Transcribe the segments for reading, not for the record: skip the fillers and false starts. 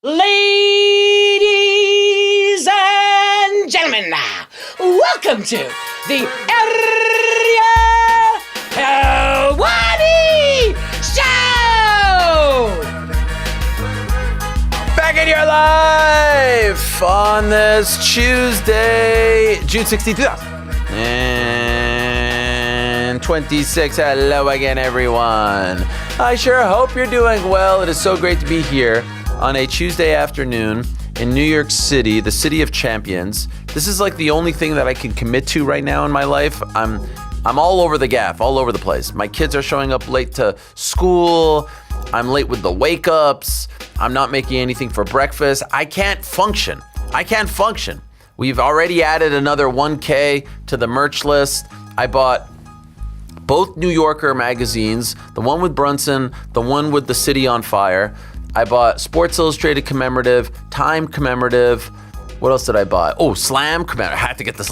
Ladies and gentlemen, welcome to the Ariel Helwani Show! Back in your life on this Tuesday, June 16th, 2026. Hello again, everyone. I sure hope you're doing well. It is so great to be here on a Tuesday afternoon in New York City, the city of champions. This is like the only thing that I can commit to right now in my life. I'm all over the gaff, all over the place. My kids are showing up late to school. I'm late with the wake-ups. I'm not making anything for breakfast. I can't function. We've already added another 1K to the merch list. I bought both New Yorker magazines, the one with Brunson, the one with the city on fire. I bought Sports Illustrated commemorative, Time commemorative. What else did I buy? Oh, Slam commemorative. Had to get the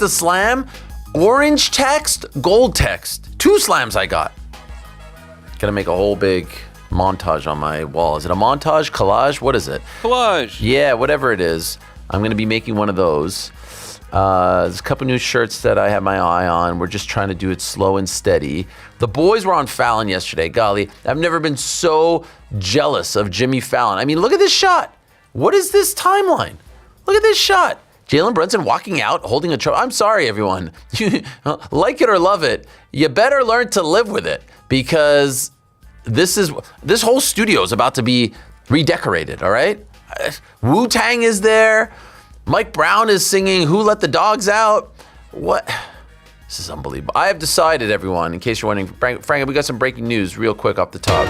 Slam. Orange text, gold text. 2 Slams I got. Gonna make a whole big montage on my wall. Is it a montage? Collage? What is it? Collage. Yeah, whatever it is. I'm gonna be making one of those. There's a couple new shirts that I have my eye on. We're just trying to do it slow and steady. The boys were on Fallon yesterday. Golly, I've never been so jealous of Jimmy Fallon. I mean, look at this shot. What is this timeline? Look at this shot. Jalen Brunson walking out, holding a trophy. I'm sorry, everyone. Like it or love it, you better learn to live with it, because this whole studio is about to be redecorated, all right? Wu-Tang is there. Mike Brown is singing Who Let the Dogs Out? What? This is unbelievable. I have decided, everyone, in case you're wondering, Frank, we got some breaking news real quick off the top.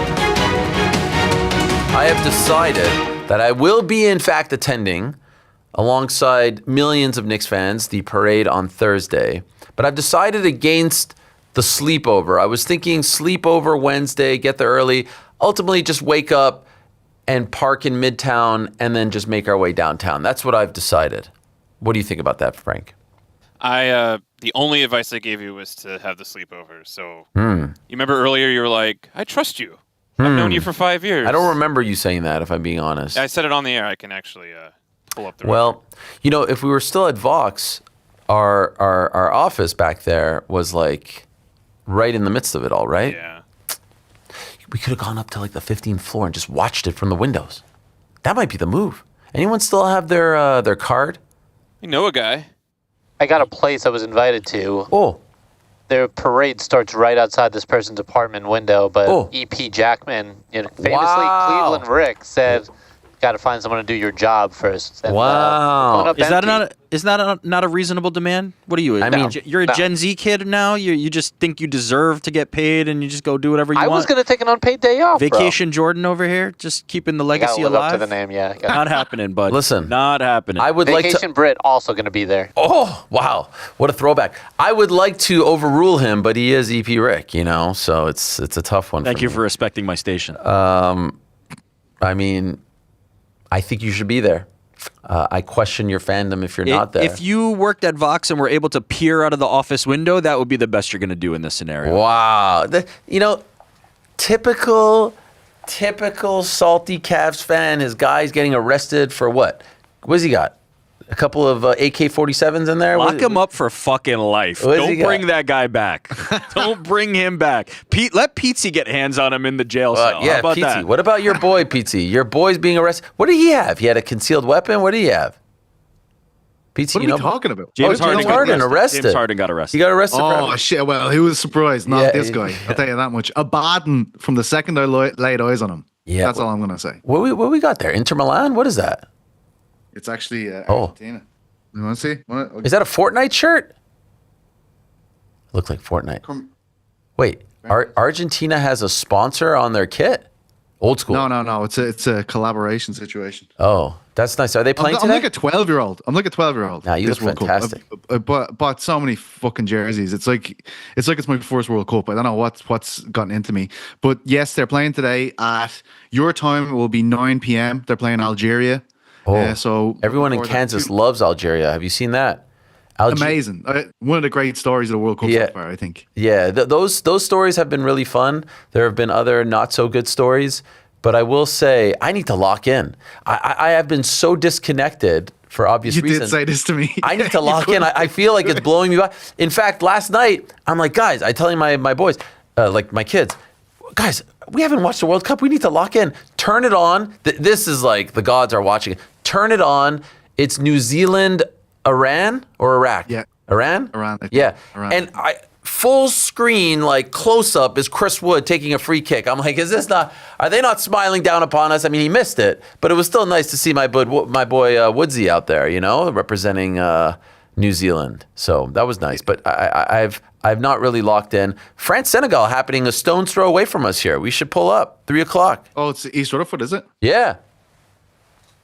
I have decided that I will be, in fact, attending, alongside millions of Knicks fans, the parade on Thursday. But I've decided against the sleepover. I was thinking sleepover Wednesday, get there early, ultimately just wake up and park in Midtown, and then just make our way downtown. That's what I've decided. What do you think about that, Frank? The only advice I gave you was to have the sleepover. So you remember earlier you were like, I trust you. I've known you for 5 years. I don't remember you saying that, if I'm being honest. I said it on the air. I can actually pull up the record. Well, you know, if we were still at Vox, our office back there was like right in the midst of it all, right? Yeah. We could have gone up to like the 15th floor and just watched it from the windows. That might be the move. Anyone still have their card? You know a guy. I got a place I was invited to. Oh. Their parade starts right outside this person's apartment window, but E.P. Jackman, famously Cleveland Rick, said, got to find someone to do your job first. And, wow. Is that not a reasonable demand? What are you? You're a Gen Z kid now? You just think you deserve to get paid and you just go do whatever you want? I was going to take an unpaid day off, Vacation Jordan over here, just keeping the legacy alive? Up to the name, yeah. Not happening, bud. Listen. Not happening. Vacation Brit also going to be there. Oh, wow. What a throwback. I would like to overrule him, but he is EP Rick, so it's a tough one. Thank you for respecting my station. I think you should be there. I question your fandom if you're not there. If you worked at Vox and were able to peer out of the office window, that would be the best you're going to do in this scenario. Wow. Typical salty Cavs fan. His guy's getting arrested for what? What's he got? A couple of AK-47s in there? Lock him up for fucking life. Don't bring that guy back. Don't bring him back. Let Pizzi get hands on him in the jail cell. Yeah, How about Pizzi. that? What about your boy, Pizzi? Your boy's being arrested. What did he have? He had a concealed weapon? What did he have? Pizzi, what are we talking about? James Harden arrested. James Harden got arrested. He got arrested. Oh, shit. Well, who was surprised? Not this guy. I'll tell you that much. Abaddon from the second I laid eyes on him. Yeah. That's all I'm going to say. What we got there? Inter Milan? What is that? It's actually Argentina. You want to see? Is that a Fortnite shirt? Looks like Fortnite. Wait, Argentina has a sponsor on their kit? Old school. No. It's a collaboration situation. Oh, that's nice. Are they playing today? I'm like a 12-year-old. Nah, you look fantastic. I bought so many fucking jerseys. It's like it's my first World Cup. I don't know what's gotten into me. But yes, they're playing today at your time. It will be 9 p.m. They're playing Algeria. So everyone in Kansas loves Algeria. Have you seen that? Amazing. One of the great stories of the World Cup so far, I think. Yeah, those stories have been really fun. There have been other not so good stories. But I will say, I need to lock in. I have been so disconnected for obvious reasons. You did say this to me. I need to lock in. I feel like it's blowing me by. In fact, last night, I'm like, guys, I telling my boys, like my kids, guys, we haven't watched the World Cup. We need to lock in. Turn it on. This is like the gods are watching it. Turn it on. It's New Zealand, Iran or Iraq? Yeah. Iran? Iran. Yeah. Iran. And full screen, like close up, is Chris Wood taking a free kick. I'm like, are they not smiling down upon us? I mean, he missed it, but it was still nice to see my boy Woodsy out there, representing New Zealand. So that was nice. But I've not really locked in. France-Senegal happening a stone's throw away from us here. We should pull up, 3:00. Oh, it's East Rutherford, is it? Yeah.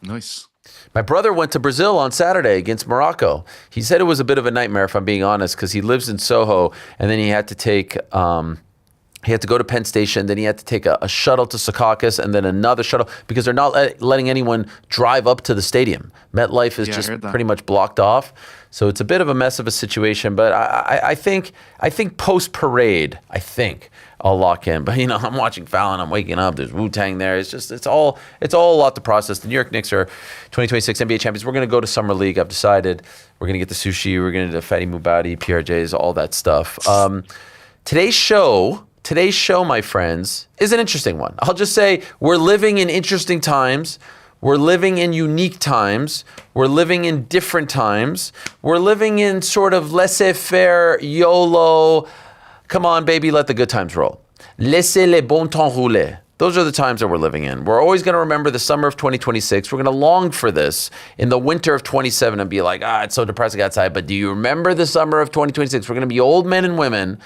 Nice. My brother went to Brazil on Saturday against Morocco. He said it was a bit of a nightmare, if I'm being honest, because he lives in Soho, and then he had to take, he had to go to Penn Station, then he had to take a shuttle to Secaucus, and then another shuttle, because they're not letting anyone drive up to the stadium. MetLife is just pretty much blocked off. So it's a bit of a mess of a situation, but I think post-parade, I'll lock in. But, I'm watching Fallon, I'm waking up, there's Wu-Tang there. It's all a lot to process. The New York Knicks are 2026 NBA champions. We're going to go to Summer League. I've decided we're going to get the sushi. We're going to do Fatty Mubadi, PRJs, all that stuff. Today's show, my friends, is an interesting one. I'll just say we're living in interesting times. We're living in unique times. We're living in different times. We're living in sort of laissez-faire, YOLO, come on, baby, let the good times roll. Laissez les bons temps rouler. Those are the times that we're living in. We're always going to remember the summer of 2026. We're going to long for this in the winter of 27 and be like, it's so depressing outside. But do you remember the summer of 2026? We're going to be old men and women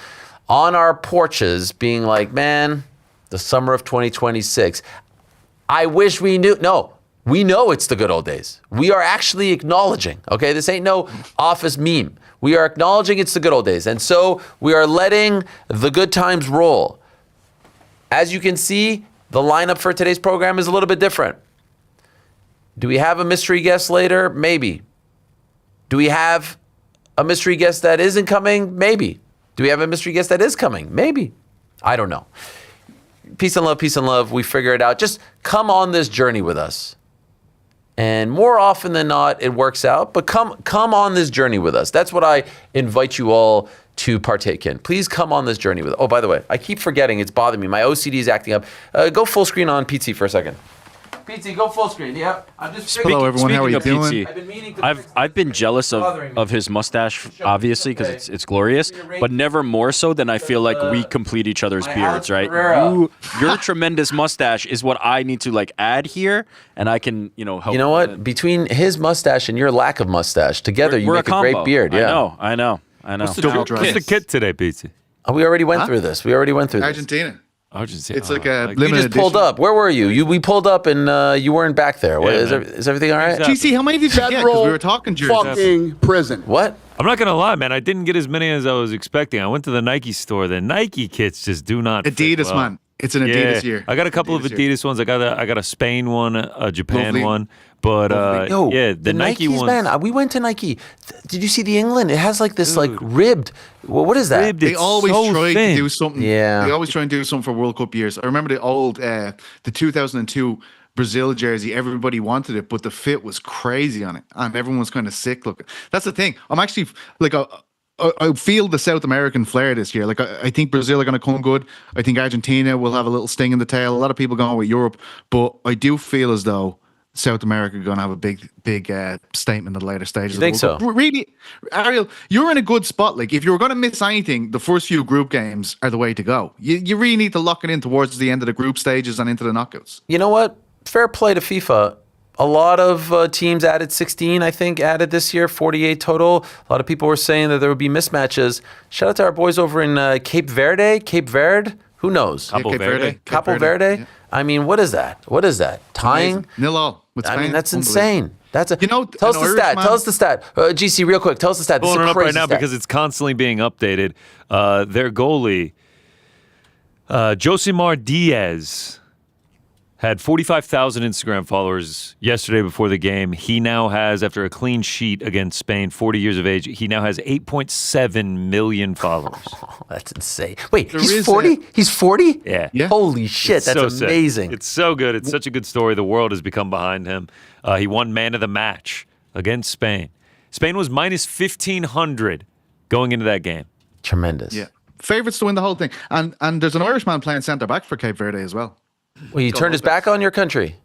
on our porches being like, man, the summer of 2026. I wish we knew. No, we know it's the good old days. We are actually acknowledging, okay? This ain't no office meme. We are acknowledging it's the good old days. And so we are letting the good times roll. As you can see, the lineup for today's program is a little bit different. Do we have a mystery guest later? Maybe. Do we have a mystery guest that isn't coming? Maybe. Do we have a mystery guest that is coming? Maybe. I don't know. Peace and love. We figure it out. Just come on this journey with us. And more often than not, it works out. But come on this journey with us. That's what I invite you all to partake in. Please come on this journey with us. Oh, by the way, I keep forgetting. It's bothering me. My OCD is acting up. Go full screen on Pizzi for a second. Pizzi, go full screen. Yeah, I'm just. Hello, everyone. How are you doing? I've been jealous of his mustache, obviously, because it's glorious, but never more so than I feel like we complete each other's beards, right? Your tremendous mustache is what I need to add here, and I can help. You know what? Between his mustache and your lack of mustache, together you make a great beard. Yeah, I know. What's the kit today, Pizzi? We already went through this. Argentina. It's like a limited You just pulled edition. up. Where were you? We pulled up and you weren't back there. Is everything all right? GC, how many did you get? Because we were talking fucking prison. What? I'm not gonna lie, man. I didn't get as many as I was expecting. I went to the Nike store. The Nike kits just do not fit Adidas, well. man. It's an Adidas year. I got a couple of Adidas ones. I got a Spain one, a Japan Lovely. one. But the Nike Nikes, ones. man, we went to Nike. Did you see the England? It has this ribbed. What is that? Ribbed, They it's always so try thin. to do something. Yeah. They always try and do something for World Cup years. I remember the old, the 2002 Brazil jersey. Everybody wanted it, but the fit was crazy on it, and everyone was kind of sick looking. That's the thing. I'm actually I feel the South American flair this year. I think Brazil are going to come good. I think Argentina will have a little sting in the tail. A lot of people going with Europe, but I do feel as though South America are going to have a big statement at the later stages. You think so? Really, Ariel, you're in a good spot. If you were going to miss anything, the first few group games are the way to go. You really need to lock it in towards the end of the group stages and into the knockouts. You know what? Fair play to FIFA. A lot of teams added 16, I think, added this year, 48 total. A lot of people were saying that there would be mismatches. Shout out to our boys over in Cape Verde. Who knows? Cape Verde. Cape Verde. Yeah. I mean, what is that? Tying? 0-0 with Spain. I mean, that's insane. Tell us the Irishman- stat. Tell us the stat. GC, real quick. Tell us the stat. This is Pulling a it up right crazy now stat. because it's constantly being updated. Their goalie, Josimar Diaz, had 45,000 Instagram followers yesterday before the game. He now has, after a clean sheet against Spain, 40 years of age, he now has 8.7 million followers. Oh, that's insane. Wait, he's 40? He's 40? Yeah. Holy shit, that's so amazing. Sick. It's so good. It's such a good story. The world has become behind him. He won man of the match against Spain. Spain was minus 1,500 going into that game. Tremendous. Yeah. Favorites to win the whole thing. And there's an Irishman playing centre back for Cape Verde as well. Well, he turned his back on your country?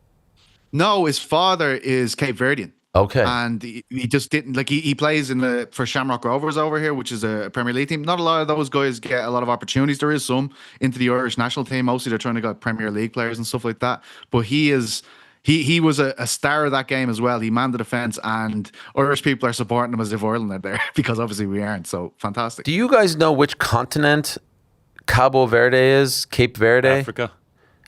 No, his father is Cape Verdean. Okay. And he just didn't, like, he plays for Shamrock Rovers over here, which is a Premier League team. Not a lot of those guys get a lot of opportunities. There is some into the Irish national team. Mostly they're trying to get Premier League players and stuff like that. But he was a star of that game as well. He manned the defence, and Irish people are supporting him as if Ireland are there, because obviously we aren't. So fantastic. Do you guys know which continent Cabo Verde is? Cape Verde? Africa.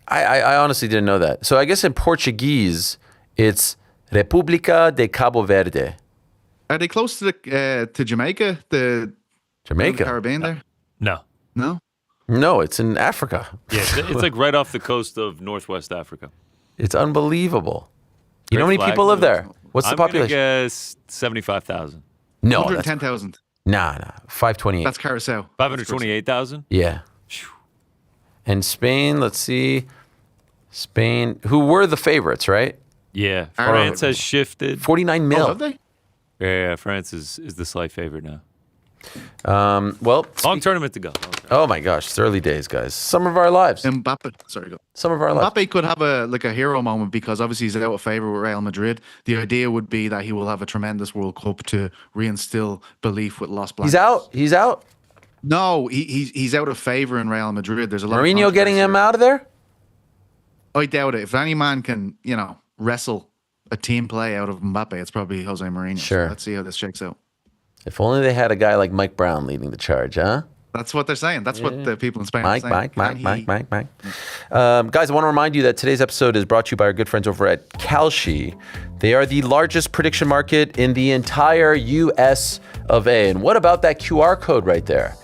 I honestly didn't know that. So I guess in Portuguese, it's República de Cabo Verde. Are they close to Jamaica? Jamaica? The Caribbean there? No. No? No, it's in Africa. Yeah, it's like right off the coast of Northwest Africa. It's unbelievable. You know how Red many flag. people live there? What's the I'm gonna population? guess 75,000. No, 110,000. Nah, 528. That's Carousel. 528,000? Yeah. And Spain, let's see. Spain, who were the favorites, right? Yeah. France has shifted. 49 mil. Oh, have they? Yeah, France is the slight favorite now. Well, Long tournament to go. oh my gosh, it's early days, guys. Summer of our lives. Mbappe. Sorry, go. Summer of our lives. Mbappe could have a hero moment, because obviously he's out of favour with Real Madrid. The idea would be that he will have a tremendous World Cup to reinstill belief with Los Blancos. He's out. He's out. No, he's out of favour in Real Madrid. There's a lot Mourinho of getting him out of there? I doubt it. If any man can, wrestle a team play out of Mbappe, it's probably Jose Mourinho. Sure. So let's see how this shakes out. If only they had a guy like Mike Brown leading the charge, huh? That's what they're saying. That's what the people in Spain are saying. Mike. Guys, I want to remind you that today's episode is brought to you by our good friends over at Kalshi. They are the largest prediction market in the entire US of A. And what about that QR code right there?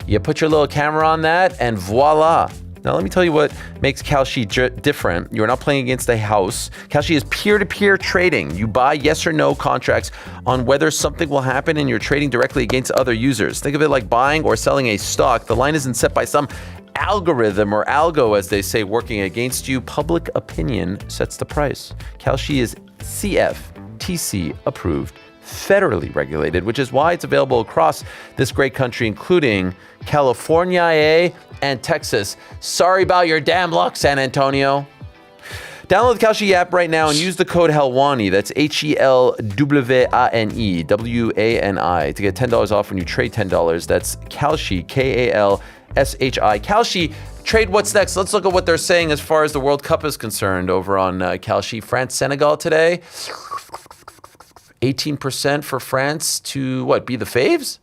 You put your little camera on that and voila. Now, let me tell you what makes Kalshi different. You're not playing against a house. Kalshi is peer-to-peer trading. You buy yes or no contracts on whether something will happen, and you're trading directly against other users. Think of it like buying or selling a stock. The line isn't set by some algorithm, or algo, as they say, working against you. Public opinion sets the price. Kalshi is CFTC approved, federally regulated, which is why it's available across this great country, including California, and Texas. Sorry about your damn luck, San Antonio. Download the Kalshi app right now and use the code Helwani. That's HELWANE, WANI, to get $10 off when you trade $10. That's Kalshi, KALSHI. Kalshi, trade what's next. Let's look at what they're saying as far as the World Cup is concerned over on Kalshi. France, Senegal today. 18% for France to be the faves?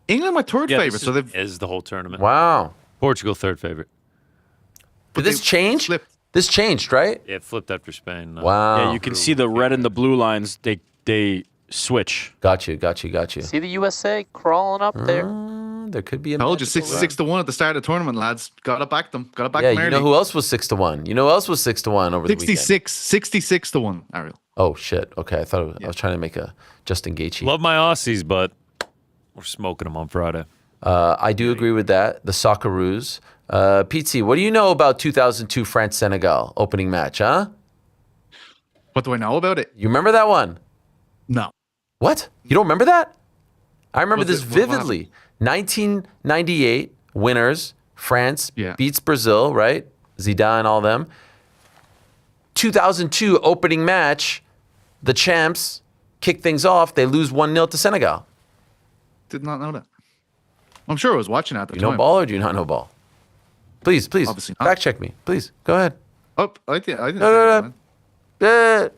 England, my third Yeah, favourite. So they've is the whole tournament. Wow. Portugal, third favorite. Did this change? flipped. This changed, right? Yeah, it flipped after Spain. Wow. Yeah, you can see the red and the blue lines. They switch. Got you. See the USA crawling up there. There could be a told you magical 66-1 at the start of the tournament, lads. Gotta back them. Gotta back Yeah, them you early. know who else was 6-1? You know who else was 6-1 over the weekend? 66-1, Ariel. Oh shit. Okay, I thought I was trying to make a Justin Gaethje. Love my Aussies, but we're smoking them on Friday. I do agree with that. The Socceroos. Pete, what do you know about 2002 France-Senegal opening match, huh? What do I know about it? You remember that one? No. What? You don't remember that? I remember this What vividly. 1998 winners. France Yeah. beats Brazil, right? Zidane, all them. 2002 opening match. The champs kick things off. They lose 1-0 to Senegal. Did not know that. I'm sure I was watching at the Do you know time. ball or do you not know ball? Please, Obviously not. fact check me. Please, go ahead. Oh, I didn't. No.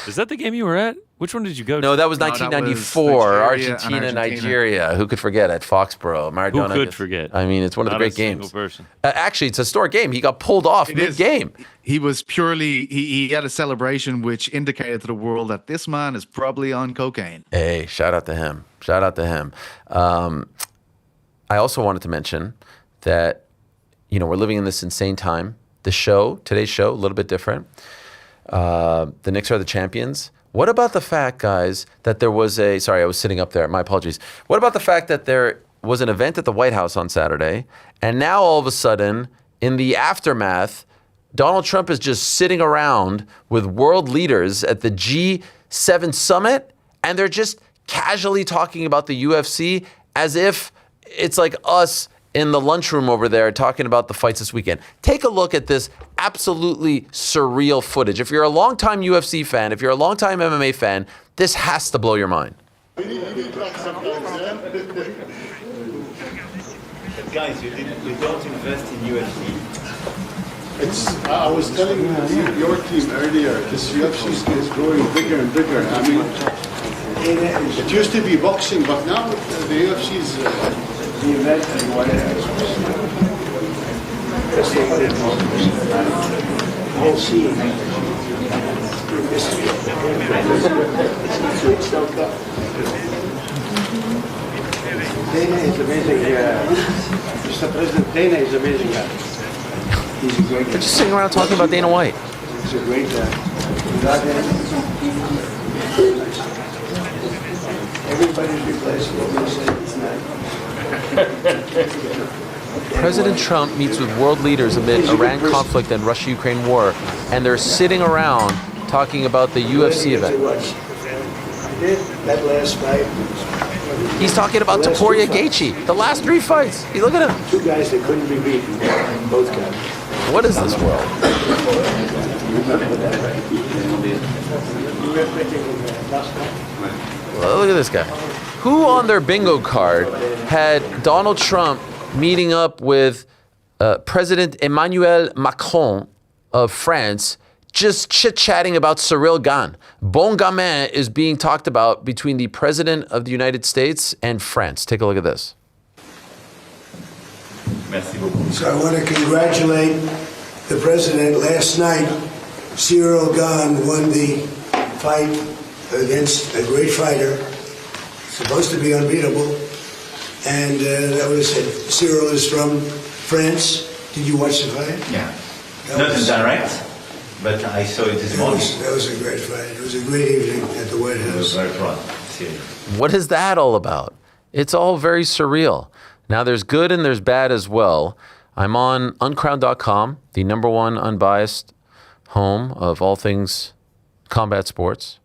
Is that the game you were at? Which one did you go to? No, that was No, that was 1994, Nigeria and Argentina, Argentina. Nigeria. Who could forget at Foxborough? Maradona. Who could gets- forget? I mean, it's one of the Not great a single games. person. Actually, it's a historic game. He got pulled off It is. mid-game. He was purely, he had a celebration which indicated to the world that this man is probably on cocaine. Hey, shout out to him. Shout out to him. I also wanted to mention that, we're living in this insane time today's show, a little bit different. The Knicks are the champions. What about the fact, guys, that there was sorry, I was sitting up there. My apologies. What about the fact that there was an event at the White House on Saturday, and now all of a sudden, in the aftermath, Donald Trump is just sitting around with world leaders at the G7 summit, and they're just casually talking about the UFC as if it's like us in the lunchroom over there talking about the fights this weekend. Take a look at this absolutely surreal footage. If you're a longtime UFC fan, if you're a longtime MMA fan, this has to blow your mind. Guys, you don't invest in UFC. I was telling your team earlier, this UFC is growing bigger and bigger. I mean, it used to be boxing, but now the UFC is the event and whatever. Whole scene. Dana is amazing. Mr. President, Dana is amazing guy. He's a great guy. They're just sitting around talking about Dana White. He's a great guy. Everybody's replaceable. President Trump meets with world leaders amid Iran conflict and Russia-Ukraine war, and they're sitting around talking about the UFC event. That last fight. He's talking about Topuria Gaethje, the last 3 fights. You look at him. Two guys that couldn't be beaten. Both guys. What is this world? Well, look at this guy. Who on their bingo card had Donald Trump meeting up with President Emmanuel Macron of France, just chit-chatting about Cyril Gann? Bon Gamin is being talked about between the President of the United States and France. Take a look at this. So I want to congratulate the President. Last night, Cyril Gann won the fight against a great fighter, supposed to be unbeatable. And that was it. Cyril is from France. Did you watch the fight? Yeah. Not in direct, but I saw it this morning. That was a great fight. It was a great evening at the White House. I was very proud. What is that all about? It's all very surreal. Now, there's good and there's bad as well. I'm on Uncrowned.com, the #1 unbiased home of all things combat sports,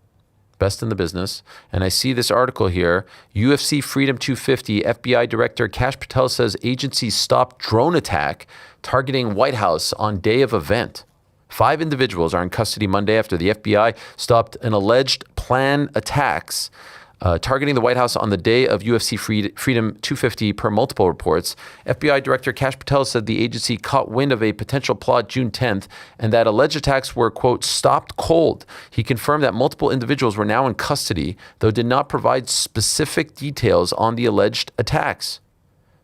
best in the business. And I see this article here, UFC Freedom 250, FBI Director Kash Patel says agency stopped drone attack targeting White House on day of event. 5 individuals are in custody Monday after the FBI stopped an alleged planned attacks targeting the White House on the day of UFC Freedom 250 per multiple reports. FBI Director Kash Patel said the agency caught wind of a potential plot June 10th and that alleged attacks were, quote, stopped cold. He confirmed that multiple individuals were now in custody, though did not provide specific details on the alleged attacks.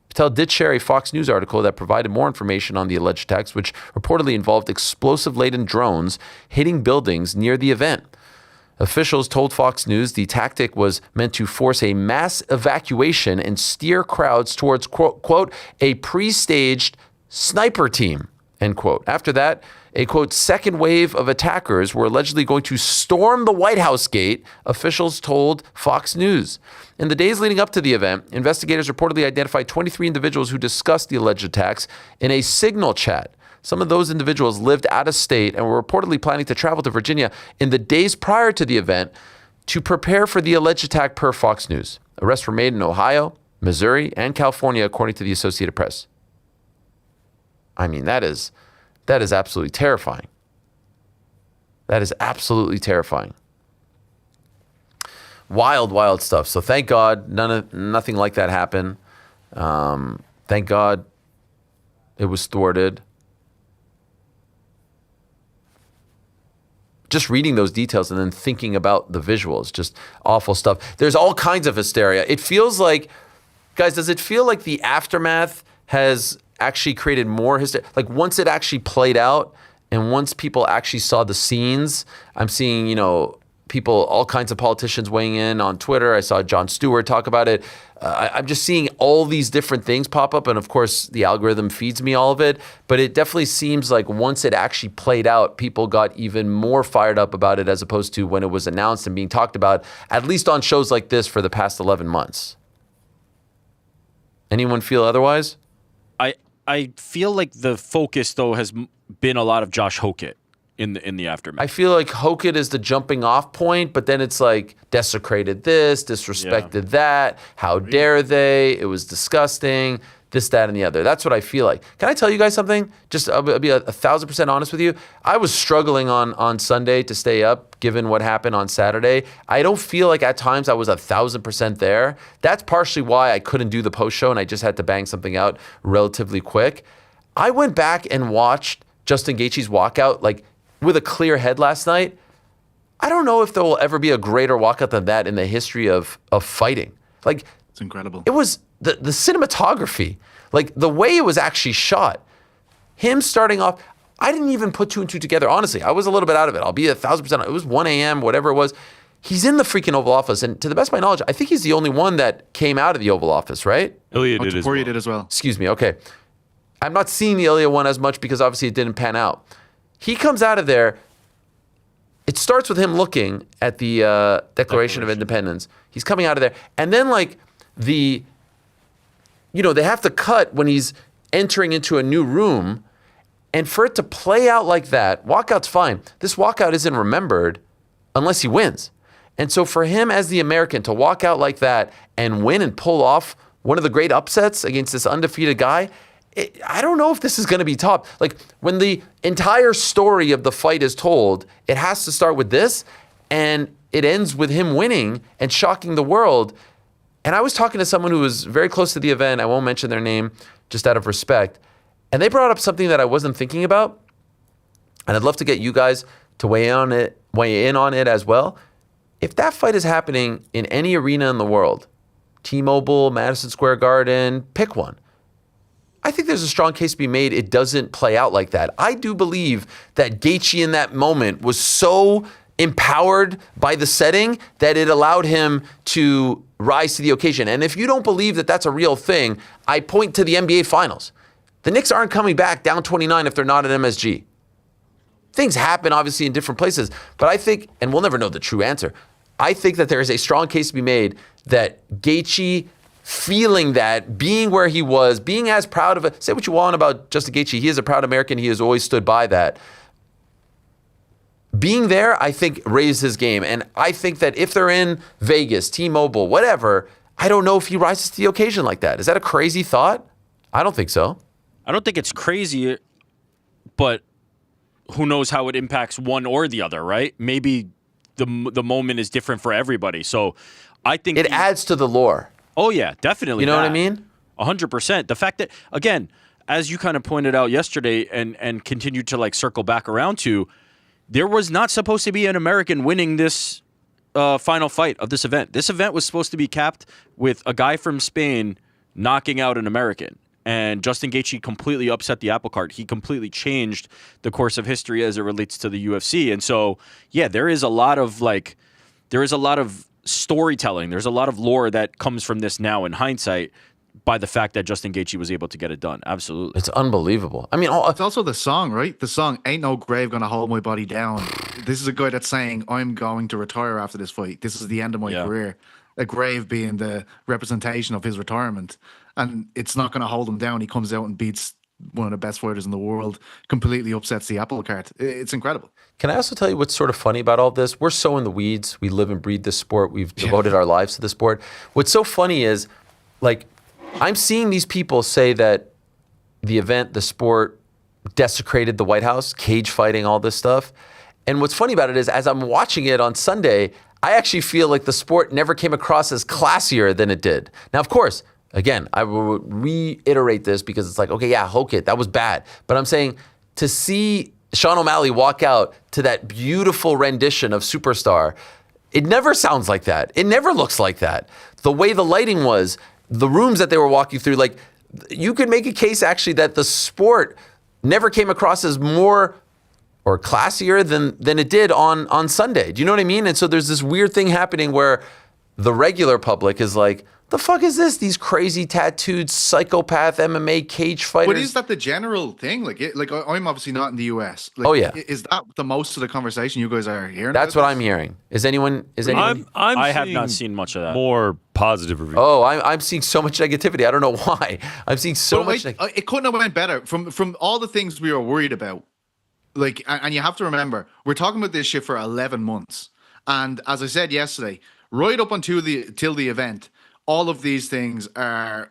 Patel did share a Fox News article that provided more information on the alleged attacks, which reportedly involved explosive-laden drones hitting buildings near the event. Officials told Fox News the tactic was meant to force a mass evacuation and steer crowds towards, quote, a pre-staged sniper team, end quote. After that, a, quote, second wave of attackers were allegedly going to storm the White House gate, officials told Fox News. In the days leading up to the event, investigators reportedly identified 23 individuals who discussed the alleged attacks in a Signal chat. Some of those individuals lived out of state and were reportedly planning to travel to Virginia in the days prior to the event to prepare for the alleged attack per Fox News. Arrests were made in Ohio, Missouri, and California, according to the Associated Press. I mean, that is absolutely terrifying. That is absolutely terrifying. Wild, wild stuff. So thank God nothing like that happened. Thank God it was thwarted. Just reading those details and then thinking about the visuals, just awful stuff. There's all kinds of hysteria. It feels like, guys, does it feel like the aftermath has actually created more hysteria? Like once it actually played out and once people actually saw the scenes, I'm seeing, people, all kinds of politicians weighing in on Twitter. I saw Jon Stewart talk about it. I'm just seeing all these different things pop up. And of course, the algorithm feeds me all of it. But it definitely seems like once it actually played out, people got even more fired up about it as opposed to when it was announced and being talked about, at least on shows like this for the past 11 months. Anyone feel otherwise? I feel like the focus, though, has been a lot of Josh Hokett in the aftermath. I feel like Hokett is the jumping off point, but then it's like desecrated this, disrespected that. How dare they? It was disgusting. This, that, and the other. That's what I feel like. Can I tell you guys something? Just I'll be 1,000% honest with you. I was struggling on Sunday to stay up, given what happened on Saturday. I don't feel like at times I was 1,000% there. That's partially why I couldn't do the post show and I just had to bang something out relatively quick. I went back and watched Justin Gaethje's walkout like with a clear head last night. I don't know if there will ever be a greater walkout than that in the history of fighting. Like, it's incredible. It was the cinematography, like the way it was actually shot. Him starting off, I didn't even put 2 and 2 together. Honestly, I was a little bit out of it. I'll be 1,000%. It was 1 a.m., whatever it was. He's in the freaking Oval Office, and to the best of my knowledge, I think he's the only one that came out of the Oval Office, right? Ilya did as well. Excuse me. Okay, I'm not seeing the Ilya one as much because obviously it didn't pan out. He comes out of there. It starts with him looking at the Declaration of Independence. He's coming out of there, and then like they have to cut when he's entering into a new room, and for it to play out like that, walkout's fine. This walkout isn't remembered unless he wins. And so for him as the American to walk out like that and win and pull off one of the great upsets against this undefeated guy, I don't know if this is going to be top. Like when the entire story of the fight is told, it has to start with this, and it ends with him winning and shocking the world. And I was talking to someone who was very close to the event. I won't mention their name just out of respect. And they brought up something that I wasn't thinking about. And I'd love to get you guys to weigh in on it as well. If that fight is happening in any arena in the world, T-Mobile, Madison Square Garden, pick one, I think there's a strong case to be made it doesn't play out like that. I do believe that Gaethje in that moment was so empowered by the setting that it allowed him to rise to the occasion. And if you don't believe that that's a real thing, I point to the NBA Finals. The Knicks aren't coming back down 29 if they're not at MSG. Things happen, obviously, in different places. But I think, and we'll never know the true answer, I think that there is a strong case to be made that Gaethje feeling that, being where he was, being as proud of it, say what you want about Justin Gaethje, he is a proud American, he has always stood by that. Being there, I think, raised his game. And I think that if they're in Vegas, T-Mobile, whatever, I don't know if he rises to the occasion like that. Is that a crazy thought? I don't think so. I don't think it's crazy, but who knows how it impacts one or the other, right? Maybe the moment is different for everybody. So I think it adds to the lore. Oh, yeah, definitely. You know what I mean? 100%. The fact that, again, as you kind of pointed out yesterday and continued to like circle back around to, there was not supposed to be an American winning this final fight of this event. This event was supposed to be capped with a guy from Spain knocking out an American. And Justin Gaethje completely upset the apple cart. He completely changed the course of history as it relates to the UFC. And so, yeah, there is a lot of storytelling. There's a lot of lore that comes from this now in hindsight by the fact that Justin Gaethje was able to get it done. Absolutely. It's unbelievable. I mean, it's also the song, right? The song, Ain't No Grave Gonna Hold My Body Down. This is a guy that's saying, I'm going to retire after this fight. This is the end of my career. A grave being the representation of his retirement. And it's not going to hold him down. He comes out and beats one of the best fighters in the world, completely upsets the apple cart. It's incredible. Can I also tell you what's sort of funny about all this? We're so in the weeds. We live and breathe this sport. We've devoted our lives to this sport. What's so funny is, like, I'm seeing these people say that the event, the sport, desecrated the White House, cage fighting, all this stuff. And what's funny about it is, as I'm watching it on Sunday, I actually feel like the sport never came across as classier than it did. Now, of course, again, I will reiterate this because it's like, okay, yeah, Hokett, that was bad. But I'm saying to see Sean O'Malley walk out to that beautiful rendition of Superstar, it never sounds like that. It never looks like that. The way the lighting was, the rooms that they were walking through, like, you could make a case actually that the sport never came across as more or classier than it did on Sunday. Do you know what I mean? And so there's this weird thing happening where the regular public is like, the fuck is this? These crazy tattooed psychopath MMA cage fighters. But is that the general thing? Like I'm obviously not in the US. Like, oh yeah. Is that the most of the conversation you guys are hearing? That's what I'm hearing. Is anyone? I have not seen much of that. More positive reviews. Oh, I'm seeing so much negativity. I don't know why. I'm seeing so much. It couldn't have went better from all the things we were worried about. Like, and you have to remember, we're talking about this shit for 11 months. And as I said yesterday, right up until till the event, all of these things are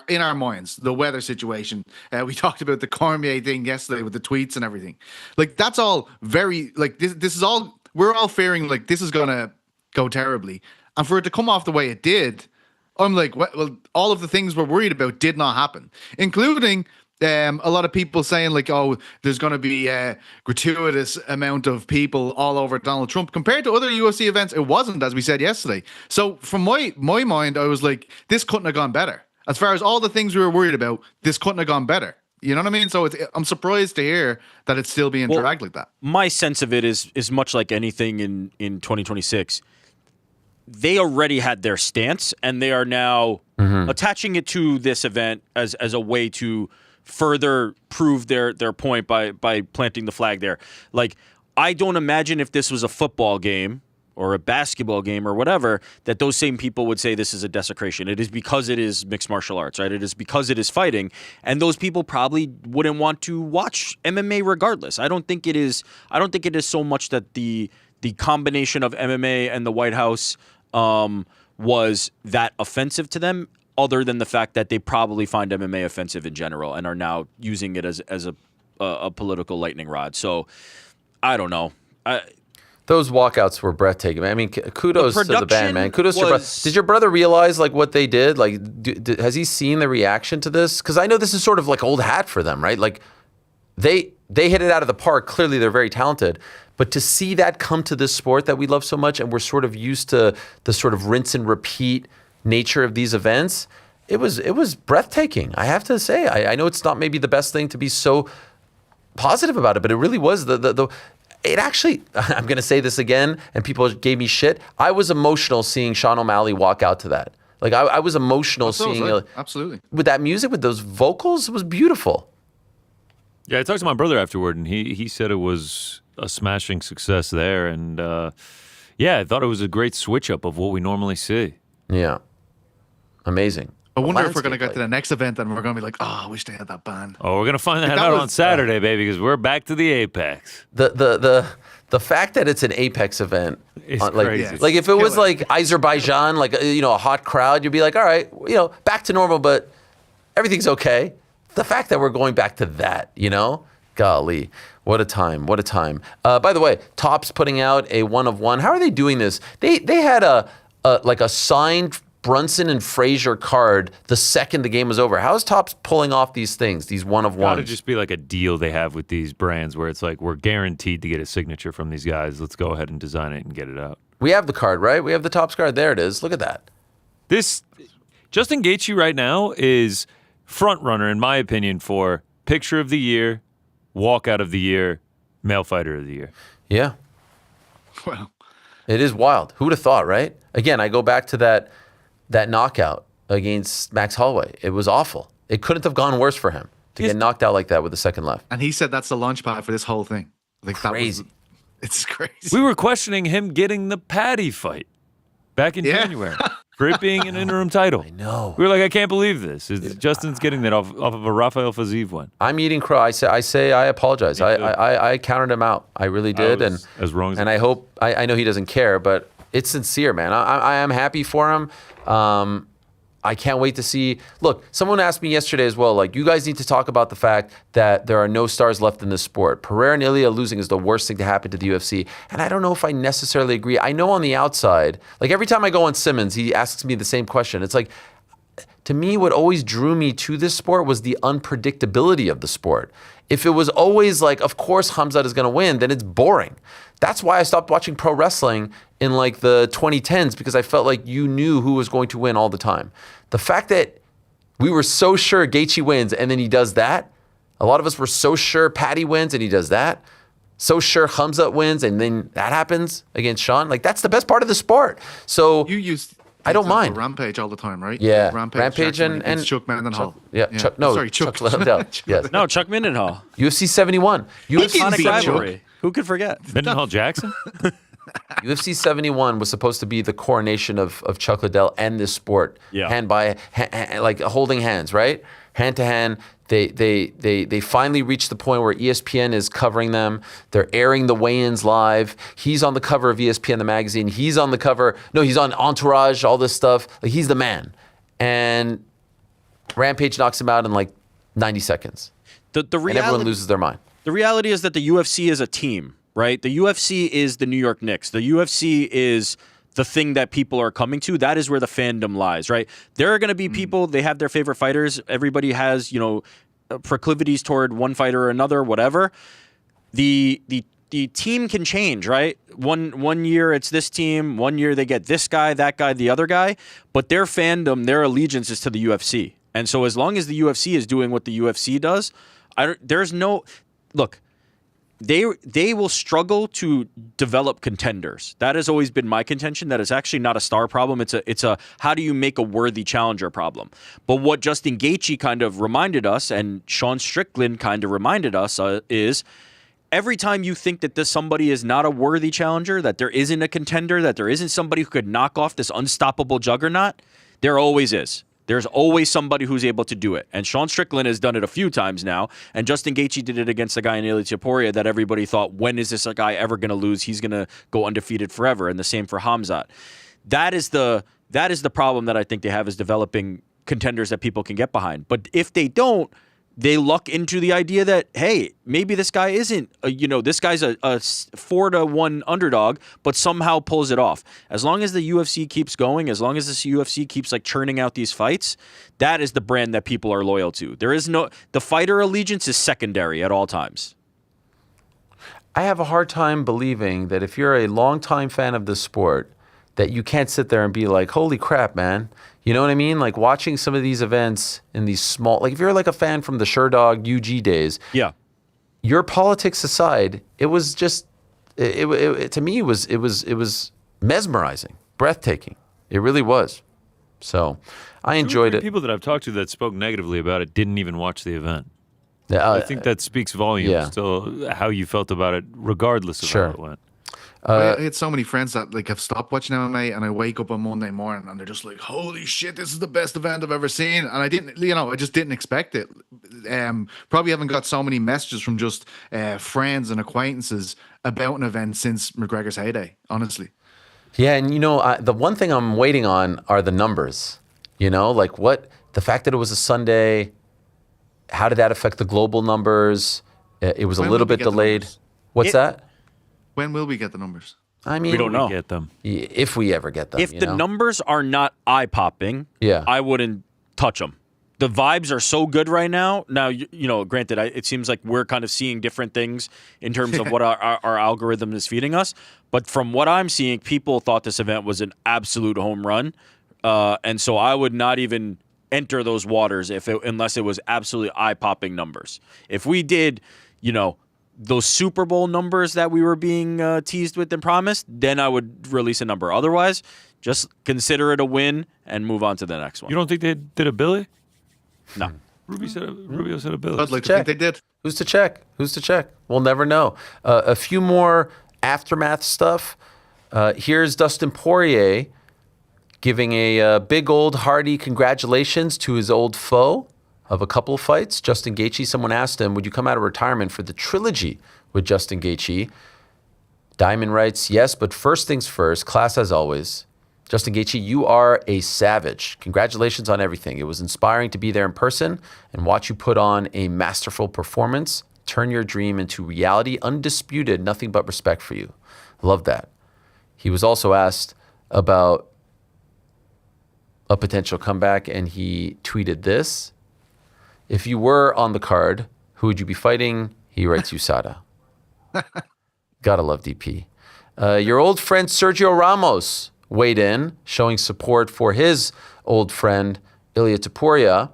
in our minds. The weather situation. We talked about the Cormier thing yesterday with the tweets and everything. Like, that's all very, like, this is all, we're all fearing, like, this is going to go terribly. And for it to come off the way it did, I'm like, well, all of the things we're worried about did not happen, including a lot of people saying, like, oh, there's going to be a gratuitous amount of people all over Donald Trump. Compared to other UFC events, it wasn't, as we said yesterday. So from my mind, I was like, this couldn't have gone better. As far as all the things we were worried about, this couldn't have gone better. You know what I mean? So I'm surprised to hear that it's still being dragged like that. My sense of it is much like anything in 2026. They already had their stance, and they are now attaching it to this event as a way to further prove their point by planting the flag there. Like, I don't imagine if this was a football game or a basketball game or whatever, that those same people would say this is a desecration. It is because it is mixed martial arts, right? It is because it is fighting. And those people probably wouldn't want to watch MMA regardless. I don't think it is so much that the combination of MMA and the White House was that offensive to them, other than the fact that they probably find MMA offensive in general and are now using it as a political lightning rod. So I don't know. Those walkouts were breathtaking. I mean, kudos to the band, man. Kudos to your brother. Did your brother realize like what they did? Like, has he seen the reaction to this? Because I know this is sort of like old hat for them, right? Like, they hit it out of the park. Clearly, they're very talented. But to see that come to this sport that we love so much, and we're sort of used to the sort of rinse and repeat nature of these events, it was breathtaking. I have to say, I know it's not maybe the best thing to be so positive about it, but it really was it actually, I'm going to say this again, and people gave me shit. I was emotional seeing Sean O'Malley walk out to that. Like, I was emotional seeing it. Absolutely. With that music, with those vocals, it was beautiful. Yeah, I talked to my brother afterward, and he said it was a smashing success there. And, I thought it was a great switch-up of what we normally see. Yeah. Amazing. I wonder if we're going to get to the next event and we're going to be like, oh, I wish they had that band. Oh, we're going to find that out on Saturday, baby, because we're back to the Apex. The fact that it's an Apex event, it's crazy. Like if it was like Azerbaijan, like, a hot crowd, you'd be like, all right, back to normal, but everything's okay. The fact that we're going back to that, golly, what a time, what a time. By the way, Topps putting out a 1-of-1. How are they doing this? They had a signed Brunson and Frazier card the second the game was over. How is Topps pulling off these things, these 1-of-1s? Gotta just be like a deal they have with these brands where it's like, we're guaranteed to get a signature from these guys. Let's go ahead and design it and get it out. We have the card, right? We have the Topps card. There it is. Look at that. This Justin Gaethje right now is front runner, in my opinion, for picture of the year, walkout of the year, male fighter of the year. Yeah. Well, it is wild. Who would have thought, right? Again, I go back to that knockout against Max Holloway. It was awful. It couldn't have gone worse for him to get knocked out like that with the second left. And he said that's the launch pad for this whole thing. Like, crazy. It's crazy. We were questioning him getting the Paddy fight back in January for it being an interim title. I know. We were like, I can't believe this. Justin's getting that off of a Rafael Fiziev one. I'm eating crow. I say I apologize. I counted him out. I really did. I was as wrong as I hope I know he doesn't care, but it's sincere, man. I am happy for him. I can't wait to see. Look, someone asked me yesterday as well, like, you guys need to talk about the fact that there are no stars left in this sport. Pereira and Ilya losing is the worst thing to happen to the UFC. And I don't know if I necessarily agree. I know on the outside, like every time I go on Simmons, he asks me the same question. It's like, to me, what always drew me to this sport was the unpredictability of the sport. If it was always like, of course Khamzat is going to win, then it's boring. That's why I stopped watching pro wrestling in like the 2010s, because I felt like you knew who was going to win all the time. The fact that we were so sure Gaethje wins and then he does that, a lot of us were so sure Paddy wins and he does that, so sure Hamza wins, and then that happens against Sean. Like, that's the best part of the sport. So You use I don't mind. Rampage all the time, right? Yeah. Rampage Jackson and Chuck Mindenhall. Chuck Liddell. Yes. No, Chuck Mindenhall. UFC 71. Iconic rivalry. Who could forget? Mindenhall Jackson? UFC 71 was supposed to be the coronation of Chuck Liddell and this sport. Yeah. Like holding hands, right? Hand to hand. They finally reached the point where ESPN is covering them. They're airing the weigh-ins live. He's on the cover of ESPN, the magazine. He's on the cover. No, he's on Entourage, all this stuff. Like, he's the man. And Rampage knocks him out in like 90 seconds. The reality, and everyone loses their mind. The reality is that the UFC is a team, right? The UFC is the New York Knicks. The UFC is the thing that people are coming to. That is where the fandom lies, right? There are going to be people, they have their favorite fighters. Everybody has, proclivities toward one fighter or another, whatever. The team can change, right? One year it's this team, one year they get this guy, that guy, the other guy, but their fandom, their allegiance is to the UFC. And so as long as the UFC is doing what the UFC does, they will struggle to develop contenders. That has always been my contention. That is actually not a star problem. It's a how do you make a worthy challenger problem. But what Justin Gaethje kind of reminded us, and Sean Strickland kind of reminded us, is every time you think that somebody is not a worthy challenger, that there isn't a contender, that there isn't somebody who could knock off this unstoppable juggernaut, there always is. There's always somebody who's able to do it. And Sean Strickland has done it a few times now. And Justin Gaethje did it against a guy in Ilia Topuria that everybody thought, when is this guy ever going to lose? He's going to go undefeated forever. And the same for Hamzat. That is the problem that I think they have, is developing contenders that people can get behind. But if they don't, they luck into the idea that, hey, maybe this guy isn't, this guy's a 4-1 underdog, but somehow pulls it off. As long as the UFC keeps going, as long as this UFC keeps like churning out these fights, that is the brand that people are loyal to. The fighter allegiance is secondary at all times. I have a hard time believing that if you're a longtime fan of the sport, that you can't sit there and be like, holy crap, man. You know what I mean? Like, watching some of these events in these small, like if you're like a fan from the Sherdog UG days, yeah, your politics aside, it was just, to me, it was mesmerizing, breathtaking. It really was. So I enjoyed it. People that I've talked to that spoke negatively about it didn't even watch the event. I think that speaks volumes to how you felt about it, regardless of how it went. I had so many friends that have stopped watching MMA, and I wake up on Monday morning and they're just like, "Holy shit, this is the best event I've ever seen!" And I just didn't expect it. Probably haven't got so many messages from just friends and acquaintances about an event since McGregor's heyday. Honestly, yeah, and the one thing I'm waiting on are the numbers. The fact that it was a Sunday. How did that affect the global numbers? It was a little bit delayed. What's that? When will we get the numbers? I mean, we don't know. Get them. If we ever get them. If the numbers are not eye-popping, I wouldn't touch them. The vibes are so good right now. Now, granted, it seems like we're kind of seeing different things in terms of what our algorithm is feeding us. But from what I'm seeing, people thought this event was an absolute home run. And so I would not even enter those waters unless it was absolutely eye-popping numbers. If we did, those Super Bowl numbers that we were being teased with and promised, then I would release a number. Otherwise, just consider it a win and move on to the next one. You don't think they did a Billy? No. Rubio said a Billy. I'd like to think they did. Who's to check? We'll never know. A few more aftermath stuff. Here's Dustin Poirier giving a big old hearty congratulations to his old foe of a couple of fights. Justin Gaethje, someone asked him, would you come out of retirement for the trilogy with Justin Gaethje? Diamond writes, yes, but first things first, class as always. Justin Gaethje, you are a savage. Congratulations on everything. It was inspiring to be there in person and watch you put on a masterful performance. Turn your dream into reality. Undisputed, nothing but respect for you. Love that. He was also asked about a potential comeback, and he tweeted this. If you were on the card, who would you be fighting? He writes USADA. Gotta love DP. Your old friend Sergio Ramos weighed in, showing support for his old friend Ilia Topuria.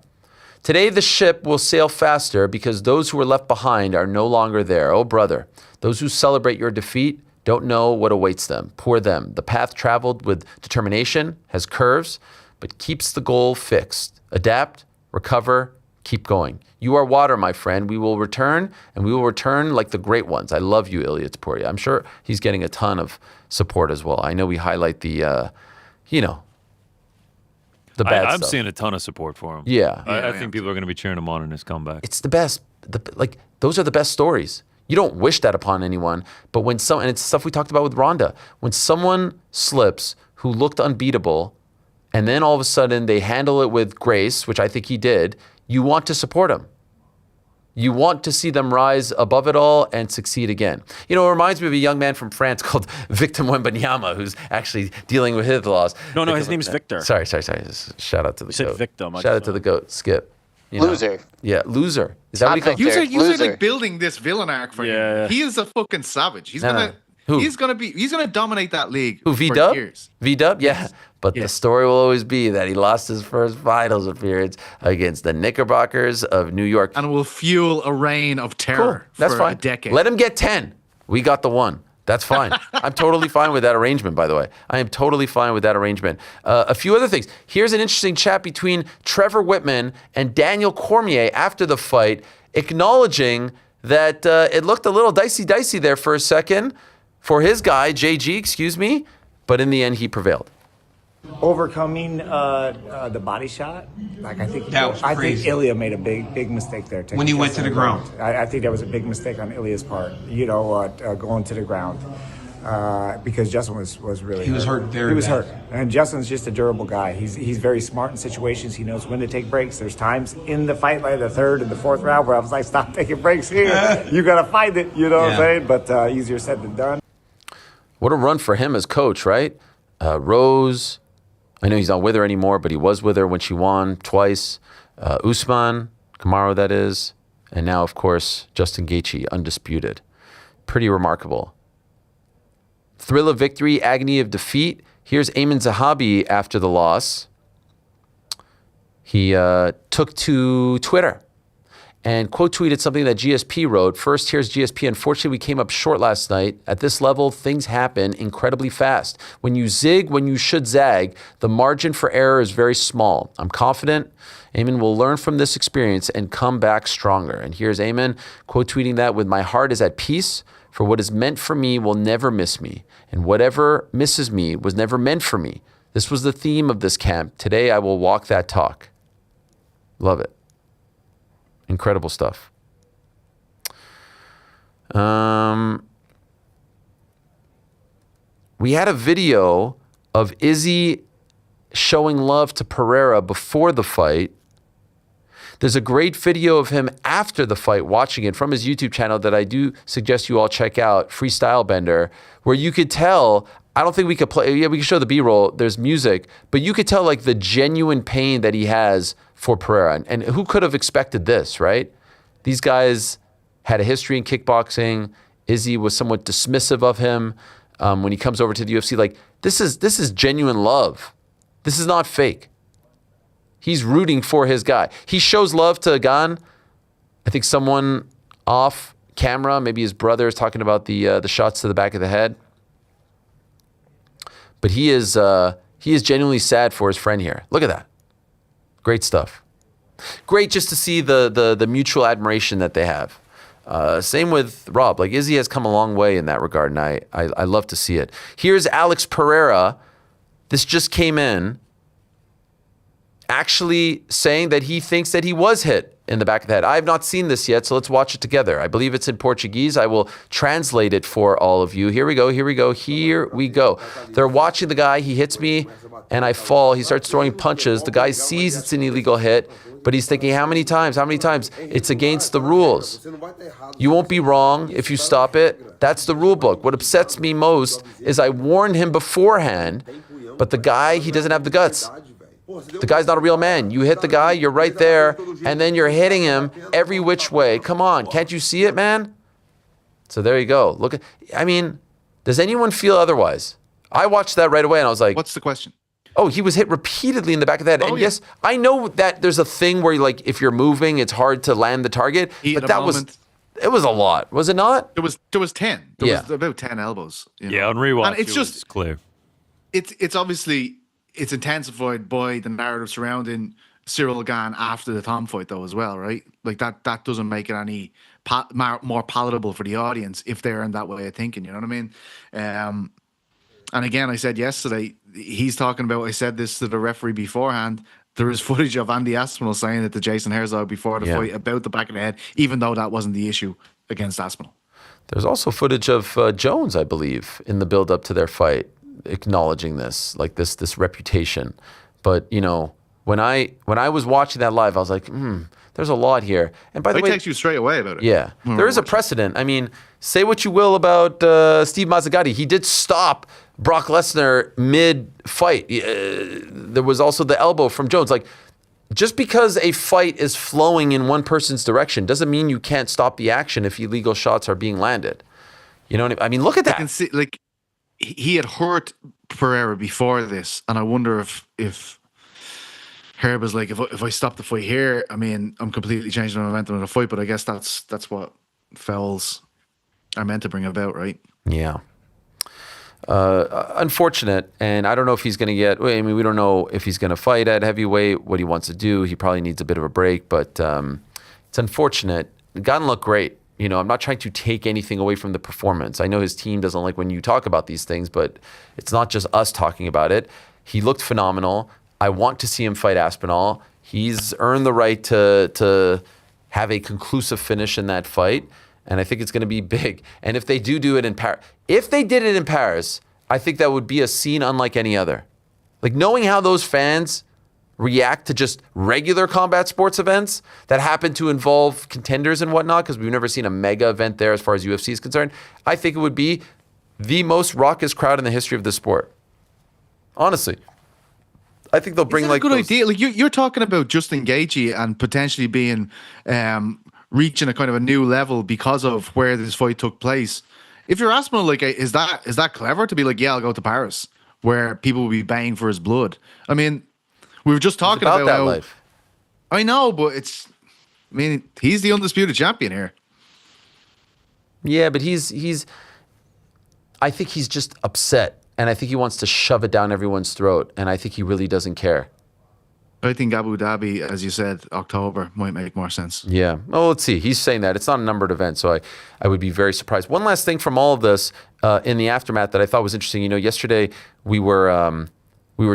Today the ship will sail faster because those who are left behind are no longer there. Oh, brother, those who celebrate your defeat don't know what awaits them. Poor them. The path traveled with determination has curves, but keeps the goal fixed. Adapt, recover, keep going. You are water, my friend. We will return, and we will return like the great ones. I love you, Ilya Taporia. I'm sure he's getting a ton of support as well. I know we highlight the, the bad I'm stuff. seeing a ton of support for him. Yeah. I think people are going to be cheering him on in his comeback. It's the best. Those are the best stories. You don't wish that upon anyone, but when and it's stuff we talked about with Ronda, when someone slips who looked unbeatable, and then all of a sudden they handle it with grace, which I think he did, you want to support them. You want to see them rise above it all and succeed again. It reminds me of a young man from France called Victor Wembanyama, who's actually dealing with his loss. No, his name's Victor. Sorry. Shout out to the You said GOAT. victim. Shout out to the GOAT, Skip. Loser. Yeah, loser. Is that what he calls? Victor. You're like building this villain arc for him. He is a fucking savage. He's gonna dominate that league. Who, for V-Dub? years. V-Dub? Yeah. But the story will always be that he lost his first finals appearance against the Knickerbockers of New York. And will fuel a reign of terror That's for fine. a decade. Let him get 10. We got the 1. That's fine. I'm totally fine with that arrangement, by the way. I am totally fine with that arrangement. A few other things. Here's an interesting chat between Trevor Whitman and Daniel Cormier after the fight, acknowledging that it looked a little dicey there for a second for his guy, JG, but in the end, he prevailed. Overcoming the body shot, I think Ilya made a big mistake there. When he went to the ground, I think that was a big mistake on Ilya's part. Going to the ground because Justin was really he was hurt very. He was bad. hurt, and Justin's just a durable guy. He's very smart in situations. He knows when to take breaks. There's times in the fight, like the third and the fourth round, where I was like, "Stop taking breaks here. You gotta fight it." You know what I'm saying? But easier said than done. What a run for him as coach, right? Rose. I know he's not with her anymore, but he was with her when she won twice. Usman, Kamaru, that is. And now, of course, Justin Gaethje, undisputed. Pretty remarkable. Thrill of victory, agony of defeat. Here's Ayman Zahabi after the loss. He took to Twitter and quote tweeted something that GSP wrote. First, here's GSP. Unfortunately, we came up short last night. At this level, things happen incredibly fast. When you zig, when you should zag, the margin for error is very small. I'm confident Ayman will learn from this experience and come back stronger. And here's Ayman quote tweeting that with my heart is at peace, for what is meant for me will never miss me. And whatever misses me was never meant for me. This was the theme of this camp. Today, I will walk that talk. Love it. Incredible stuff. We had a video of Izzy showing love to Pereira before the fight. There's a great video of him after the fight, watching it from his YouTube channel that I do suggest you all check out, Freestyle Bender, where you could tell, I don't think we could play, we could show the B-roll, there's music, but you could tell like the genuine pain that he has for Pereira. And who could have expected this, right? These guys had a history in kickboxing. Izzy was somewhat dismissive of him when he comes over to the UFC. Like, this is genuine love. This is not fake. He's rooting for his guy. He shows love to Gan. I think someone off camera, maybe his brother, is talking about the shots to the back of the head. But he is genuinely sad for his friend here. Look at that. Great stuff. Great just to see the mutual admiration that they have. Same with Rob. Like, Izzy has come a long way in that regard, and I love to see it. Here's Alex Pereira. This just came in, actually saying that he thinks that he was hit in the back of the head. I have not seen this yet, so let's watch it together. I believe it's in Portuguese. I will translate it for all of you. Here we go. They're watching the guy. He hits me, and I fall. He starts throwing punches. The guy sees it's an illegal hit, but he's thinking, how many times? It's against the rules. You won't be wrong if you stop it. That's the rule book. What upsets me most is I warned him beforehand, but the guy, he doesn't have the guts. The guy's not a real man. You hit the guy, you're right there, and then you're hitting him every which way. Come on, can't you see it, man? So there you go. Does anyone feel otherwise? I watched that right away and I was like, what's the question? Oh, he was hit repeatedly in the back of the head. And yes, I know that there's a thing where if you're moving, it's hard to land the target. But that it was a lot, was it not? There was 10. There was about 10 elbows. Yeah, on rewatch, and it's just clear. It's obviously intensified by the narrative surrounding Cyril Gane after the Tom fight, though, as well, right? Like that doesn't make it any more palatable for the audience if they're in that way of thinking. You know what I mean? And again, I said yesterday, he's talking about. I said this to the referee beforehand. There is footage of Andy Aspinall saying it to Jason Herzog before the fight about the back of the head, even though that wasn't the issue against Aspinall. There's also footage of Jones, I believe, in the build-up to their fight, acknowledging this, like this reputation. But when I was watching that live, I was like, there's a lot here. And by the way, text you straight away about it. Yeah, there is a precedent. I mean, say what you will about Steve Mazzagatti, he did stop Brock Lesnar mid-fight. There was also the elbow from Jones. Like, just because a fight is flowing in one person's direction doesn't mean you can't stop the action if illegal shots are being landed. You know what I mean? Look at that. I can see, he had hurt Pereira before this, and I wonder if Herb is like, if I stop the fight here, I mean, I'm completely changing the momentum of the fight. But I guess that's what fouls are meant to bring about, right? Yeah. Unfortunate, and I don't know if he's going to get. I mean, we don't know if he's going to fight at heavyweight. What he wants to do, he probably needs a bit of a break. But it's unfortunate. Gane looked great. I'm not trying to take anything away from the performance. I know his team doesn't like when you talk about these things, but it's not just us talking about it. He looked phenomenal. I want to see him fight Aspinall. He's earned the right to have a conclusive finish in that fight. And I think it's going to be big. And if they do it in Paris, if they did it in Paris, I think that would be a scene unlike any other. Like, knowing how those fans react to just regular combat sports events that happen to involve contenders and whatnot, because we've never seen a mega event there as far as UFC is concerned, I think it would be the most raucous crowd in the history of the sport. Honestly. I think they'll bring a good idea. Like, you're talking about Justin Gaethje and potentially being reaching a kind of a new level because of where this fight took place. If you're Aspinall, is that clever to be like, yeah, I'll go to Paris, where people will be baying for his blood? I mean, we were just talking about that how, life. I know, but he's the undisputed champion here. Yeah, but I think he's just upset, and I think he wants to shove it down everyone's throat, and I think he really doesn't care. I think Abu Dhabi, as you said, October might make more sense. Yeah. Well, let's see. He's saying that. It's not a numbered event, so I would be very surprised. One last thing from all of this in the aftermath that I thought was interesting. Yesterday we were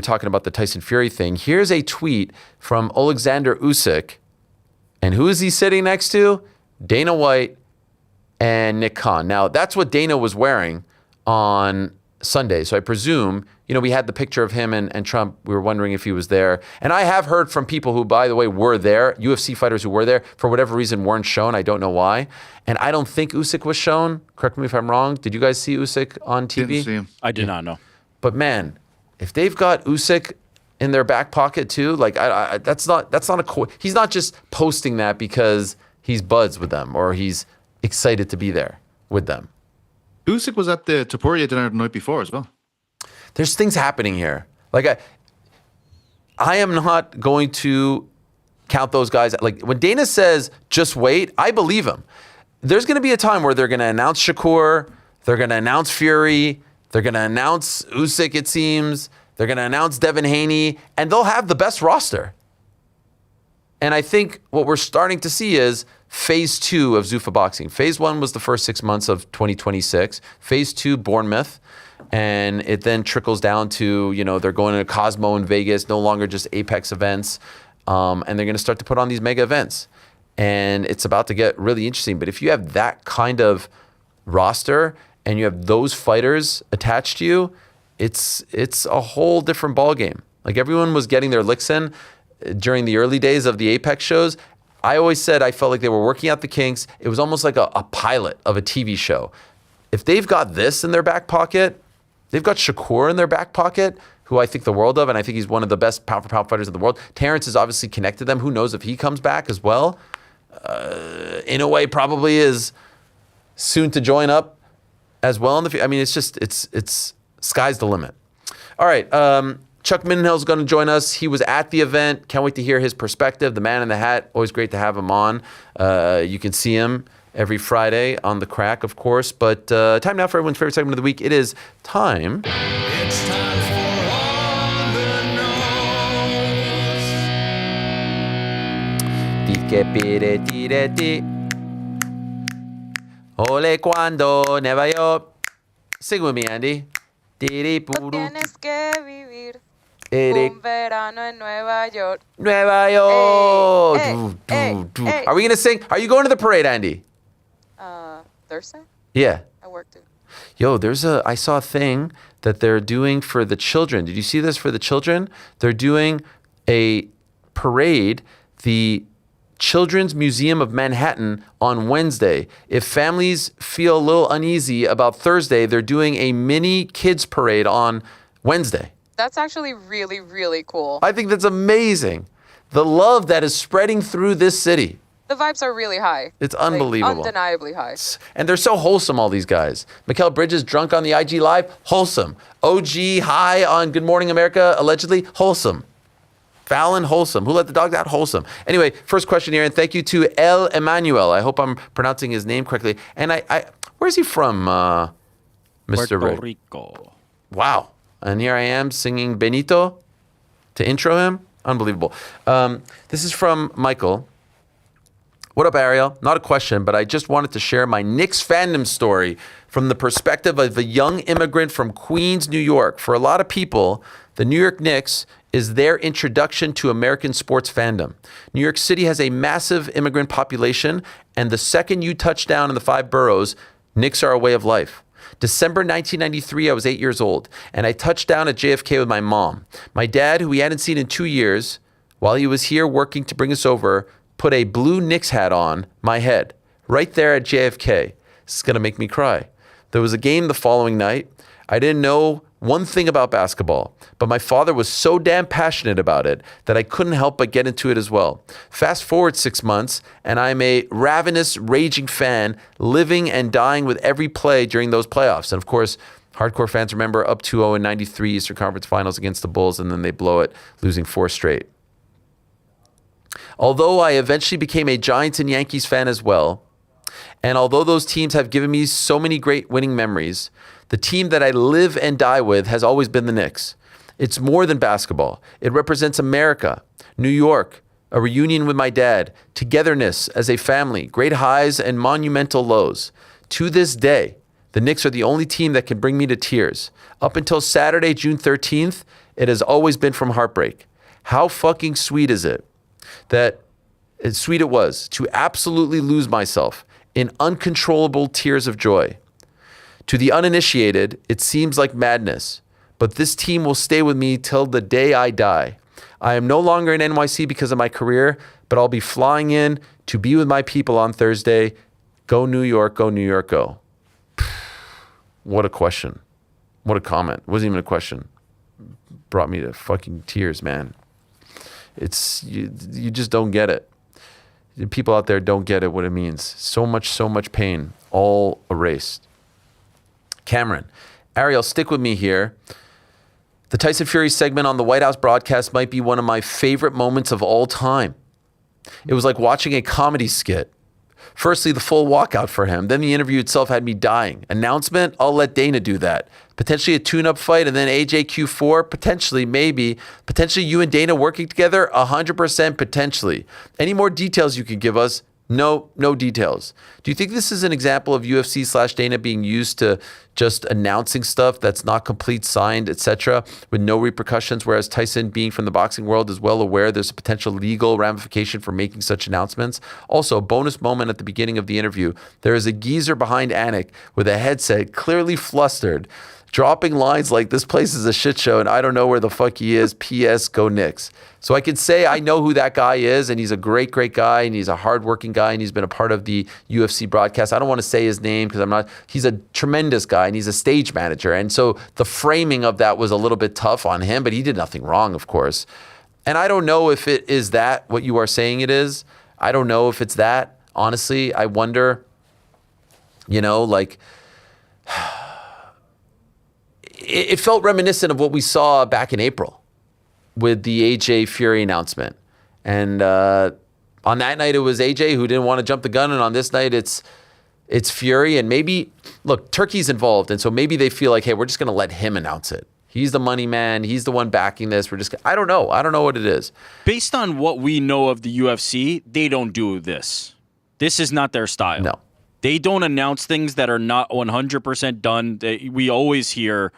talking about the Tyson Fury thing. Here's a tweet from Alexander Usyk. And who is he sitting next to? Dana White and Nick Khan. Now, that's what Dana was wearing on Sunday. So I presume, we had the picture of him and Trump. We were wondering if he was there. And I have heard from people who, by the way, were there, UFC fighters who were there, for whatever reason weren't shown. I don't know why. And I don't think Usyk was shown. Correct me if I'm wrong. Did you guys see Usyk on TV? Didn't see him. I did not know. But man, if they've got Usyk in their back pocket too, that's not he's not just posting that because he's buds with them or he's excited to be there with them. Usyk was at the Topuria dinner the night before as well. There's things happening here. Like, I am not going to count those guys. Like, when Dana says, just wait, I believe him. There's going to be a time where they're going to announce Shakur, they're going to announce Fury, they're going to announce Usyk, it seems, they're going to announce Devin Haney, and they'll have the best roster. And I think what we're starting to see is phase 2 of Zuffa Boxing. Phase 1 was the first 6 months of 2026. Phase 2, Bournemouth. And it then trickles down to, they're going to Cosmo in Vegas, no longer just Apex events. And they're going to start to put on these mega events. And it's about to get really interesting. But if you have that kind of roster and you have those fighters attached to you, it's a whole different ballgame. Like, everyone was getting their licks in during the early days of the Apex shows. I always said I felt like they were working out the kinks. It was almost like a pilot of a TV show. If they've got this in their back pocket, they've got Shakur in their back pocket, who I think the world of, and I think he's one of the best pound-for-pound fighters in the world. Terrence is obviously connected to them. Who knows if he comes back as well? Inoue probably is soon to join up as well in the future. I mean, it's sky's the limit. All right, Chuck Mindenhall is going to join us. He was at the event. Can't wait to hear his perspective. The man in the hat. Always great to have him on. You can see him every Friday on The Crack, of course. But time now for everyone's favorite segment of the week. It is time. It's time for On the Nose. Ole cuando Nueva York. Sing with me, Andy. Tienes que vivir un verano en Nueva York. Nueva York. Hey, Are we going to sing? Are you going to the parade, Andy? Thursday? Yeah. I worked it. Yo, I saw a thing that they're doing for the children. Did you see this for the children? They're doing a parade, the Children's Museum of Manhattan on Wednesday. If families feel a little uneasy about Thursday, they're doing a mini kids parade on Wednesday. That's actually really, really cool. I think that's amazing. The love that is spreading through this city. The vibes are really high. It's unbelievable. Undeniably high. And they're so wholesome, all these guys. Mikal Bridges, drunk on the IG Live, wholesome. OG, high on Good Morning America, allegedly, wholesome. Fallon, wholesome. Who let the dog out? Wholesome. Anyway, first question here, and thank you to El Emmanuel. I hope I'm pronouncing his name correctly. And where's he from, Mr. Puerto Rick? Rico. Wow. And here I am singing Benito to intro him. Unbelievable. This is from Michael. What up, Ariel? Not a question, but I just wanted to share my Knicks fandom story from the perspective of a young immigrant from Queens, New York. For a lot of people, the New York Knicks is their introduction to American sports fandom. New York City has a massive immigrant population, and the second you touch down in the 5 boroughs, Knicks are a way of life. December 1993, I was 8 years old, and I touched down at JFK with my mom. My dad, who we hadn't seen in 2 years, while he was here working to bring us over, put a blue Knicks hat on my head, right there at JFK. This is going to make me cry. There was a game the following night. I didn't know one thing about basketball, but my father was so damn passionate about it that I couldn't help but get into it as well. Fast forward 6 months, and I'm a ravenous, raging fan, living and dying with every play during those playoffs. And of course, hardcore fans remember up 2-0 in 93 Eastern Conference Finals against the Bulls, and then they blow it, losing 4 straight. Although I eventually became a Giants and Yankees fan as well, and although those teams have given me so many great winning memories, the team that I live and die with has always been the Knicks. It's more than basketball. It represents America, New York, a reunion with my dad, togetherness as a family, great highs and monumental lows. To this day, the Knicks are the only team that can bring me to tears. Up until Saturday, June 13th, it has always been from heartbreak. How fucking sweet is it was to absolutely lose myself in uncontrollable tears of joy. To the uninitiated, it seems like madness, but this team will stay with me till the day I die. I am no longer in NYC because of my career, but I'll be flying in to be with my people on Thursday. Go New York, go New York, go. What a question. What a comment. It wasn't even a question. Brought me to fucking tears, man. You just don't get it. People out there don't get it, what it means. So much pain, all erased. Cameron, Ariel, stick with me here. The Tyson Fury segment on the White House broadcast might be one of my favorite moments of all time. It was like watching a comedy skit. Firstly, the full walkout for him. Then the interview itself had me dying. Announcement, I'll let Dana do that. Potentially a tune-up fight and then AJQ4, potentially, maybe. Potentially you and Dana working together, 100% potentially. Any more details you can give us? No details. Do you think this is an example of UFC/Dana being used to just announcing stuff that's not complete, signed, etc., with no repercussions, whereas Tyson, being from the boxing world, is well aware there's a potential legal ramification for making such announcements? Also, a bonus moment at the beginning of the interview. There is a geezer behind Anik with a headset, clearly flustered, dropping lines like, "This place is a shit show and I don't know where the fuck he is. P.S. Go Knicks." So I can say I know who that guy is, and he's a great guy, and he's a hardworking guy, and he's been a part of the UFC broadcast. I don't want to say his name because he's a tremendous guy, and he's a stage manager. And so the framing of that was a little bit tough on him, but he did nothing wrong, of course. And I don't know if it is that what you are saying it is. I don't know if it's that. Honestly, I wonder, it felt reminiscent of what we saw back in April. with the AJ Fury announcement. And on that night, it was AJ who didn't want to jump the gun. And on this night, it's Fury. And maybe, look, Turkey's involved. And so maybe they feel like, hey, we're just going to let him announce it. He's the money man. He's the one backing this. I don't know. I don't know what it is. Based on what we know of the UFC, they don't do this. This is not their style. No. They don't announce things that are not 100% done. We always hear,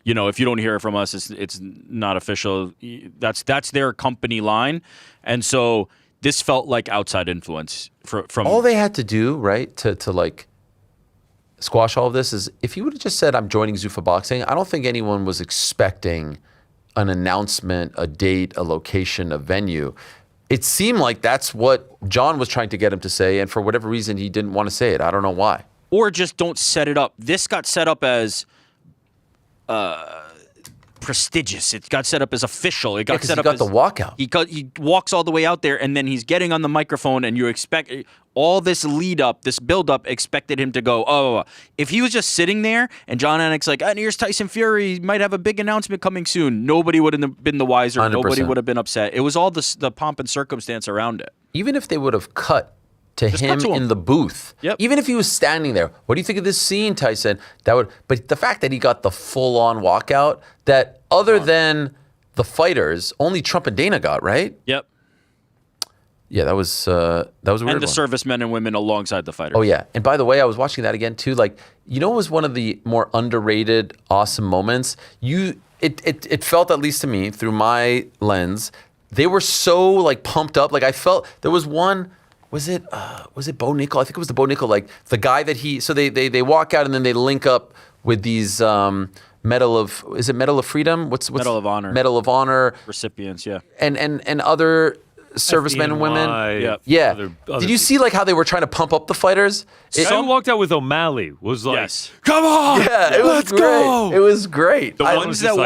if you don't hear it from us, it's not official. That's their company line. And so this felt like outside influence from all they had to do, right, to like squash all of this is if you would have just said, I'm joining Zuffa Boxing, I don't think anyone was expecting an announcement, a date, a location, a venue. It seemed like that's what John was trying to get him to say, and for whatever reason, he didn't want to say it. I don't know why. Or just don't set it up. This got set up as prestigious. It got set up as official. It got set up as the walkout. He walks all the way out there, and then he's getting on the microphone, and you expect all this lead up, this build up, expected him to go, oh. If he was just sitting there, and John Anik's like, and here's Tyson Fury, he might have a big announcement coming soon, nobody would have been the wiser. 100%. Nobody would have been upset. It was all the pomp and circumstance around it. Even if they would have cut to him in the booth. Yep. Even if he was standing there, what do you think of this scene, Tyson? But the fact that he got the full-on walkout, that other than the fighters, only Trump and Dana got, right? Yep. Yeah, that was a weird one. And the servicemen and women alongside the fighters. Oh yeah, and by the way, I was watching that again too. Like, it was one of the more underrated, awesome moments. It felt, at least to me, through my lens, they were so like pumped up. Like I felt there was one. Was it Bo Nickel? I think it was the Bo Nickel. Like the guy that they walk out and then they link up with these Medal of Freedom? What's Medal of Honor? Medal of Honor recipients, yeah. And other servicemen and women. Yep. Yeah. Other Did you see like how they were trying to pump up the fighters? Someone walked out with O'Malley. Was like, yes. Come on, yeah, it was let's go. It was great. The ones that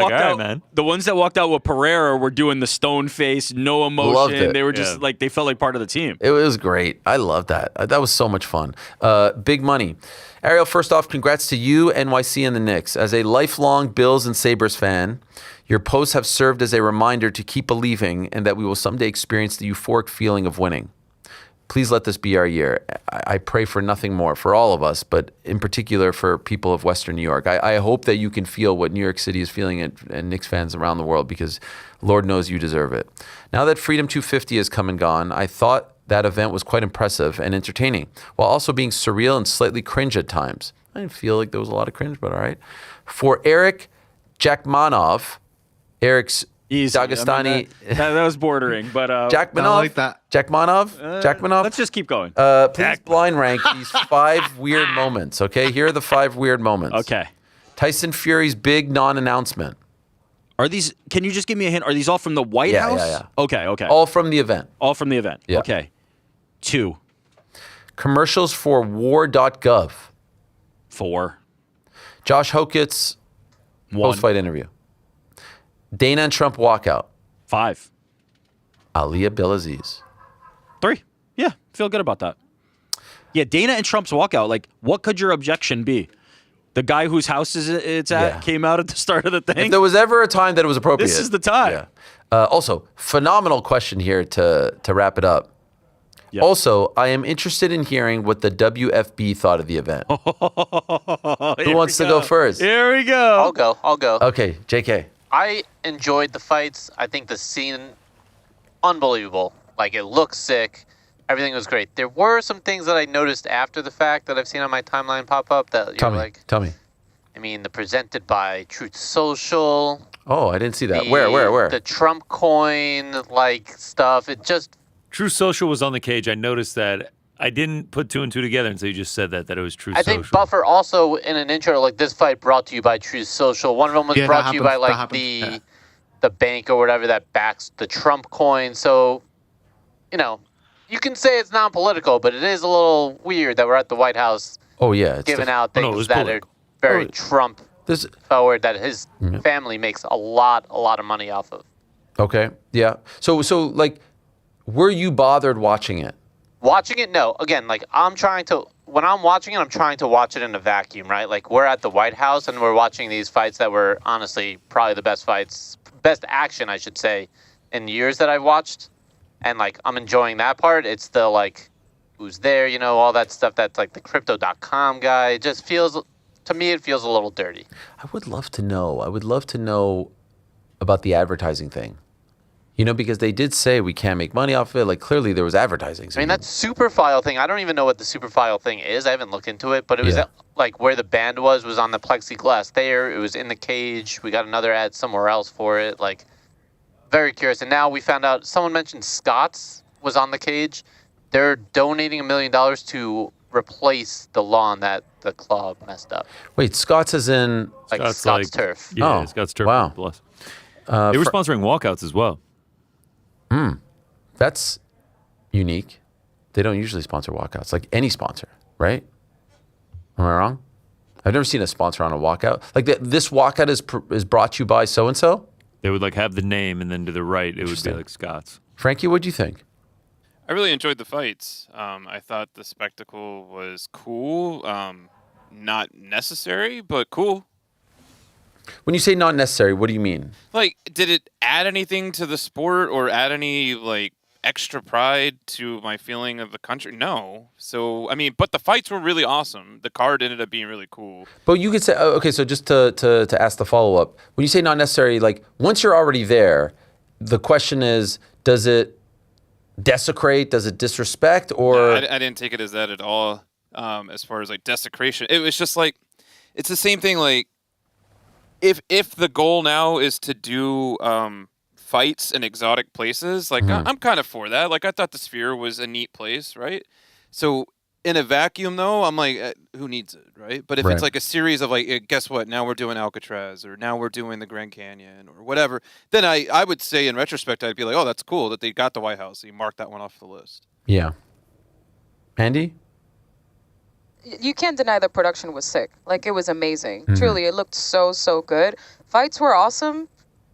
walked out with Pereira were doing the stone face, no emotion. Loved it. They were just like, they felt like part of the team. It was great. I love that. That was so much fun. Big money. Ariel, first off, congrats to you, NYC, and the Knicks. As a lifelong Bills and Sabres fan, your posts have served as a reminder to keep believing and that we will someday experience the euphoric feeling of winning. Please let this be our year. I pray for nothing more for all of us, but in particular for people of Western New York. I hope that you can feel what New York City is feeling and Knicks fans around the world, because Lord knows you deserve it. Now that Freedom 250 has come and gone, I thought that event was quite impressive and entertaining, while also being surreal and slightly cringe at times. I didn't feel like there was a lot of cringe, but all right. For Eric Jackmanov, Eric's Dagestani. That was bordering, but Jackmanov. I like that. Jackmanov. Let's just keep going. Please blind rank these 5 weird moments. Okay, here are the 5 weird moments. Okay. Tyson Fury's big non-announcement. Are these? Can you just give me a hint? Are these all from the White House? Yeah. Okay. All from the event. All from the event. Yeah. Okay. 2. Commercials for war.gov. 4. Josh Hokett's 1. post-fight interview. Dana and Trump walkout. 5. Ali Abdelaziz. 3. Yeah, feel good about that. Yeah, Dana and Trump's walkout. Like, what could your objection be? The guy whose house it's at came out at the start of the thing. If there was ever a time that it was appropriate. This is the time. Yeah. Also, phenomenal question here to wrap it up. Yep. Also, I am interested in hearing what the WFB thought of the event. Who wants to go first? Here we go. I'll go. Okay, JK. I enjoyed the fights. I think the scene, unbelievable. Like, it looks sick. Everything was great. There were some things that I noticed after the fact that I've seen on my timeline pop up that Tell me. I mean, the presented by Truth Social. Oh, I didn't see that. Where? The Trump coin, stuff. It just... Truth Social was on the cage. I noticed that. I didn't put 2 and 2 together until you just said that it was Truth Social. I think Buffer also, in an intro, this fight brought to you by Truth Social. One of them was brought to you by, the bank or whatever that backs the Trump coin. So, you can say it's non-political, but it is a little weird that we're at the White House giving out things that are very Trump forward, that his family makes a lot of money off of. Okay, yeah. So were you bothered watching it? Watching it, no. Again, I'm trying to when I'm watching it, I'm trying to watch it in a vacuum, right? Like we're at the White House and we're watching these fights that were honestly probably the best fights, best action, I should say, in years that I've watched. And like, I'm enjoying that part. It's the like, who's there, you know, all that stuff that's like the crypto.com guy. It just feels, to me, it feels a little dirty. I would love to know about the advertising thing. You know, because they did say we can't make money off of it. Like, clearly there was advertising. So I mean, that super file thing, I don't even know what the super file thing is. I haven't looked into it, but it was like where the band was on the plexiglass there. It was in the cage. We got another ad somewhere else for it. Like, very curious. And now we found out, someone mentioned Scott's was on the cage. They're donating $1 million to replace the lawn that the club messed up. Wait, Scott's is in... Like Scott's Turf. Yeah, Scott's Turf. Wow. Plus. They were sponsoring walkouts as well. That's unique. They don't usually sponsor walkouts, like any sponsor, right? Am I wrong? I've never seen a sponsor on a walkout. Like this walkout is brought to you by so-and-so? They would like have the name, and then to the right, it would be like Scott's. Frankie, what do you think? I really enjoyed the fights. I thought the spectacle was cool. Not necessary, but cool. When you say not necessary, what do you mean? Like, did it add anything to the sport or add any, like, extra pride to my feeling of the country? No. So, I mean, but the fights were really awesome. The card ended up being really cool. But you could say, okay, so just to ask the follow-up, when you say not necessary, like, once you're already there, the question is, does it desecrate, does it disrespect, or... No, I didn't take it as that at all, as far as, like, desecration. It was just, like, it's the same thing, like, if the goal now is to do fights in exotic places, like I'm kind of for that. Like I thought the Sphere was a neat place, right? So in a vacuum, though, I'm like, who needs it, right? But if it's like a series of like, guess what? Now we're doing Alcatraz, or now we're doing the Grand Canyon, or whatever. Then I would say in retrospect, I'd be like, oh, that's cool that they got the White House. So you marked that one off the list. Yeah. Andy? You can't deny the production was sick. Like, it was amazing. Truly, it looked so good. Fights were awesome.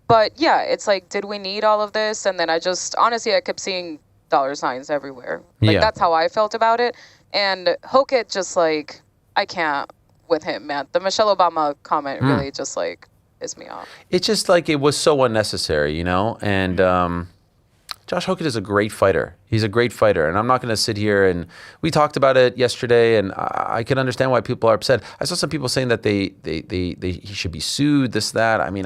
But, yeah, it's like, did we need all of this? And then honestly, I kept seeing dollar signs everywhere. Like, that's how I felt about it. And Hokit just, like, I can't with him, man. The Michelle Obama comment really just, like, pissed me off. It's just, like, it was so unnecessary, you know? And Josh Hokit is a great fighter. He's a great fighter. And I'm not going to sit here and we talked about it yesterday, and I can understand why people are upset. I saw some people saying that he should be sued, this, that. I mean,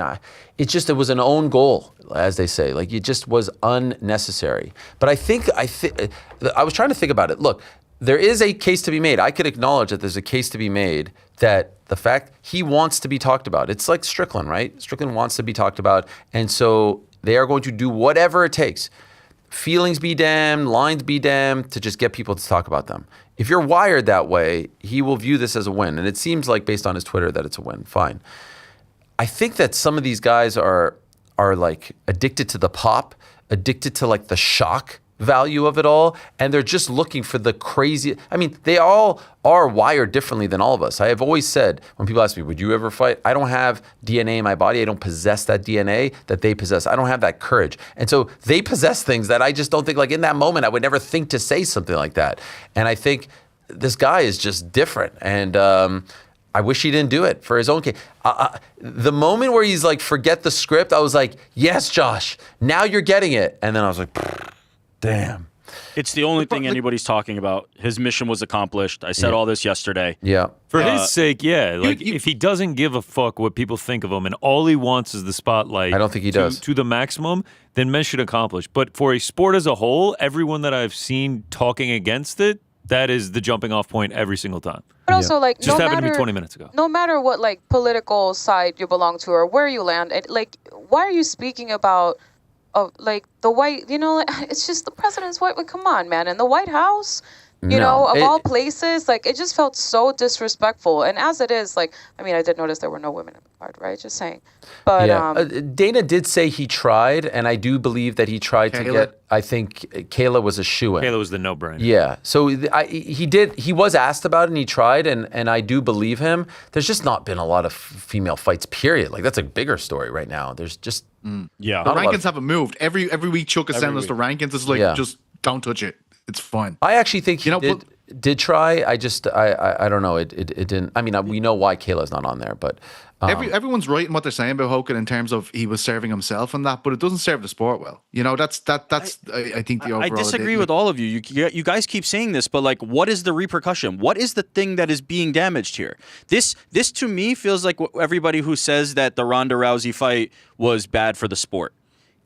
it was an own goal, as they say. Like, it just was unnecessary. But I was trying to think about it. Look, there is a case to be made. I could acknowledge that there's a case to be made that the fact he wants to be talked about. It's like Strickland, right? Strickland wants to be talked about. And so they are going to do whatever it takes. Feelings be damned, lines be damned, to just get people to talk about them. If you're wired that way, he will view this as a win. And it seems like, based on his Twitter, that it's a win. Fine. I think that some of these guys are like addicted to the pop, addicted to like the shock value of it all, and they're just looking for the crazy. I mean, they all are wired differently than all of us. I have always said, when people ask me, would you ever fight? I don't have DNA in my body. I don't possess that DNA that they possess. I don't have that courage. And so they possess things that I just don't think, like in that moment, I would never think to say something like that. And I think this guy is just different. And I wish he didn't do it for his own case. The moment where he's like, forget the script, I was like, yes, Josh, now you're getting it. And then I was like, damn. It's the only thing anybody's talking about. His mission was accomplished. I said all this yesterday. Yeah. For his sake, yeah. Like, if he doesn't give a fuck what people think of him and all he wants is the spotlight, I don't think he does. To the maximum, then mission accomplished. But for a sport as a whole, everyone that I've seen talking against it, that is the jumping off point every single time. But also, like, just happened to me 20 minutes ago. No matter what, like, political side you belong to or where you land, like, why are you speaking about like the white, you know, like, it's just the president's white. Like, come on, man. And the White House, you know, of all places, like, it just felt so disrespectful. And as it is, like, I mean, I did notice there were no women in the card, right? Just saying. But Dana did say he tried, and I do believe that he tried to get, I think Kayla was a shoo-in. Kayla was the no-brainer. Yeah. So he was asked about it, and he tried, and I do believe him. There's just not been a lot of female fights, period. Like, that's a bigger story right now. There's just... Yeah. The rankings haven't moved. Every week Chuck is sending us the rankings. It's like, just don't touch it. It's fine. I actually think he did. did try. I don't know. It didn't. I mean, we know why Kayla's not on there, but everyone's right in what they're saying about Hogan in terms of he was serving himself and that, but it doesn't serve the sport well. You know, that's I think the overall. I disagree with all of you. You guys keep saying this, but like, what is the repercussion? What is the thing that is being damaged here? This to me feels like everybody who says that the Ronda Rousey fight was bad for the sport.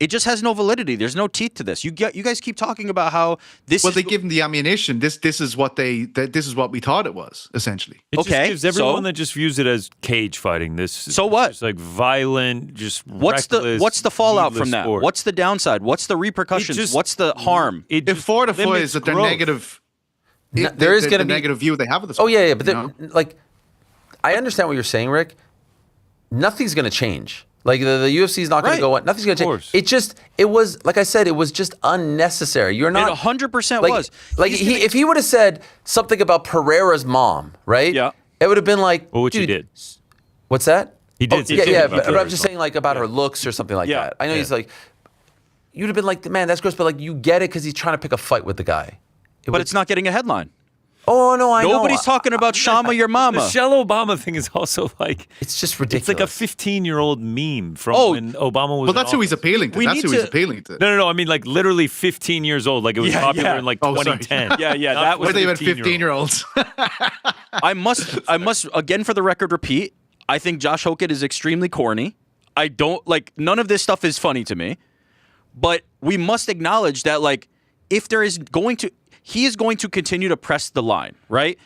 It just has no validity. There's no teeth to this. You guys keep talking about how this. Well, they give them the ammunition. This is what we thought it was essentially. It just gives everyone that just views it as cage fighting. This. So what? Just like violent, just what's the fallout from that? Sport. What's the downside? What's the repercussions? What's the harm? It fortifies that they're negative. There is going to be negative view they have of the sport. Oh yeah, but like, I understand what you're saying, Rick. Nothing's going to change. Like the UFC is not going to go on. Nothing's going to change. It was like I said. It was just unnecessary. You're not. It 100% like, was. Like if he would have said something about Pereira's mom, right? Yeah. It would have been like. Well, which he did. What's that? He did. But I'm just saying like about her looks or something like that. I know he's like. You'd have been like, man, that's gross, but like you get it because he's trying to pick a fight with the guy. But it's not getting a headline. Oh no, I know. Nobody's talking about Shama, your mama. The Michelle Obama thing is also like it's just ridiculous. It's like a 15-year-old meme from when Obama was. Well, that's who he's appealing to. That's who he's appealing to. No. I mean, like literally 15 years old. Like it was popular in like 2010. Yeah. That was. What they meant 15-year-olds. I must again for the record repeat. I think Josh Hogan is extremely corny. I don't like none of this stuff is funny to me. But we must acknowledge that like if there is going to. He is going to continue to press the line, right?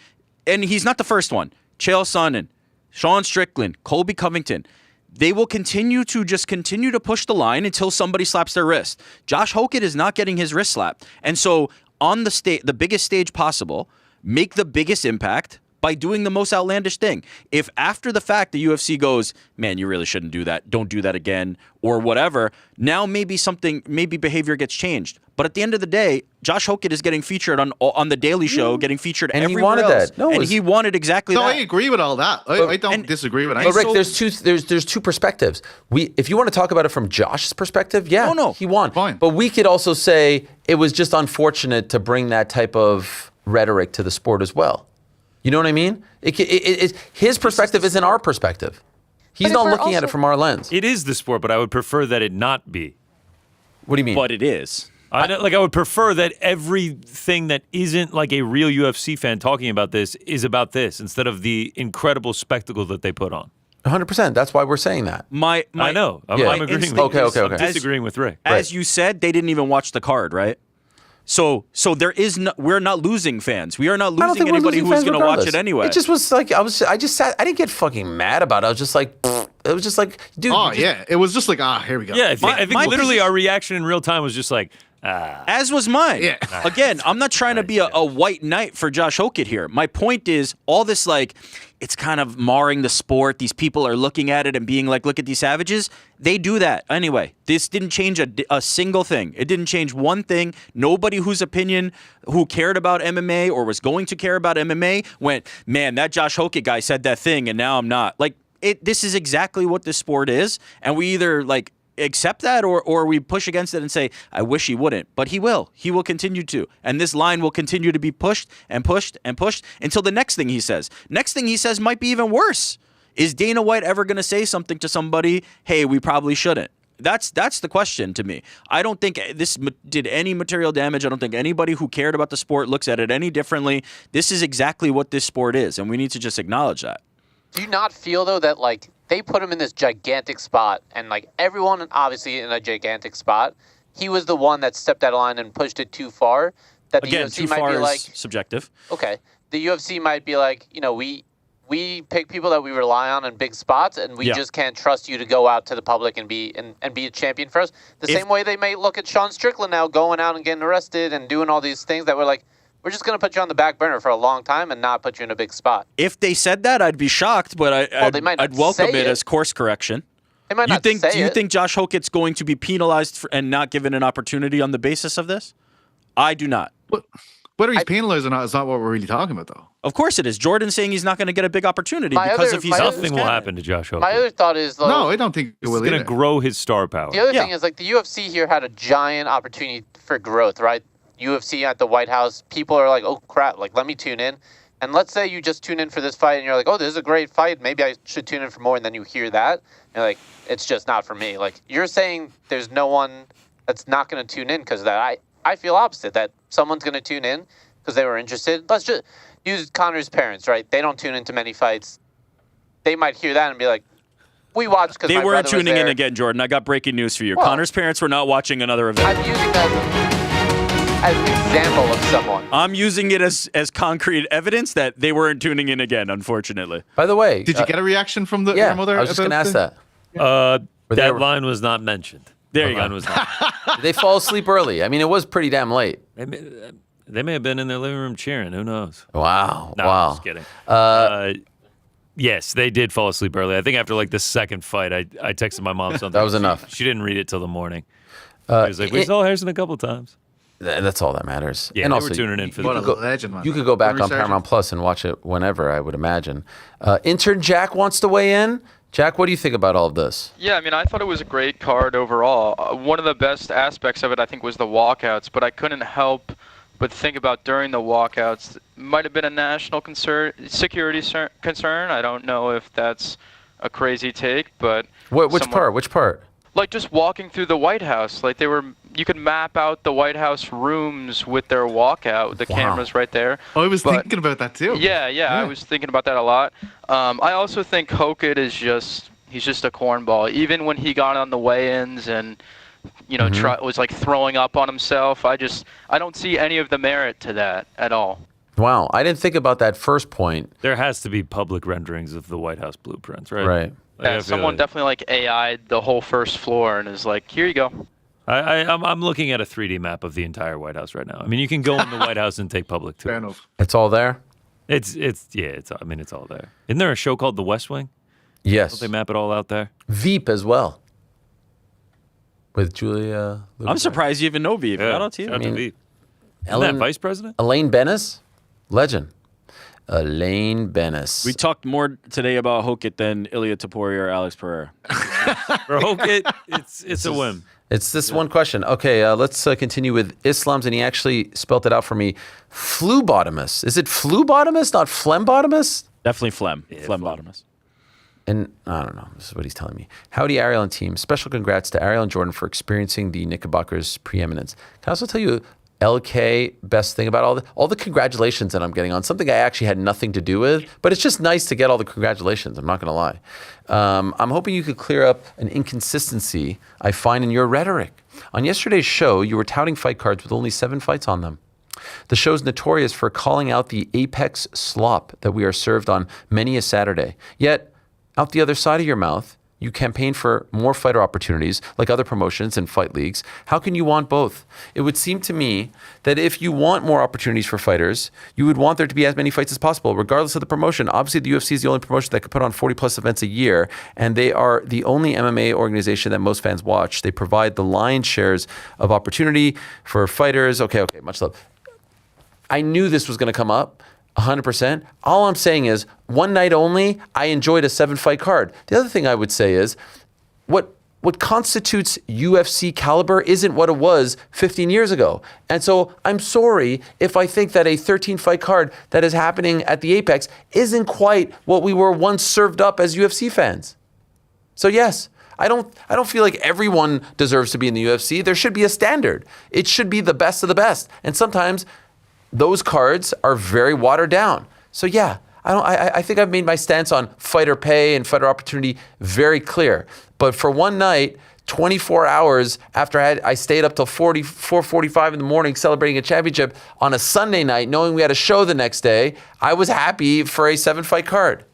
And he's not the first one. Chael Sonnen, Sean Strickland, Colby Covington. They will continue to push the line until somebody slaps their wrist. Josh Hogan is not getting his wrist slapped. And so on the biggest stage possible, make the biggest impact by doing the most outlandish thing. If after the fact the UFC goes, man, you really shouldn't do that. Don't do that again or whatever. Now maybe behavior gets changed. But at the end of the day, Josh Hogan is getting featured on the Daily Show, getting featured and everywhere he wanted else. That. No, and he wanted exactly that. I agree with all that. I don't disagree with that. But Rick, there's two perspectives. If you want to talk about it from Josh's perspective, he won. Fine. But we could also say it was just unfortunate to bring that type of rhetoric to the sport as well. You know what I mean? His perspective isn't our perspective. He's not looking at it from our lens. It is the sport, but I would prefer that it not be. What do you mean? But it is. I would prefer that everything that isn't like a real UFC fan talking about this is about this instead of the incredible spectacle that they put on. 100%. That's why we're saying that. I know. I'm agreeing with you. Okay. I'm disagreeing with Rick. As you said, they didn't even watch the card, right? So there is we're not losing fans. We are not losing anybody who is going to watch it anyway. It just was like I just sat. I didn't get fucking mad about it. I was just like, it was just like, dude. Oh yeah, it was just like, here we go. Yeah, I think literally our reaction in real time was just like, as was mine. Yeah. Again, I'm not trying to be a white knight for Josh Hogan here. My point is all this like, it's kind of marring the sport. These people are looking at it and being like, look at these savages. They do that. Anyway, this didn't change a single thing. It didn't change one thing. Nobody who cared about MMA or was going to care about MMA went, man, that Josh Hogan guy said that thing and now I'm not. Like, this is exactly what this sport is. And we either like, accept that or we push against it and say, I wish he wouldn't. But he will. He will continue to. And this line will continue to be pushed and pushed and pushed until the next thing he says. Next thing he says might be even worse. Is Dana White ever going to say something to somebody, hey, we probably shouldn't? That's the question to me. I don't think this did any material damage. I don't think anybody who cared about the sport looks at it any differently. This is exactly what this sport is, and we need to just acknowledge that. Do you not feel, though, that, like, they put him in this gigantic spot, and, like, everyone obviously in a gigantic spot, he was the one that stepped out of line and pushed it too far, that the Again, UFC too might far be is like, subjective. Okay. The UFC might be like, you know, we pick people that we rely on in big spots, and we just can't trust you to go out to the public and be a champion for us. Same way they may look at Sean Strickland now going out and getting arrested and doing all these things that we're like, we're just going to put you on the back burner for a long time and not put you in a big spot. If they said that, I'd be shocked, but I'd welcome it as course correction. They might not say it. Do you think Josh Hogan's going to be penalized and not given an opportunity on the basis of this? I do not. Whether he's penalized or not is not what we're really talking about, though. Of course it is. Jordan's saying he's not going to get a big opportunity because of nothing will happen to Josh Hogan. My other thought is, though, no, I don't think it will. It's going to grow his star power. The other thing is, like, the UFC here had a giant opportunity for growth, right? UFC at the White House, people are like, oh crap, like let me tune in. And let's say you just tune in for this fight and you're like, oh, this is a great fight. Maybe I should tune in for more. And then you hear that and you're like, it's just not for me. Like you're saying there's no one that's not going to tune in because of that. I feel opposite, that someone's going to tune in because they were interested. Let's just use Conor's parents, right? They don't tune into many fights. They might hear that and be like, we watched because they weren't tuning in again, Jordan. I got breaking news for you. Well, Conor's parents were not watching another event. I'm using that as an example of someone. I'm using it as concrete evidence that they weren't tuning in again, unfortunately. By the way, did you get a reaction from your mother? I was just going to ask that. That line was not mentioned. There you go. Was not. Did they fall asleep early? I mean, it was pretty damn late. They may have been in their living room cheering. Who knows? Wow. No, wow. I'm just kidding. Yes, they did fall asleep early. I think after like the second fight, I texted my mom something. That was enough. She didn't read it till the morning. She was like, we saw Harrison a couple times. That's all that matters. Yeah, and they also, were tuning in for what the a legend, man. You could go back on Paramount Plus and watch it whenever, I would imagine. Intern Jack wants to weigh in. Jack, what do you think about all of this? Yeah, I mean, I thought it was a great card overall. One of the best aspects of it, I think, was the walkouts, but I couldn't help but think about during the walkouts, might have been a national security concern. I don't know if that's a crazy take, but... Which part? Like just walking through the White House, like you could map out the White House rooms with their walkout, the cameras right there. I was thinking about that too. Yeah, I was thinking about that a lot. I also think Hokit is he's just a cornball. Even when he got on the weigh-ins and, was like throwing up on himself, I don't see any of the merit to that at all. Wow, I didn't think about that first point. There has to be public renderings of the White House blueprints, right? Right. Yeah, someone definitely like AI'd the whole first floor and is like, here you go. I'm looking at a 3D map of the entire White House right now. I mean, you can go in the White House and take public tours. Fair enough. It's all there? It's all there. Isn't there a show called The West Wing? Yes. Don't they map it all out there? Veep as well. With Julia Louis. I'm surprised you even know Veep. Yeah, I don't see it. shout out to Veep. Isn't that Vice President? Elaine Bennis? Legend. Elaine Bennis. We talked more today about Hokit than Ilya Taporia or Alex Pereira. For Hokit, it's a whim. It's this one question. Okay, let's continue with Islam's, and he actually spelt it out for me. Phlebotomist. Is it phlebotomist, not phlegbotomist? Definitely phlegm. Yeah, phlegbotomist. And I don't know. This is what he's telling me. Howdy, Ariel and team. Special congrats to Ariel and Jordan for experiencing the Knickerbockers' preeminence. Can I also tell you, LK, best thing about all the congratulations that I'm getting on something I actually had nothing to do with, but it's just nice to get all the congratulations. I'm not going to lie. I'm hoping you could clear up an inconsistency I find in your rhetoric. On yesterday's show, you were touting fight cards with only 7 fights on them. The show's notorious for calling out the apex slop that we are served on many a Saturday. Yet, out the other side of your mouth, you campaign for more fighter opportunities like other promotions and fight leagues. How can you want both? It would seem to me that if you want more opportunities for fighters, you would want there to be as many fights as possible, regardless of the promotion. Obviously, the UFC is the only promotion that could put on 40-plus events a year, and they are the only MMA organization that most fans watch. They provide the lion's shares of opportunity for fighters. Okay, much love. I knew this was going to come up. 100%. All I'm saying is, one night only, I enjoyed a 7-fight card. The other thing I would say is, what constitutes UFC caliber isn't what it was 15 years ago. And so I'm sorry if I think that a 13-fight card that is happening at the Apex isn't quite what we were once served up as UFC fans. So yes, I don't feel like everyone deserves to be in the UFC. There should be a standard. It should be the best of the best. And sometimes those cards are very watered down. So yeah, I think I've made my stance on fighter pay and fighter opportunity very clear. But for one night, 24 hours after I stayed up till 4:45 in the morning celebrating a championship on a Sunday night, knowing we had a show the next day, I was happy for a 7-fight card.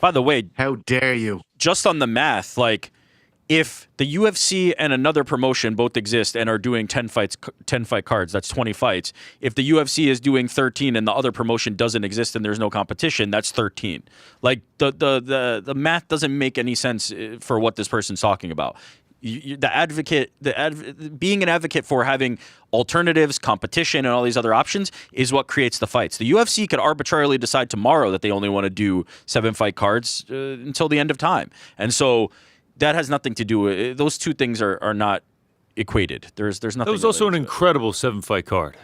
By the way, how dare you? Just on the math, like, if the UFC and another promotion both exist and are doing 10 fight cards, that's 20 fights. If the UFC is doing 13 and the other promotion doesn't exist and there's no competition, that's 13. Like, the math doesn't make any sense for what this person's talking about. Being an advocate for having alternatives, competition, and all these other options is what creates the fights. The UFC could arbitrarily decide tomorrow that they only want to do 7-fight cards until the end of time. And so that has nothing to do with those two things are not equated. There's nothing. There was also an incredible 7-fight card.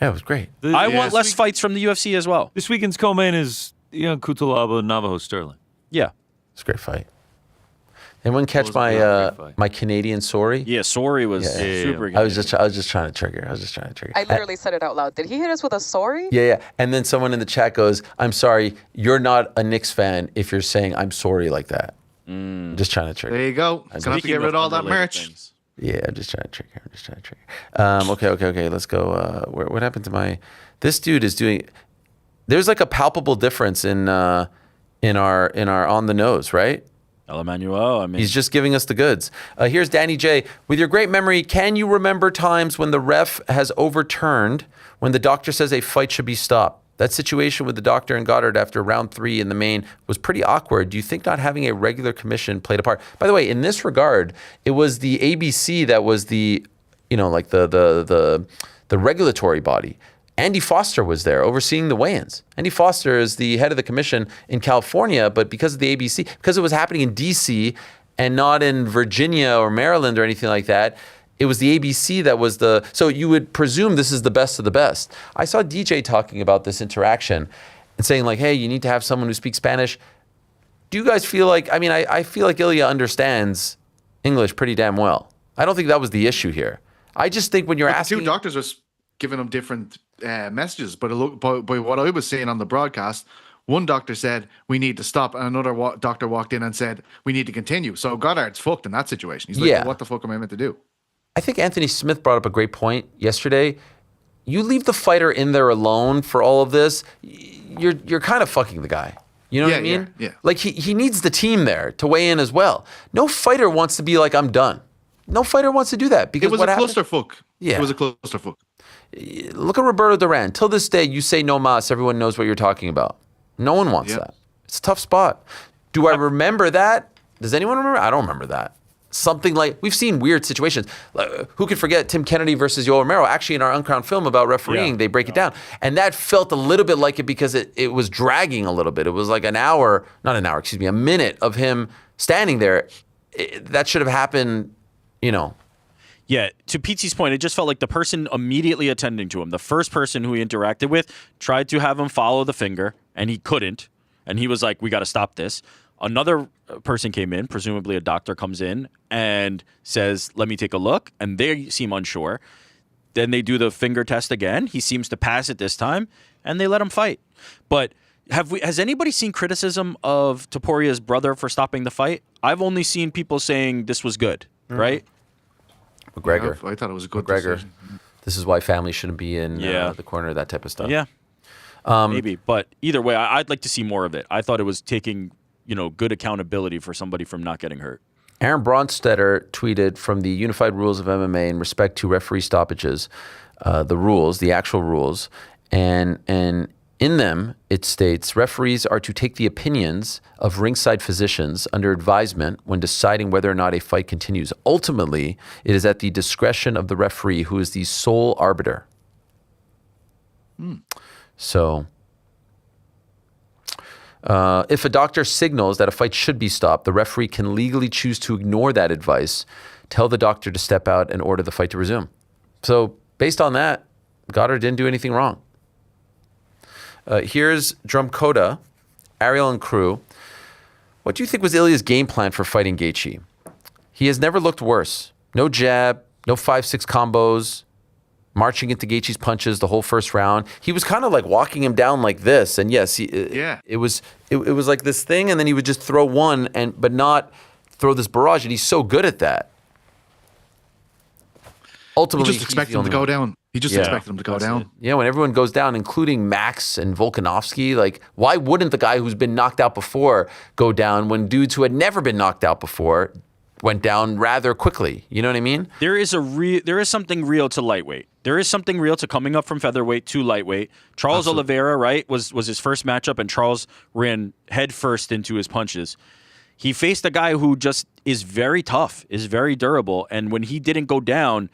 Yeah, it was great. I want less fights from the UFC as well. This weekend's co-main is Kutalaba Navajo Sterling. Yeah, it's a great fight. Anyone catch my Canadian sorry? Yeah, sorry was super good. I was just trying to trigger. I literally said it out loud. Did he hit us with a sorry? Yeah. And then someone in the chat goes, "I'm sorry, you're not a Knicks fan if you're saying I'm sorry like that." Just trying to trigger. There you go. Gonna have to get rid of all that merch. Yeah, I'm just trying to trigger. Okay. Let's go. What happened to my? This dude is doing. There's like a palpable difference in our on the nose, right? El Emmanuel, he's just giving us the goods. Here's Danny J. With your great memory, can you remember times when the ref has overturned when the doctor says a fight should be stopped? That situation with the doctor and Goddard after round 3 in the main was pretty awkward. Do you think not having a regular commission played a part? By the way, in this regard, it was the ABC that was the, like the regulatory body. Andy Foster was there overseeing the weigh-ins. Andy Foster is the head of the commission in California, but because of the ABC, because it was happening in DC and not in Virginia or Maryland or anything like that, it was the ABC that was so you would presume this is the best of the best. I saw DJ talking about this interaction and saying like, hey, you need to have someone who speaks Spanish. Do you guys feel like, I feel like Ilya understands English pretty damn well. I don't think that was the issue here. I just think when you're asking... The two doctors are giving him different messages, but by what I was seeing on the broadcast, one doctor said, we need to stop, and another doctor walked in and said, we need to continue. So Goddard's fucked in that situation. He's like, well, what the fuck am I meant to do? I think Anthony Smith brought up a great point yesterday. You leave the fighter in there alone for all of this, you're kind of fucking the guy. You know what I mean? Yeah. Like he needs the team there to weigh in as well. No fighter wants to be like, I'm done. No fighter wants to do that because it was a clusterfuck. Yeah. It was a clusterfuck. Look at Roberto Duran. Till this day, you say no mas, everyone knows what you're talking about. No one wants that. It's a tough spot. Do I remember that? Does anyone remember? I don't remember that. Something like, we've seen weird situations. Who could forget Tim Kennedy versus Yoel Romero? Actually, in our Uncrowned film about refereeing, they break it down. And that felt a little bit like it because it was dragging a little bit. It was like a minute of him standing there. That should have happened, Yeah, to Pete's point, it just felt like the person immediately attending to him, the first person who he interacted with, tried to have him follow the finger, and he couldn't. And he was like, we got to stop this. Another person came in, presumably a doctor comes in and says, let me take a look. And they seem unsure. Then they do the finger test again. He seems to pass it this time, and they let him fight. But has anybody seen criticism of Toporia's brother for stopping the fight? I've only seen people saying this was good, right? McGregor. Yeah, I thought it was a good McGregor. decision. This is why family shouldn't be in the corner, that type of stuff. Yeah, maybe. But either way, I'd like to see more of it. I thought it was taking good accountability for somebody from not getting hurt. Aaron Bronstetter tweeted from the Unified Rules of MMA in respect to referee stoppages, the actual rules, and in them it states referees are to take the opinions of ringside physicians under advisement when deciding whether or not a fight continues. Ultimately, it is at the discretion of the referee, who is the sole arbiter. So, if a doctor signals that a fight should be stopped, the referee can legally choose to ignore that advice, tell the doctor to step out, and order the fight to resume. So, based on that, Goddard didn't do anything wrong. Here's Drumcoda, Ariel and crew. What do you think was Ilya's game plan for fighting Gaethje? He has never looked worse. No jab, no 5-6 combos, marching into Gaethje's punches the whole first round. He was kind of like walking him down like this, and yes, it was like this thing, and then he would just throw one, but not throw this barrage, and he's so good at that. Ultimately, he just expected him to go down. He just expected him to go down. Yeah, when everyone goes down, including Max and Volkanovski, like, why wouldn't the guy who's been knocked out before go down when dudes who had never been knocked out before went down rather quickly? You know what I mean? There is something real to lightweight. There is something real to coming up from featherweight to lightweight. Charles Oliveira, right, was his first matchup, and Charles ran head first into his punches. He faced a guy who just is very tough, is very durable, and when he didn't go down,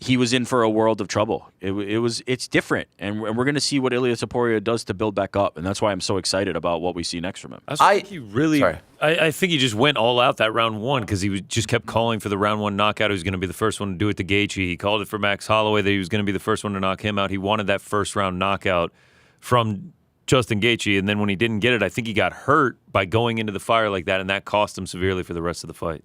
he was in for a world of trouble. It's different, and we're going to see what Ilia Topuria does to build back up, and that's why I'm so excited about what we see next from him. I think he really. I think he just went all out that round one because just kept calling for the round one knockout. He was going to be the first one to do it to Gaethje. He called it for Max Holloway that he was going to be the first one to knock him out. He wanted that first round knockout from Justin Gaethje, and then when he didn't get it, I think he got hurt by going into the fire like that, and that cost him severely for the rest of the fight.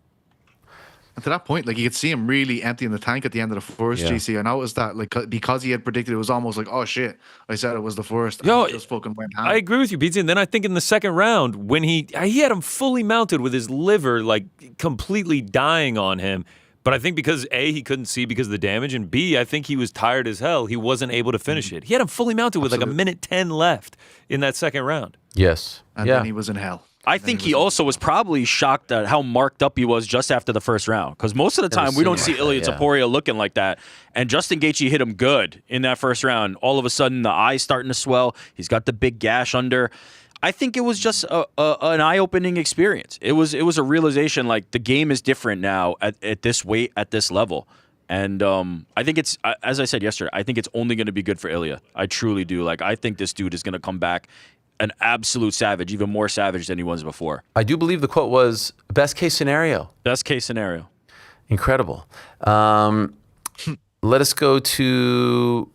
And to that point, like you could see him really emptying the tank at the end of the first GC. I noticed that, like, because he had predicted it was almost like, oh shit, I said it was the first. Yo, and just fucking went ham. I agree with you, Pete. And then I think in the second round, when he had him fully mounted with his liver like completely dying on him. But I think because A, he couldn't see because of the damage, and B, I think he was tired as hell. He wasn't able to finish it. He had him fully mounted with like a minute 10 left in that second round. Yes. And then he was in hell. I think he also was probably shocked at how marked up he was just after the first round. Because most of the time, we don't see Ilia Topuria looking like that. And Justin Gaethje hit him good in that first round. All of a sudden, the eye's starting to swell. He's got the big gash under. I think it was just an eye-opening experience. It was a realization, like, the game is different now at this weight, at this level. And I think it's, as I said yesterday, I think it's only going to be good for Ilia. I truly do. Like, I think this dude is going to come back an absolute savage, even more savage than he was before. I do believe the quote was, best case scenario. Best case scenario. Incredible. Let us go to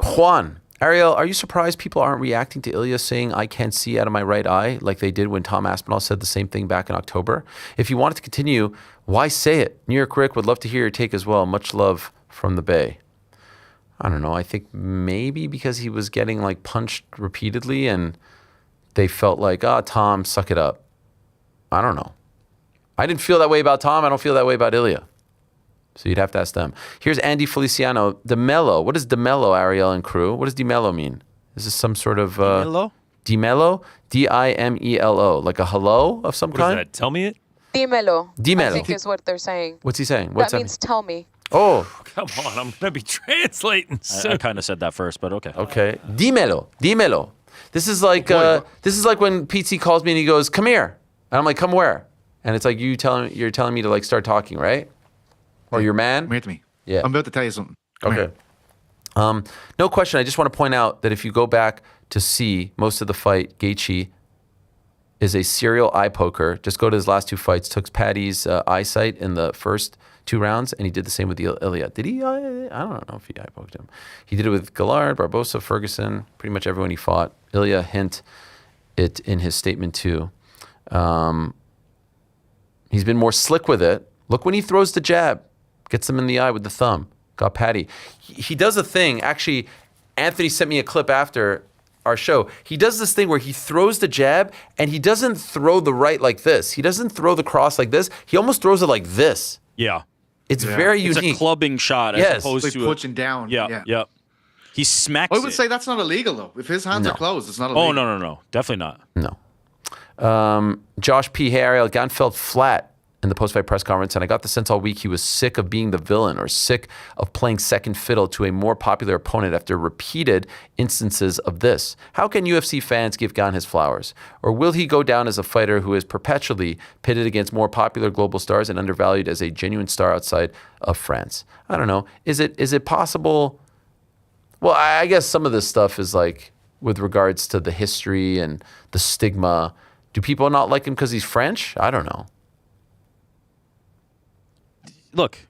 Juan. Ariel, are you surprised people aren't reacting to Ilia saying, I can't see out of my right eye, like they did when Tom Aspinall said the same thing back in October? If you wanted to continue, why say it? New York Rick would love to hear your take as well. Much love from the Bay. I don't know. I think maybe because he was getting like punched repeatedly and they felt like, Tom, suck it up. I don't know. I didn't feel that way about Tom. I don't feel that way about Ilia. So you'd have to ask them. Here's Andy Feliciano. DeMello. What is DeMello, Ariel and crew? What does DeMello mean? Is this some sort of... DeMello? DeMello? D-I-M-E-L-O. Like a hello of some kind? What is that? Tell me it? Dímelo. Dímelo. I think is what they're saying. What's he saying? That means tell me. Oh. Come on, I'm going to be translating. I kind of said that first, but okay. Okay. Dímelo. Dímelo. This is like when Pete calls me and he goes, come here. And I'm like, come where? And it's like you're telling me to like start talking, right? Or your man? Come here to me. Yeah. I'm about to tell you something. Okay. No question. I just want to point out that if you go back to see most of the fight, Gaethje is a serial eye poker. Just go to his last two fights. Took Paddy's eyesight in the first 2 rounds, and he did the same with Ilia. Did he? I don't know if he eye poked him. He did it with Gallard, Barbosa, Ferguson, pretty much everyone he fought. Ilia hint it in his statement too. He's been more slick with it. Look when he throws the jab, gets him in the eye with the thumb. Got Paddy. He does a thing. Actually, Anthony sent me a clip after our show. He does this thing where he throws the jab and he doesn't throw the right like this. He doesn't throw the cross like this. He almost throws it like this. Yeah. It's very unique. It's a clubbing shot as opposed like to punching down. Yeah. He smacks I would say that's not illegal though. If his hands are closed, it's not illegal. Oh, no. Definitely not. No. Josh P. Hey, Ariel, Gunn felt flat in the post-fight press conference, and I got the sense all week he was sick of being the villain or sick of playing second fiddle to a more popular opponent after repeated instances of this. How can UFC fans give Gunn his flowers? Or will he go down as a fighter who is perpetually pitted against more popular global stars and undervalued as a genuine star outside of France? I don't know. Is it possible? Well, I guess some of this stuff is like with regards to the history and the stigma. Do people not like him because he's French? I don't know. Look,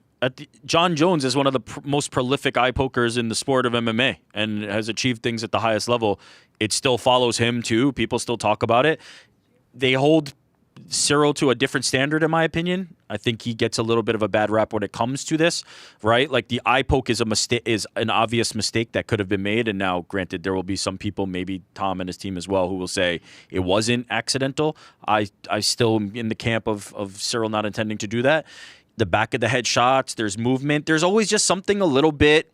John Jones is one of the most prolific eye pokers in the sport of MMA and has achieved things at the highest level. It still follows him, too. People still talk about it. They hold Cyril to a different standard, in my opinion. I think he gets a little bit of a bad rap when it comes to this, right? Like the eye poke is an obvious mistake that could have been made. And now, granted, there will be some people, maybe Tom and his team as well, who will say it wasn't accidental. I still am in the camp of Cyril not intending to do that. The back of the head shots, there's movement. There's always just something a little bit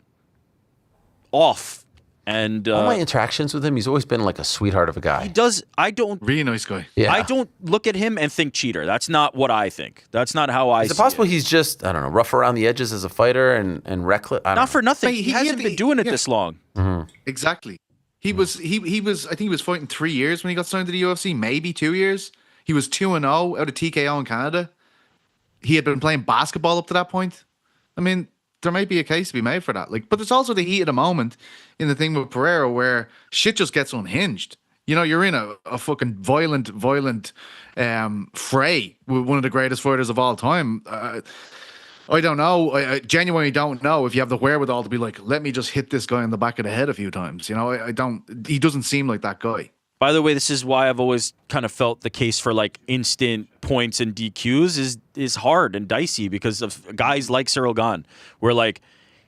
off. And all my interactions with him, he's always been like a sweetheart of a guy. He does. I don't. Really nice guy. Yeah. I don't look at him and think cheater. That's not what I think. That's not how I see it. Is it possible he's just, I don't know, rough around the edges as a fighter and reckless? Not for nothing. He hasn't been doing it this long. Mm-hmm. Exactly. He was. I think he was fighting 3 years when he got signed to the UFC. Maybe 2 years. He was 2-0 out of TKO in Canada. He had been playing basketball up to that point. I mean, there might be a case to be made for that. Like, but there's also the heat of the moment in the thing with Pereira where shit just gets unhinged. You know, you're in a fucking violent fray with one of the greatest fighters of all time. I don't know. I genuinely don't know if you have the wherewithal to be like, let me just hit this guy in the back of the head a few times. You know, I don't. He doesn't seem like that guy. By the way, this is why I've always kind of felt the case for like instant points and DQs is hard and dicey because of guys like Cyril Gane, where like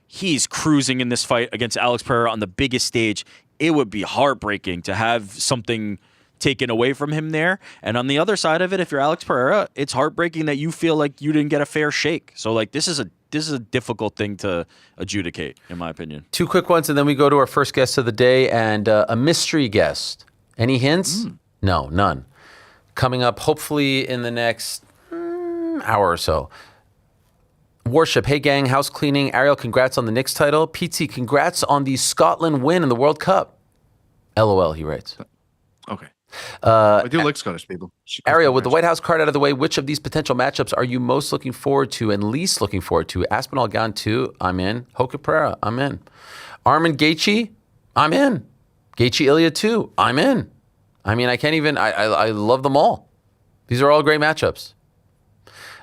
he's cruising in this fight against Alex Pereira on the biggest stage. It would be heartbreaking to have something taken away from him there. And on the other side of it, if you're Alex Pereira, it's heartbreaking that you feel like you didn't get a fair shake. So like this is a difficult thing to adjudicate, in my opinion. 2 quick ones, and then we go to our first guest of the day and a mystery guest. Any hints? No, none. Coming up, hopefully in the next hour or so. Worship, hey gang, house cleaning. Ariel, congrats on the Knicks title. PT, congrats on the Scotland win in the World Cup. LOL, he writes. Okay. I do like Scottish people. Ariel, with the White House card out of the way, which of these potential matchups are you most looking forward to and least looking forward to? Aspinall Gane 2, I'm in. Hoka Pereira, I'm in. Armin Gaethje, I'm in. Gaethje Ilya 2, I'm in. I mean, I can't even, I love them all. These are all great matchups.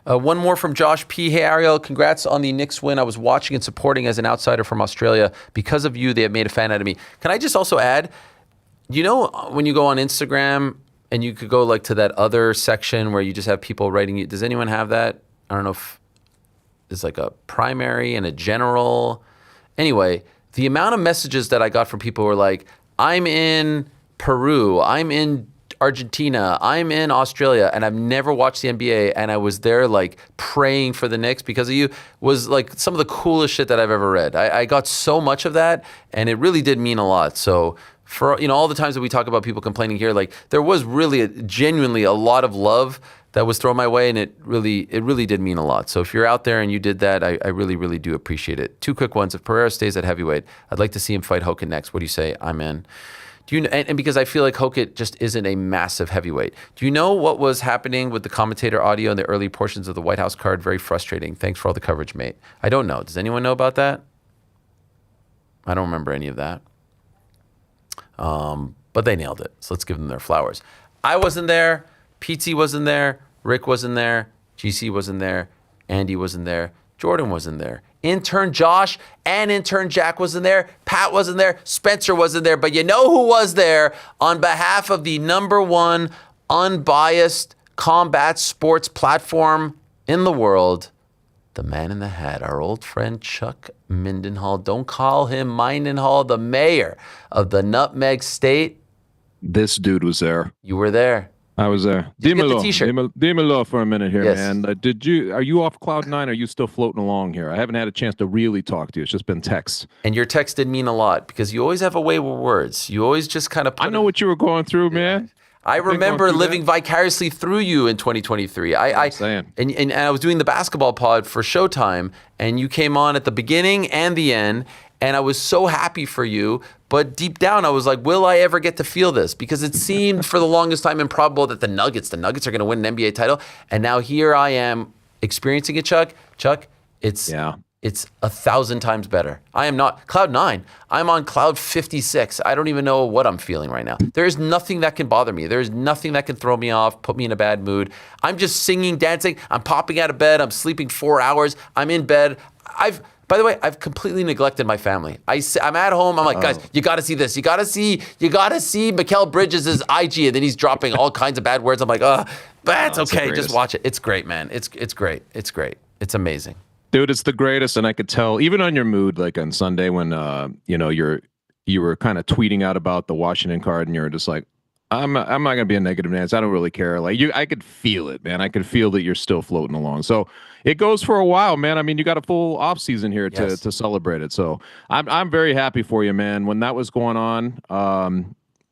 One more from Josh P. Hey, Ariel, congrats on the Knicks win. I was watching and supporting as an outsider from Australia. Because of you, they have made a fan out of me. Can I just also add, you know, when you go on Instagram and you could go like to that other section where you just have people writing you. Does anyone have that? I don't know if there's like a primary and a general. Anyway, the amount of messages that I got from people who were like, I'm in Peru, I'm in Argentina, I'm in Australia, and I've never watched the NBA, and I was there like praying for the Knicks because of you, was like some of the coolest shit that I've ever read. I got so much of that, and it really did mean a lot. So for, you know, all the times that we talk about people complaining here, like there was really genuinely a lot of love that was thrown my way, and it really did mean a lot. So if you're out there and you did that, I really, really do appreciate it. 2 quick ones. If Pereira stays at heavyweight, I'd like to see him fight Hoka next. What do you say? I'm in. Do you, and because I feel like Hoka just isn't a massive heavyweight. Do you know what was happening with the commentator audio in the early portions of the White House card? Very frustrating. Thanks for all the coverage, mate. I don't know. Does anyone know about that? I don't remember any of that. But they nailed it. So let's give them their flowers. I wasn't there. PT wasn't there. Rick wasn't there. GC wasn't there. Andy wasn't there. Jordan wasn't there. Intern Josh and intern Jack wasn't there. Pat wasn't there. Spencer wasn't there. But you know who was there on behalf of the #1 unbiased combat sports platform in the world? The man in the hat, our old friend Chuck Mindenhall. Don't call him Mindenhall, the mayor of the Nutmeg State. This dude was there. You were there. I was there. Did you get the t-shirt? Dímelo for a minute here, Yes. man. Are you off cloud 9? Or are you still floating along here? I haven't had a chance to really talk to you. It's just been texts. And your text did mean a lot because you always have a way with words. You always just kind of. I know what you were going through, man. I remember living vicariously through you in 2023. I'm saying. And I was doing the basketball pod for Showtime, and you came on at the beginning and the end, and I was so happy for you. But deep down, I was like, will I ever get to feel this? Because it seemed for the longest time improbable that the Nuggets are going to win an NBA title. And now here I am experiencing it, Chuck. Chuck, it's 1,000 times better. I am not cloud 9. I'm on cloud 56. I don't even know what I'm feeling right now. There is nothing that can bother me. There is nothing that can throw me off, put me in a bad mood. I'm just singing, dancing. I'm popping out of bed. I'm sleeping 4 hours. I'm in bed. By the way, I've completely neglected my family. I'm at home. I'm like, guys, you got to see this. You got to see Mikal Bridges' IG, and then he's dropping all kinds of bad words. I'm like, but it's okay. Just watch it. It's great, man. It's great. It's great. It's amazing. Dude, it's the greatest, and I could tell even on your mood, like on Sunday when you were kind of tweeting out about the Washington card, and you're just like, I'm not gonna be a negative Nancy. I don't really care. Like I could feel it, man. I could feel that you're still floating along. So it goes for a while, man. I mean, you got a full off season here to celebrate it. So I'm very happy for you, man. When that was going on,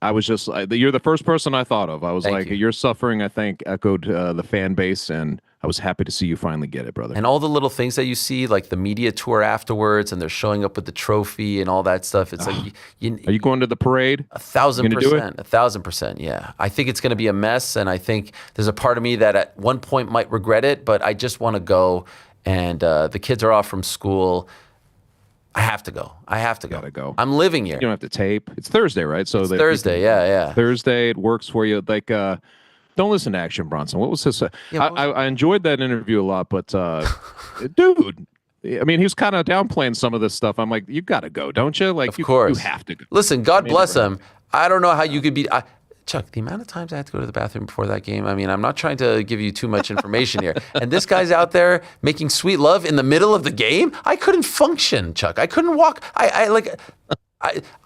I was just you're the first person I thought of. I was Thank you. Your suffering, I think, echoed the fan base, and I was happy to see you finally get it, brother. And all the little things that you see, like the media tour afterwards, and they're showing up with the trophy and all that stuff. It's like, are you going to the parade? 1,000%, 1,000%. Yeah, I think it's going to be a mess, and I think there's a part of me that at one point might regret it, but I just want to go. And the kids are off from school. I have to go. Gotta go. I'm living here. You don't have to tape. It's Thursday, right? So it's Thursday. Yeah. Thursday. It works for you. Like, don't listen to Action Bronson. What was his? I enjoyed that interview a lot, but dude. I mean, he was kind of downplaying some of this stuff. I'm like, you got to go, don't you? Like, you have to go. Listen, God bless him. I don't know how you could be. Chuck, the amount of times I had to go to the bathroom before that game, I mean, I'm not trying to give you too much information here. And this guy's out there making sweet love in the middle of the game. I couldn't function, Chuck. I couldn't walk. I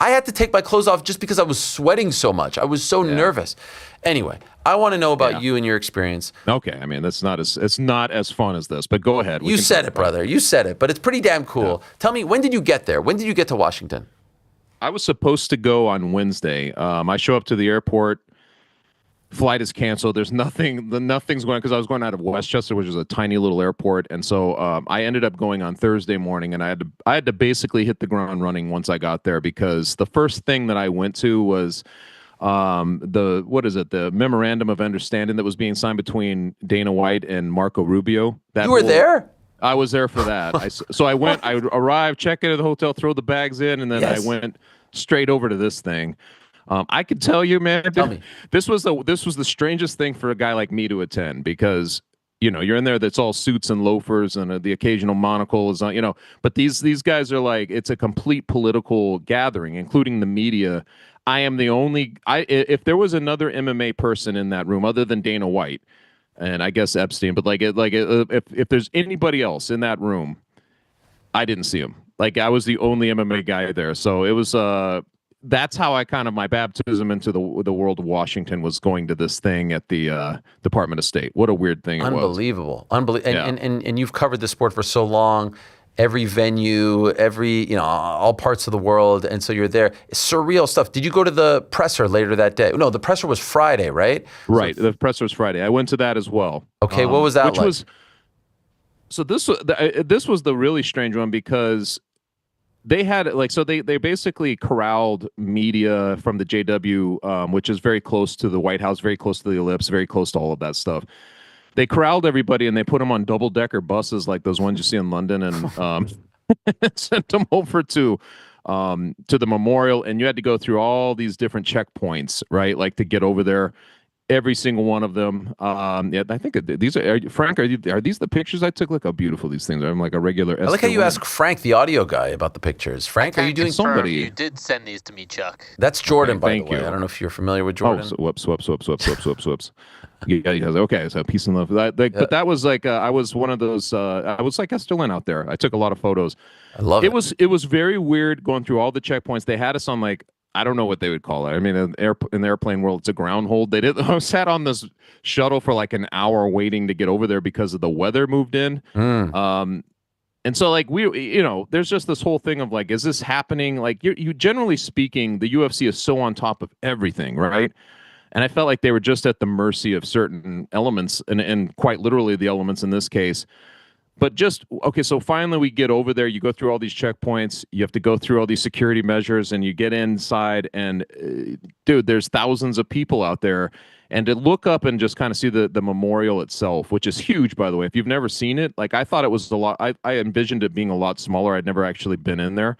had to take my clothes off just because I was sweating so much. I was so nervous. Anyway, I want to know about you and your experience. Okay, I mean, it's not as fun as this, but go ahead. You said it, brother. You said it, but it's pretty damn cool. Yeah. Tell me, when did you get there? When did you get to Washington? I was supposed to go on Wednesday. I show up to the airport. Flight is canceled. There's nothing's going because I was going out of Westchester, which is a tiny little airport, and so I ended up going on Thursday morning, and I had to basically hit the ground running once I got there because the first thing that I went to was the memorandum of understanding that was being signed between Dana White and Marco Rubio. You were there? I was there for that. So I went. I arrived, check into the hotel, throw the bags in, and then I went straight over to this thing. I could tell you, man. This was the strangest thing for a guy like me to attend because you're in there. That's all suits and loafers and the occasional monocle is on. But these guys are like it's a complete political gathering, including the media. I am the only. If there was another MMA person in that room other than Dana White. And I guess Epstein, but if there's anybody else in that room, I didn't see him. Like I was the only MMA guy there, so it was. That's how I kind of my baptism into the world of Washington was going to this thing at the Department of State. What a weird thing! Unbelievable. And you've covered the sport for so long. Every venue, all parts of the world, and so you're there. Surreal stuff. Did you go to the presser later that day? No, the presser was Friday, right? Right. The presser was Friday. I went to that as well. Okay, what was that like? This was the really strange one because they had they basically corralled media from the JW, which is very close to the White House, very close to the Ellipse, very close to all of that stuff. They corralled everybody and they put them on double-decker buses like those ones you see in London and sent them over to the memorial. And you had to go through all these different checkpoints, right? Like to get over there, every single one of them. I think these are Frank. Are these the pictures I took? Look how beautiful these things are. I'm like a regular. I like how you ask Frank, the audio guy, about the pictures. Frank, are you doing somebody? You did send these to me, Chuck. That's Jordan, by the way. I don't know if you're familiar with Jordan. Oh, whoops. Yeah, okay, so peace and love. But that was like I was one of those. I was like Esther Lynn out there. I took a lot of photos. I love it. It was very weird going through all the checkpoints. They had us on like I don't know what they would call it. I mean, in the airplane world, it's a ground hold. I sat on this shuttle for like an hour waiting to get over there because of the weather moved in. And so like there's just this whole thing of like, is this happening? Like you generally speaking, the UFC is so on top of everything, right? And I felt like they were just at the mercy of certain elements and quite literally the elements in this case. But so finally we get over there. You go through all these checkpoints. You have to go through all these security measures and you get inside and dude, there's thousands of people out there. And to look up and just kind of see the memorial itself, which is huge, by the way. If you've never seen it, like I thought it was a lot. I envisioned it being a lot smaller. I'd never actually been in there.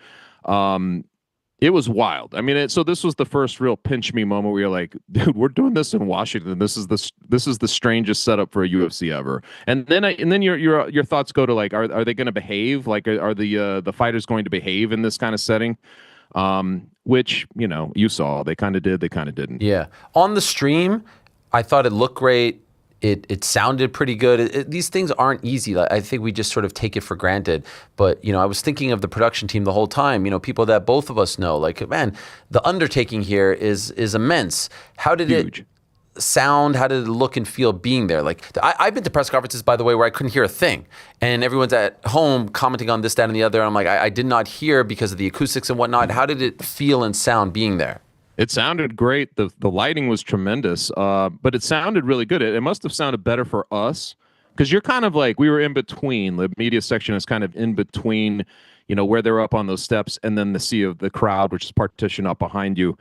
It was wild. I mean, so this was the first real pinch me moment where you're like, dude, we're doing this in Washington. This is the strangest setup for a UFC ever. And then your thoughts go to like, are they going to behave? Like, are the fighters going to behave in this kind of setting? Which you saw they kind of did, they kind of didn't. Yeah, on the stream, I thought it looked great. It sounded pretty good. These things aren't easy. I think we just sort of take it for granted. But, I was thinking of the production team the whole time, people that both of us know. Like, man, the undertaking here is immense. How did it sound? How did it look and feel being there? Like, I've been to press conferences, by the way, where I couldn't hear a thing. And everyone's at home commenting on this, that, and the other. And I'm like, I did not hear because of the acoustics and whatnot. How did it feel and sound being there? It sounded great. The lighting was tremendous, but it sounded really good. It must have sounded better for us because you're kind of like, we were in between. The media section is kind of in between, where they're up on those steps and then the sea of the crowd, which is partitioned up behind you.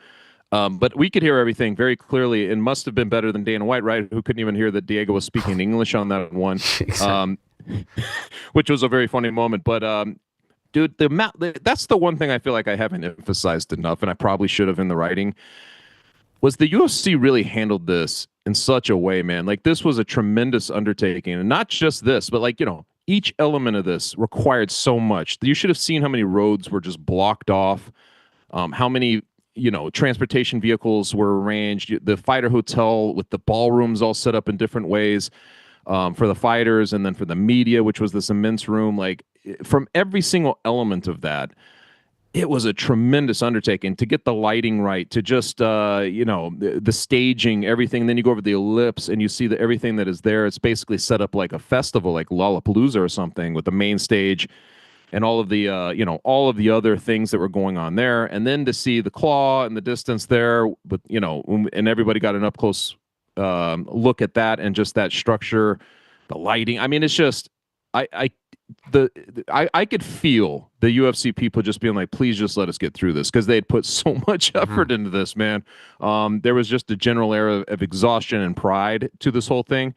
But we could hear everything very clearly. It must have been better than Dana White, right? Who couldn't even hear that Diego was speaking English on that one, which was a very funny moment. But dude, that's the one thing I feel like I haven't emphasized enough, and I probably should have in the writing, was the UFC really handled this in such a way, man. Like, this was a tremendous undertaking, and not just this, but like, each element of this required so much. You should have seen how many roads were just blocked off, how many transportation vehicles were arranged, the fighter hotel with the ballrooms all set up in different ways for the fighters, and then for the media, which was this immense room. Like, from every single element of that, it was a tremendous undertaking to get the lighting right, to just the staging, everything. Then you go over the ellipse and you see that everything that is there, it's basically set up like a festival, like Lollapalooza or something, with the main stage and all of the all of the other things that were going on there. And then to see the claw in the distance there, but and everybody got an up close look at that, and just that structure, the lighting. I mean, it's just I could feel the UFC people just being like, please just let us get through this, because they'd put so much effort into this, man. There was just a general air of exhaustion and pride to this whole thing.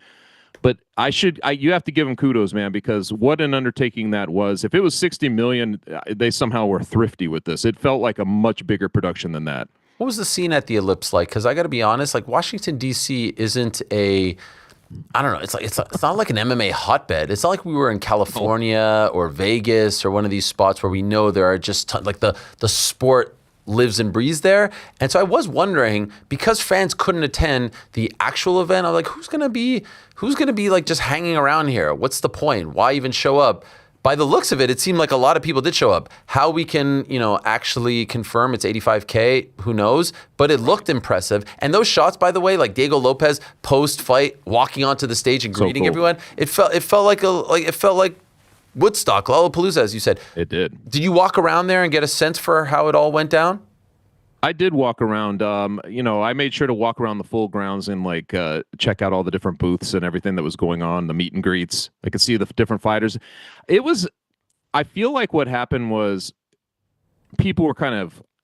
But you have to give them kudos, man, because what an undertaking that was. If it was 60 million, they somehow were thrifty with this. It felt like a much bigger production than that. What was the scene at the Ellipse like? Because I got to be honest, like, Washington, D.C. isn't I don't know. It's not like an MMA hotbed. It's not like we were in California or Vegas or one of these spots where we know there are just like the sport lives and breathes there. And so I was wondering, because fans couldn't attend the actual event, I was like, who's gonna be like just hanging around here? What's the point? Why even show up? By the looks of it, it seemed like a lot of people did show up. How we can, actually confirm it's 85K, who knows? But it looked impressive. And those shots, by the way, like Diego Lopez post-fight walking onto the stage and greeting everyone, it felt like Woodstock, Lollapalooza, as you said. It did. Did you walk around there and get a sense for how it all went down? I did walk around. I made sure to walk around the full grounds and check out all the different booths and everything that was going on, the meet and greets. I could see the different fighters. I feel like what happened was people were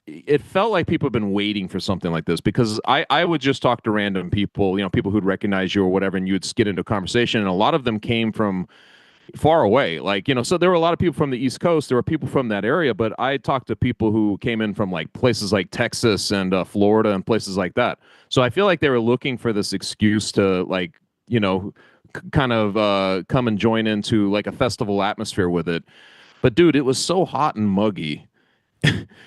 it felt like people have been waiting for something like this, because I would just talk to random people, people who'd recognize you or whatever, and you'd get into a conversation, and a lot of them came from far away, so there were a lot of people from the East Coast. There were people from that area, but I talked to people who came in from places like Texas and Florida and places like that. So I feel like they were looking for this excuse to come and join into like a festival atmosphere with it. But dude, it was so hot and muggy.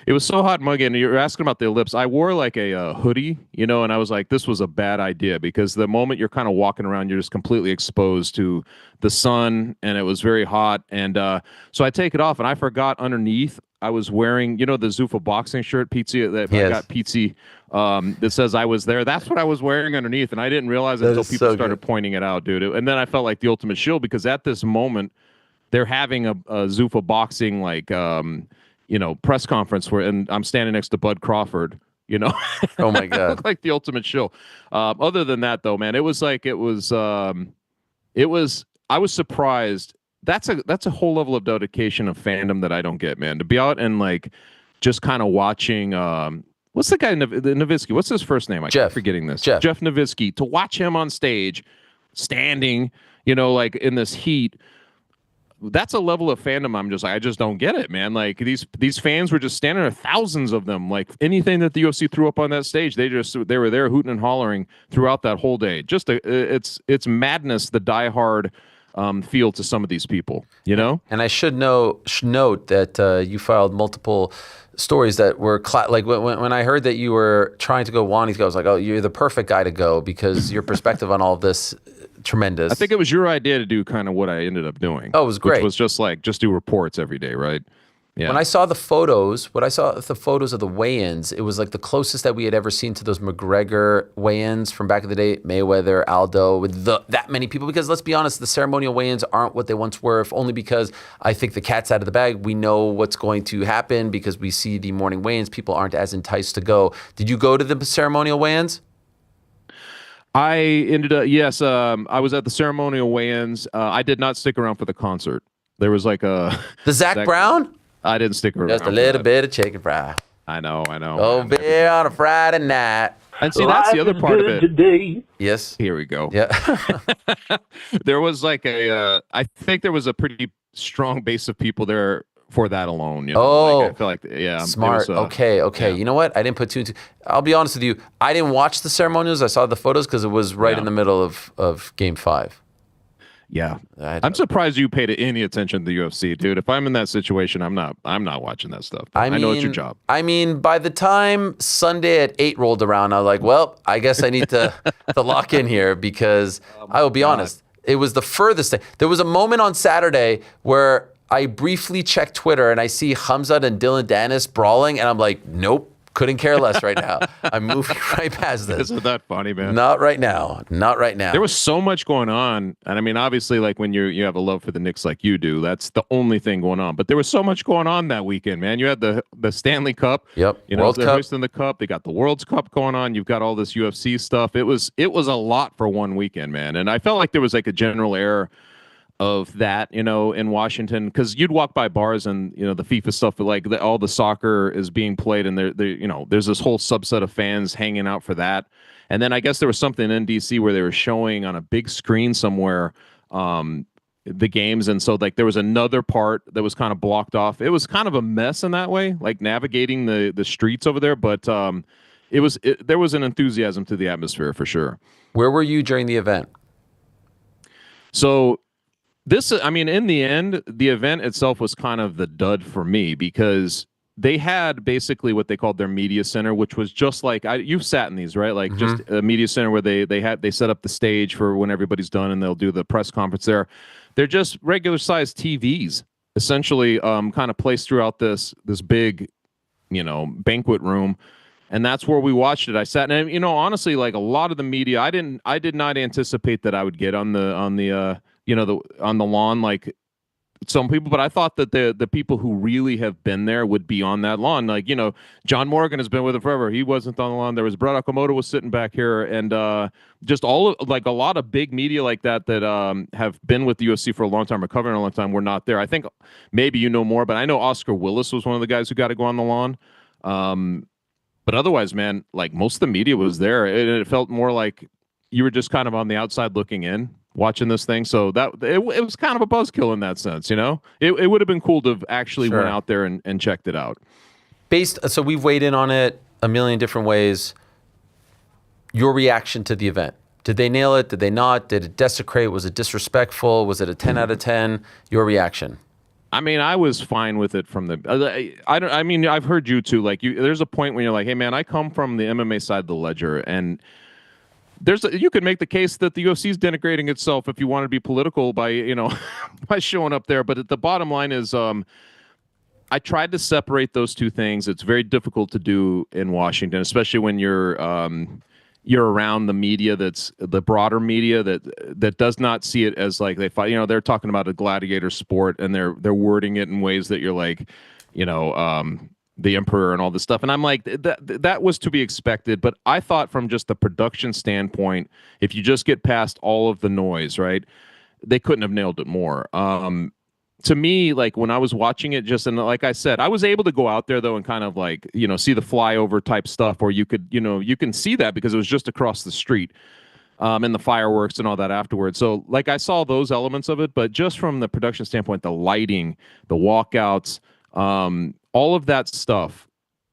It was so hot and muggy, and you're asking about the Ellipse. I wore like a hoodie, and I was like, this was a bad idea, because the moment you're kind of walking around, you're just completely exposed to the sun, and it was very hot. And so I take it off, and I forgot underneath I was wearing, the Zuffa boxing shirt, Pizzi, that I got Pizzi, that says I was there. That's what I was wearing underneath, and I didn't realize it until people started pointing it out, dude. And then I felt like the ultimate shield, because at this moment, they're having a Zuffa boxing press conference and I'm standing next to Bud Crawford, Oh my God. Looked like the ultimate show. Other than that though, man, I was surprised. That's a whole level of dedication of fandom that I don't get, man. To be out and just kind of watching, what's the guy, Nowitzki? What's his first name? I keep forgetting this. Jeff Nowitzki. To watch him on stage, standing, in this heat, that's a level of fandom I just don't get it, man. Like these fans were just standing there, thousands of them. Like anything that the UFC threw up on that stage, they were there hooting and hollering throughout that whole day. Just it's madness, the diehard feel to some of these people, And I should note that you filed multiple stories that were when I heard that you were trying to go Wani's go, I was like, oh, you're the perfect guy to go, because your perspective on all of this, tremendous. I think it was your idea to do kind of what I ended up doing. Oh, it was great. Which was just do reports every day, right? Yeah. When I saw the photos of the weigh-ins, it was like the closest that we had ever seen to those McGregor weigh-ins from back in the day, Mayweather, Aldo, with that many people. Because let's be honest, the ceremonial weigh-ins aren't what they once were, if only because I think the cat's out of the bag. We know what's going to happen because we see the morning weigh-ins. People aren't as enticed to go. Did you go to the ceremonial weigh-ins? I ended up, yes. I was at the ceremonial weigh-ins. I did not stick around for the concert. There was the Zach Brown? I didn't stick around. Just a little bit of chicken fry. I know. Oh, beer on a Friday night. And see, that's the other part of it. Today. Yes. Here we go. Yeah. There was I think there was a pretty strong base of people there for that alone. You know? Like, I feel like smart. Okay. Yeah. You know what? I didn't put two and two. I'll be honest with you. I didn't watch the ceremonials. I saw the photos because it was right in the middle of Game 5. Yeah, I'm surprised you paid any attention to the UFC, dude. If I'm in that situation, I'm not watching that stuff. I know it's your job. I mean, by the time Sunday at 8 rolled around, I was like, well, I guess I need to lock in here because I will be honest, it was the furthest thing. There was a moment on Saturday where I briefly checked Twitter and I see Khamzat and Dylan Dennis brawling, and I'm like, nope. Couldn't care less right now. I'm moving right past this. Isn't that funny, man? Not right now. Not right now. There was so much going on. And I mean, obviously, like when you have a love for the Knicks like you do, that's the only thing going on. But there was so much going on that weekend, man. You had the Stanley Cup. Yep. You know, World they're Cup. hosting the Cup. They got the World's Cup going on. You've got all this UFC stuff. It was a lot for one weekend, man. And I felt like there was like a general air of that, you know, in Washington, because you'd walk by bars and, you know, the FIFA stuff, but like all the soccer is being played, and you know, there's this whole subset of fans hanging out for that. And then I guess there was something in DC where they were showing on a big screen somewhere the games, and so like there was another part that was kind of blocked off. It was kind of a mess in that way, like navigating the streets over there, but there was an enthusiasm to the atmosphere for sure. Where were you during the event? So I mean, in the end, the event itself was kind of the dud for me because they had basically what they called their media center, which was just like you've sat in these, right? Like just a media center where they set up the stage for when everybody's done and they'll do the press conference there. They're just regular sized TVs, essentially, kind of placed throughout this big, you know, banquet room. And that's where we watched it. I sat, and you know, honestly, like a lot of the media, I did not anticipate that I would get on the lawn like some people, but I thought that the people who really have been there would be on that lawn. Like, you know, John Morgan has been with it forever. He wasn't on the lawn. There was Brett Okamoto was sitting back here, and just like a lot of big media like that have been with the UFC for a long time or covering a long time were not there. I think maybe you know more, but I know Oscar Willis was one of the guys who got to go on the lawn. But otherwise, man, like most of the media was there. It felt more like you were just kind of on the outside looking in, watching this thing. So that it was kind of a buzzkill in that sense, you know? It would have been cool to have actually went out there and checked it out. So we've weighed in on it a million different ways. Your reaction to the event. Did they nail it? Did they not? Did it desecrate? Was it disrespectful? Was it a 10 out of 10? Your reaction. I mean, I was fine with it from the. I mean, I've heard you too. Like, there's a point when you're like, hey, man, I come from the MMA side of the ledger, and you could make the case that the UFC is denigrating itself if you want to be political by, you know, by showing up there. But the bottom line is, I tried to separate those two things. It's very difficult to do in Washington, especially when you're around the media that's the broader media that does not see it as like they fight. You know, they're talking about a gladiator sport and they're wording it in ways that you're like, you know, the emperor and all this stuff. And I'm like, that was to be expected. But I thought from just the production standpoint, if you just get past all of the noise, right, they couldn't have nailed it more. To me, like when I was watching it, and like I said, I was able to go out there though and kind of like, you know, see the flyover type stuff, or you can see that because it was just across the street, and the fireworks and all that afterwards. So like I saw those elements of it, but just from the production standpoint, the lighting, the walkouts, all of that stuff,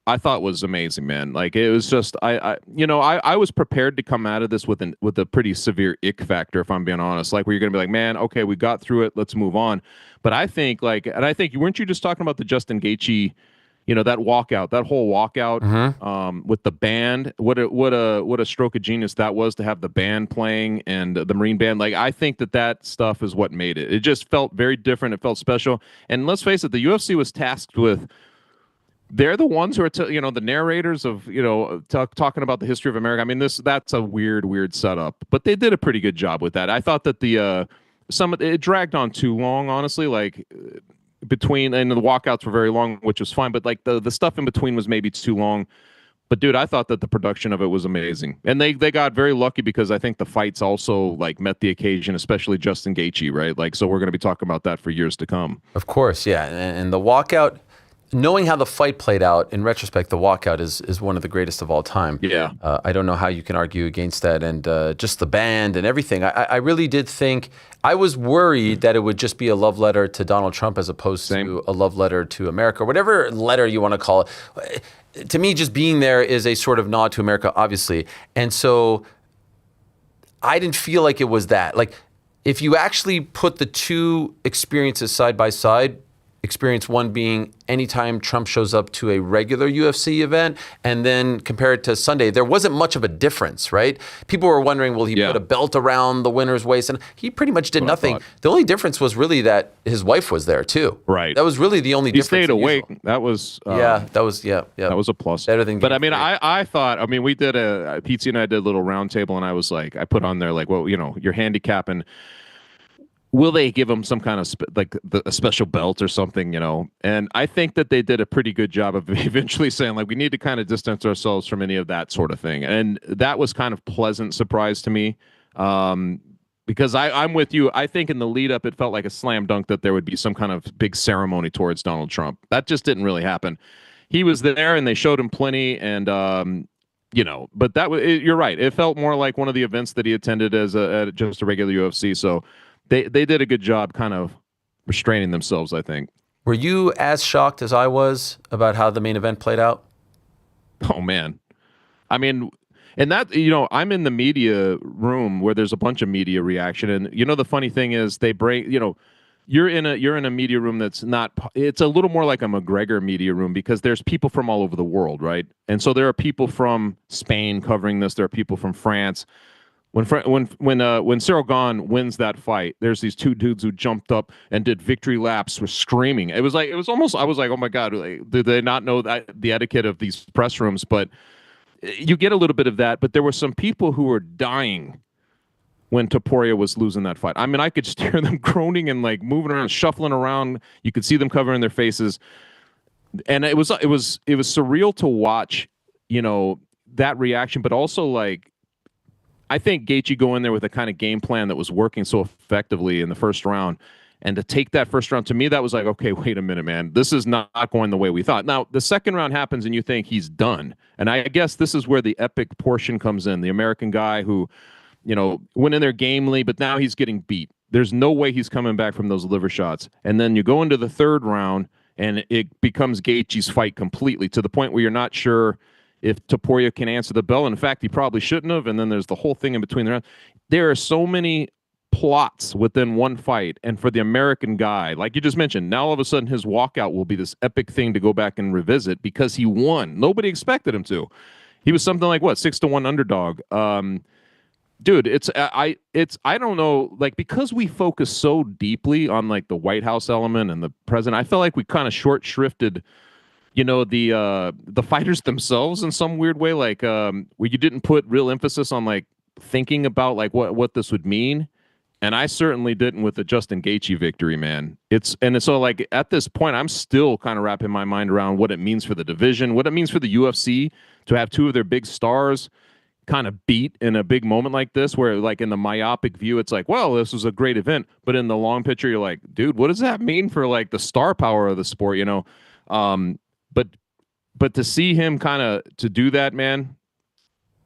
I thought was amazing, man. Like it was just, I was prepared to come out of this with a pretty severe ick factor, if I'm being honest. Like where you're gonna be like, man, okay, we got through it, let's move on. But I think weren't you just talking about the Justin Gaethje, you know, that walkout, that whole walkout, with the band? What a stroke of genius that was to have the band playing and the Marine band. Like I think that stuff is what made it. It just felt very different. It felt special. And let's face it, the UFC was tasked with. They're the ones who are, the narrators of, talking about the history of America. I mean, that's a weird setup, but they did a pretty good job with that. I thought that it dragged on too long, honestly. Like and the walkouts were very long, which was fine, but like the stuff in between was maybe too long. But dude, I thought that the production of it was amazing, and they got very lucky because I think the fights also like met the occasion, especially Justin Gaethje, right? Like, so we're going to be talking about that for years to come. Of course, yeah, and the walkout. knowing how the fight played out, in retrospect, the walkout is one of the greatest of all time. Yeah. I don't know how you can argue against that. And just the band and everything. I really did think, I was worried that it would just be a love letter to Donald Trump as opposed to a love letter to America, whatever letter you want to call it. To me, just being there is a sort of nod to America, obviously. And so I didn't feel like it was that. Like, if you actually put the two experiences side by side, experience one being anytime Trump shows up to a regular UFC event, and then compare it to Sunday, there wasn't much of a difference, right? People were wondering, will he put a belt around the winner's waist? And he pretty much did nothing. The only difference was really that his wife was there too. Right. That was really the only difference. He stayed awake. That was that was that was a plus. Better than. But I mean, I thought, I mean, we did Pete and I did a little round table, and I was like, I put on there like, well, you know, you're handicapping. Will they give him some kind of a special belt or something, you know? And I think that they did a pretty good job of eventually saying, like, we need to kind of distance ourselves from any of that sort of thing. And that was kind of pleasant surprise to me, because I'm with you. I think in the lead up, it felt like a slam dunk that there would be some kind of big ceremony towards Donald Trump. That just didn't really happen. He was there, and they showed him plenty, and you know, but you're right. It felt more like one of the events that he attended as just a regular UFC. So. They did a good job kind of restraining themselves, I think. Were you as shocked as I was about how the main event played out? Oh, man. I mean, and that, you know, I'm in the media room where there's a bunch of media reaction. And, you know, the funny thing is they bring, you know, you're in a media room that's not, it's a little more like a McGregor media room because there's people from all over the world, right? And so there are people from Spain covering this. There are people from France. When Cyril Gane wins that fight, there's these two dudes who jumped up and did victory laps, were screaming. It was almost, I was like, oh my God, did they not know the etiquette of these press rooms? But you get a little bit of that. But there were some people who were dying when Topuria was losing that fight. I mean, I could just hear them groaning and like moving around, shuffling around. You could see them covering their faces, and it was surreal to watch, you know, that reaction, but also like. I think Gaethje go in there with a kind of game plan that was working so effectively in the first round, and to take that first round, to me, that was like, okay, wait a minute, man, this is not going the way we thought. Now, the second round happens, and you think he's done, and I guess this is where the epic portion comes in. The American guy who, you know, went in there gamely, but now he's getting beat. There's no way he's coming back from those liver shots, and then you go into the third round, and it becomes Gaethje's fight completely to the point where you're not sure if Topuria can answer the bell. In fact, he probably shouldn't have. And then there's the whole thing in between the rounds. There are so many plots within one fight. And for the American guy, like you just mentioned, now all of a sudden his walkout will be this epic thing to go back and revisit because he won. Nobody expected him to. He was something like, what, 6-1 underdog. Dude, I don't know, like, because we focus so deeply on like the White House element and the president, I felt like we kind of short shrifted, you know, the fighters themselves in some weird way, like where you didn't put real emphasis on like thinking about like what this would mean. And I certainly didn't with the Justin Gaethje victory, man. So like at this point, I'm still kind of wrapping my mind around what it means for the division, what it means for the UFC to have two of their big stars kind of beat in a big moment like this, where like in the myopic view, it's like, well, this was a great event. But in the long picture, you're like, dude, what does that mean for like the star power of the sport, you know? But to see him kind of to do that, man,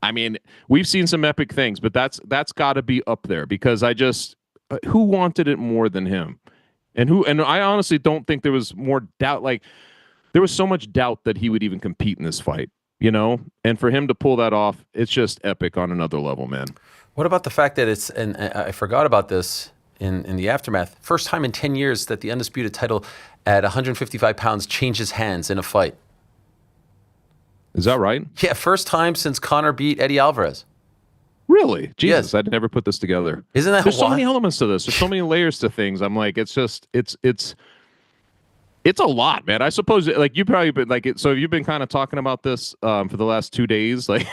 I mean, we've seen some epic things, but that's got to be up there because who wanted it more than him? And I honestly don't think there was more doubt. Like there was so much doubt that he would even compete in this fight, you know? And for him to pull that off, it's just epic on another level, man. What about the fact that and I forgot about this in the aftermath, first time in 10 years that the undisputed title at 155 pounds changes hands in a fight. Is that right? Yeah, first time since Conor beat Eddie Alvarez. Really? Jesus, yes. I'd never put this together. Isn't that There's so many elements to this. There's so many layers to things. I'm like, it's a lot, man. I suppose like you probably been like it. So you've been kind of talking about this for the last 2 days. Like,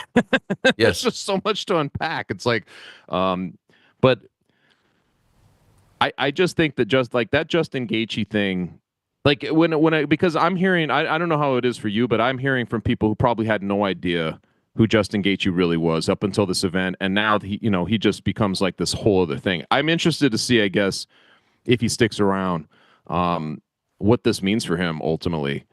there's just so much to unpack. It's like, but I just think that just like that Justin Gaethje thing. Like because I'm hearing, I don't know how it is for you, but I'm hearing from people who probably had no idea who Justin Gaethje really was up until this event, and now he just becomes like this whole other thing. I'm interested to see, I guess, if he sticks around, what this means for him ultimately.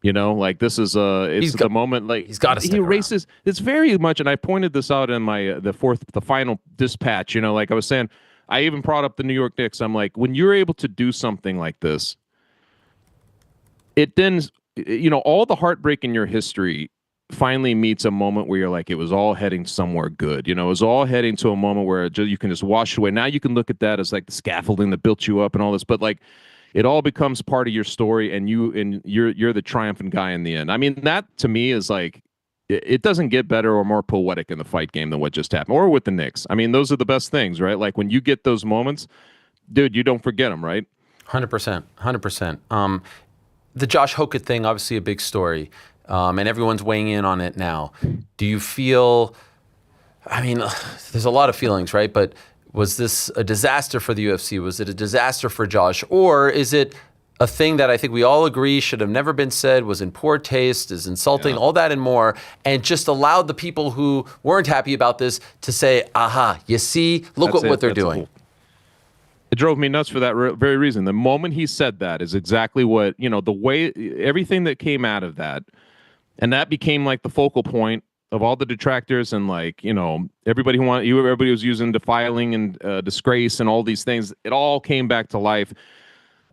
You know, like this is it's the moment. Like he's got to. He races. It's very much, and I pointed this out in my the final dispatch. You know, like I was saying, I even brought up the New York Knicks. I'm like, when you're able to do something like this, it then, you know, all the heartbreak in your history finally meets a moment where you're like, it was all heading somewhere good. You know, it was all heading to a moment where you can just wash it away. Now you can look at that as like the scaffolding that built you up and all this, but like it all becomes part of your story, and you're the triumphant guy in the end. I mean, that to me is like, it doesn't get better or more poetic in the fight game than what just happened, or with the Knicks. I mean, those are the best things, right? Like when you get those moments, dude, you don't forget them, right? 100%, 100%. The Josh Hokett thing, obviously a big story. And everyone's weighing in on it now. Do you feel, I mean, there's a lot of feelings, right? But was this a disaster for the UFC? Was it a disaster for Josh? Or is it a thing that I think we all agree should have never been said, was in poor taste, is insulting, all that and more, and just allowed the people who weren't happy about this to say, aha, you see, look at what they're doing. It drove me nuts for that very reason. The moment he said that is exactly what, you know, the way, everything that came out of that, and that became like the focal point of all the detractors, and like, you know, everybody was using defiling and disgrace and all these things. It all came back to life.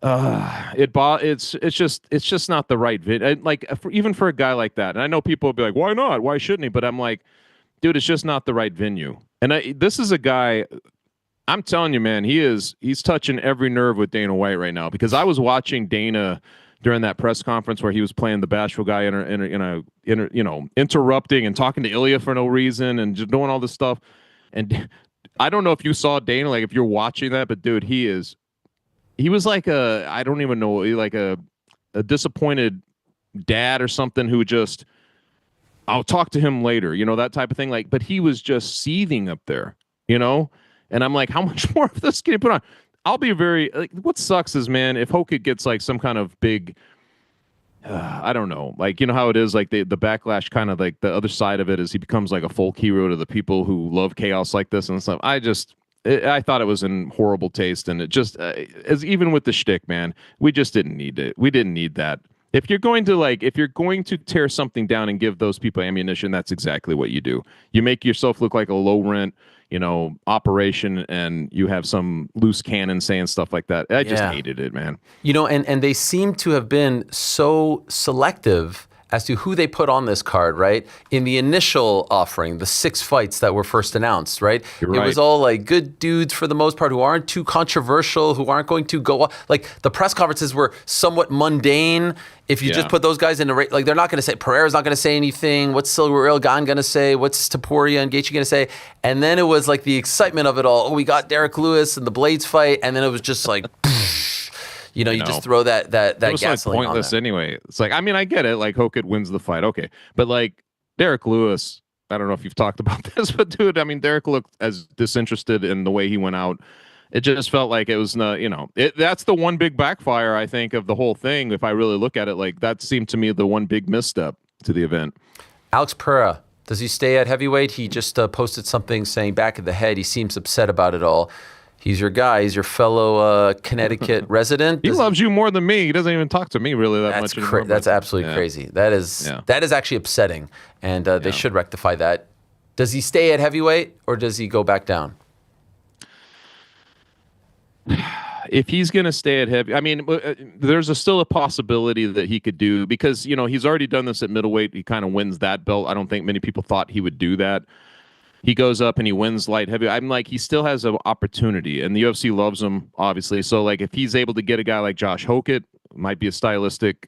It's just not the right vid. Like even for a guy like that, and I know people will be like, why not? Why shouldn't he? But I'm like, dude, it's just not the right venue. And this is a guy. I'm telling you, man, he's touching every nerve with Dana White right now, because I was watching Dana during that press conference where he was playing the bashful guy, interrupting and talking to Ilya for no reason and just doing all this stuff. And I don't know if you saw Dana, like if you're watching that, but dude, he was like I don't even know, like a disappointed dad or something who just, I'll talk to him later, you know, that type of thing. Like, but he was just seething up there, you know? And I'm like, how much more of this can you put on? I'll be what sucks is, man, if Hokett gets like some kind of big, I don't know, like, you know how it is, like the backlash, kind of like the other side of it is he becomes like a folk hero to the people who love chaos like this and stuff. I thought it was in horrible taste, and it just, as even with the shtick, man, we just didn't need it. We didn't need that. If you're going to tear something down and give those people ammunition, that's exactly what you do. You make yourself look like a low rent, you know, operation, and you have some loose cannon saying stuff like that. I just hated it, man. You know, and they seem to have been so selective as to who they put on this card, right? In the initial offering, the 6 fights that were first announced, right? It was all like good dudes for the most part who aren't too controversial, who aren't going to go, like the press conferences were somewhat mundane. If you just put those guys in a race, like they're not going to say, Pereira's not going to say anything. What's Ariel Helwani going to say? What's Topuria and Gaethje going to say? And then it was like the excitement of it all. Oh, we got Derek Lewis and the Blades fight. And then it was just like, you know, you just throw that it was gasoline like pointless on anyway. It's like, I mean, I get it. Like Hokett wins the fight. Okay. But like Derek Lewis, I don't know if you've talked about this, but dude, I mean, Derek looked as disinterested in the way he went out. It just felt like it was, you know, that's the one big backfire, I think, of the whole thing. If I really look at it, like that seemed to me the one big misstep to the event. Alex Pereira, does he stay at heavyweight? He just posted something saying back of the head. He seems upset about it all. He's your guy. He's your fellow Connecticut resident. He loves you more than me. He doesn't even talk to me really that much anymore. That's absolutely crazy. That is actually upsetting, and they should rectify that. Does he stay at heavyweight, or does he go back down? If he's going to stay at heavy, I mean, there's still a possibility that he could do, because, you know, he's already done this at middleweight. He kind of wins that belt. I don't think many people thought he would do that. He goes up and he wins light heavy. I'm like, he still has an opportunity, and the UFC loves him, obviously. So, like, if he's able to get a guy like Josh Hokett, might be a stylistic,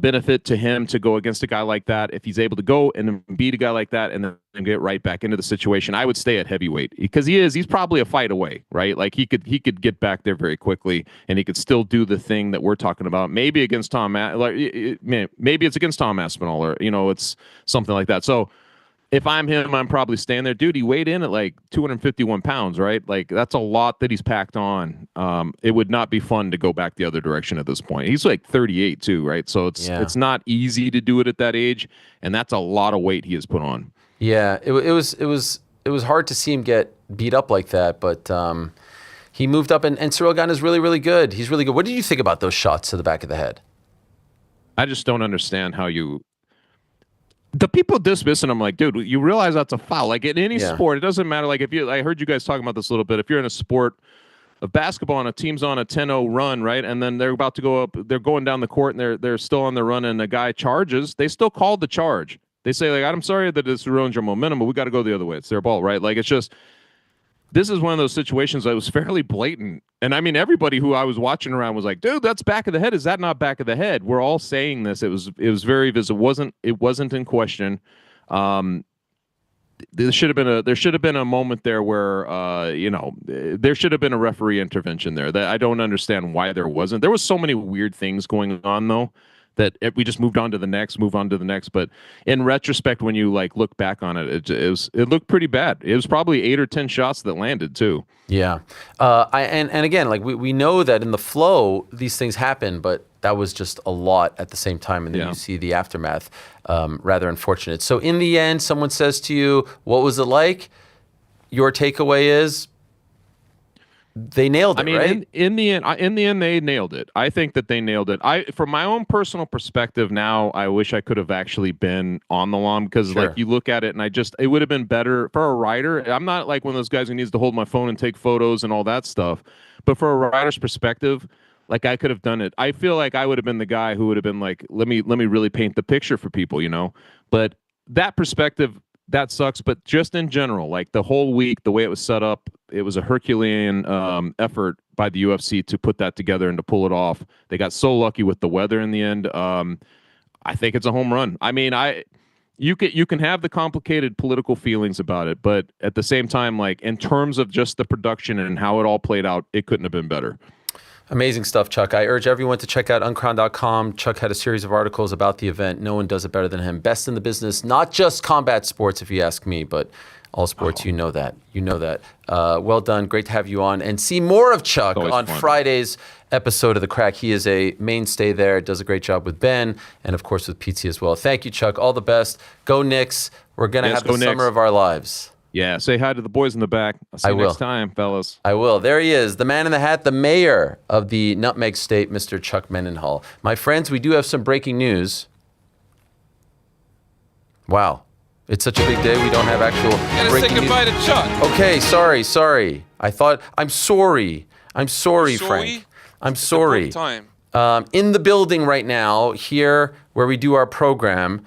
benefit to him to go against a guy like that. If he's able to go and beat a guy like that and then get right back into the situation, I would stay at heavyweight, because he's probably a fight away, right? Like he could get back there very quickly, and he could still do the thing that we're talking about. Maybe against maybe it's against Tom Aspinall, or, you know, it's something like that. So if I'm him, I'm probably staying there. Dude, he weighed in at like 251 pounds, right? Like, that's a lot that he's packed on. It would not be fun to go back the other direction at this point. He's like 38 too, right? So it's not easy to do it at that age, and that's a lot of weight he has put on. Yeah, it was hard to see him get beat up like that, but he moved up, and Ciryl Gane is really, really good. He's really good. What did you think about those shots to the back of the head? I just don't understand how you. The people dismissing, I'm like, dude, you realize that's a foul. Like in any sport, it doesn't matter. Like I heard you guys talking about this a little bit. If you're in a sport of basketball and a team's on a 10-0 run, right, and then they're about to go up, they're going down the court and they're still on the run, and a guy charges, they still called the charge. They say like, I'm sorry that this ruins your momentum, but we got to go the other way. It's their ball, right? Like it's just. This is one of those situations that was fairly blatant. And I mean, everybody who I was watching around was like, dude, that's back of the head. Is that not back of the head? We're all saying this. It was very visible. It wasn't in question. There should have been a moment there where there should have been a referee intervention there. That I don't understand why there wasn't. There was so many weird things going on though, that we just moved on to the next. But in retrospect, when you like look back on it, it looked pretty bad. It was probably 8 or 10 shots that landed too. Yeah. And again, like we know that in the flow, these things happen, but that was just a lot at the same time. And then you see the aftermath, rather unfortunate. So in the end, someone says to you, what was it like? Your takeaway is, they nailed it, right? In the end, they nailed it. I think that they nailed it. From my own personal perspective now, I wish I could have actually been on the lawn because, like, you look at it and it would have been better for a writer. I'm not like one of those guys who needs to hold my phone and take photos and all that stuff. But for a writer's perspective, like I could have done it. I feel like I would have been the guy who would have been like, let me really paint the picture for people, you know. But that perspective. That sucks, but just in general, like the whole week, the way it was set up, it was a Herculean effort by the UFC to put that together and to pull it off. They got so lucky with the weather in the end. I think it's a home run. I mean, you can have the complicated political feelings about it, but at the same time, like in terms of just the production and how it all played out, it couldn't have been better. Amazing stuff, Chuck. I urge everyone to check out Uncrowned.com. Chuck had a series of articles about the event. No one does it better than him. Best in the business, not just combat sports, if you ask me, but all sports. You know that. Well done. Great to have you on. And see more of Chuck on Friday's episode of The Crack. He is a mainstay there, does a great job with Ben, and of course with PT as well. Thank you, Chuck. All the best. Go Knicks. We're going to have the summer of our lives. Yeah, say hi to the boys in the back. I'll see you next time, fellas. I will. There he is, the man in the hat, the mayor of the Nutmeg State, Mr. Chuck Mindenhall. My friends, we do have some breaking news. Wow. It's such a big day, we don't have actual breaking news. Gotta say goodbye to Chuck. Okay, sorry. I'm sorry, Frank. I'm sorry. In the building right now, here where we do our program,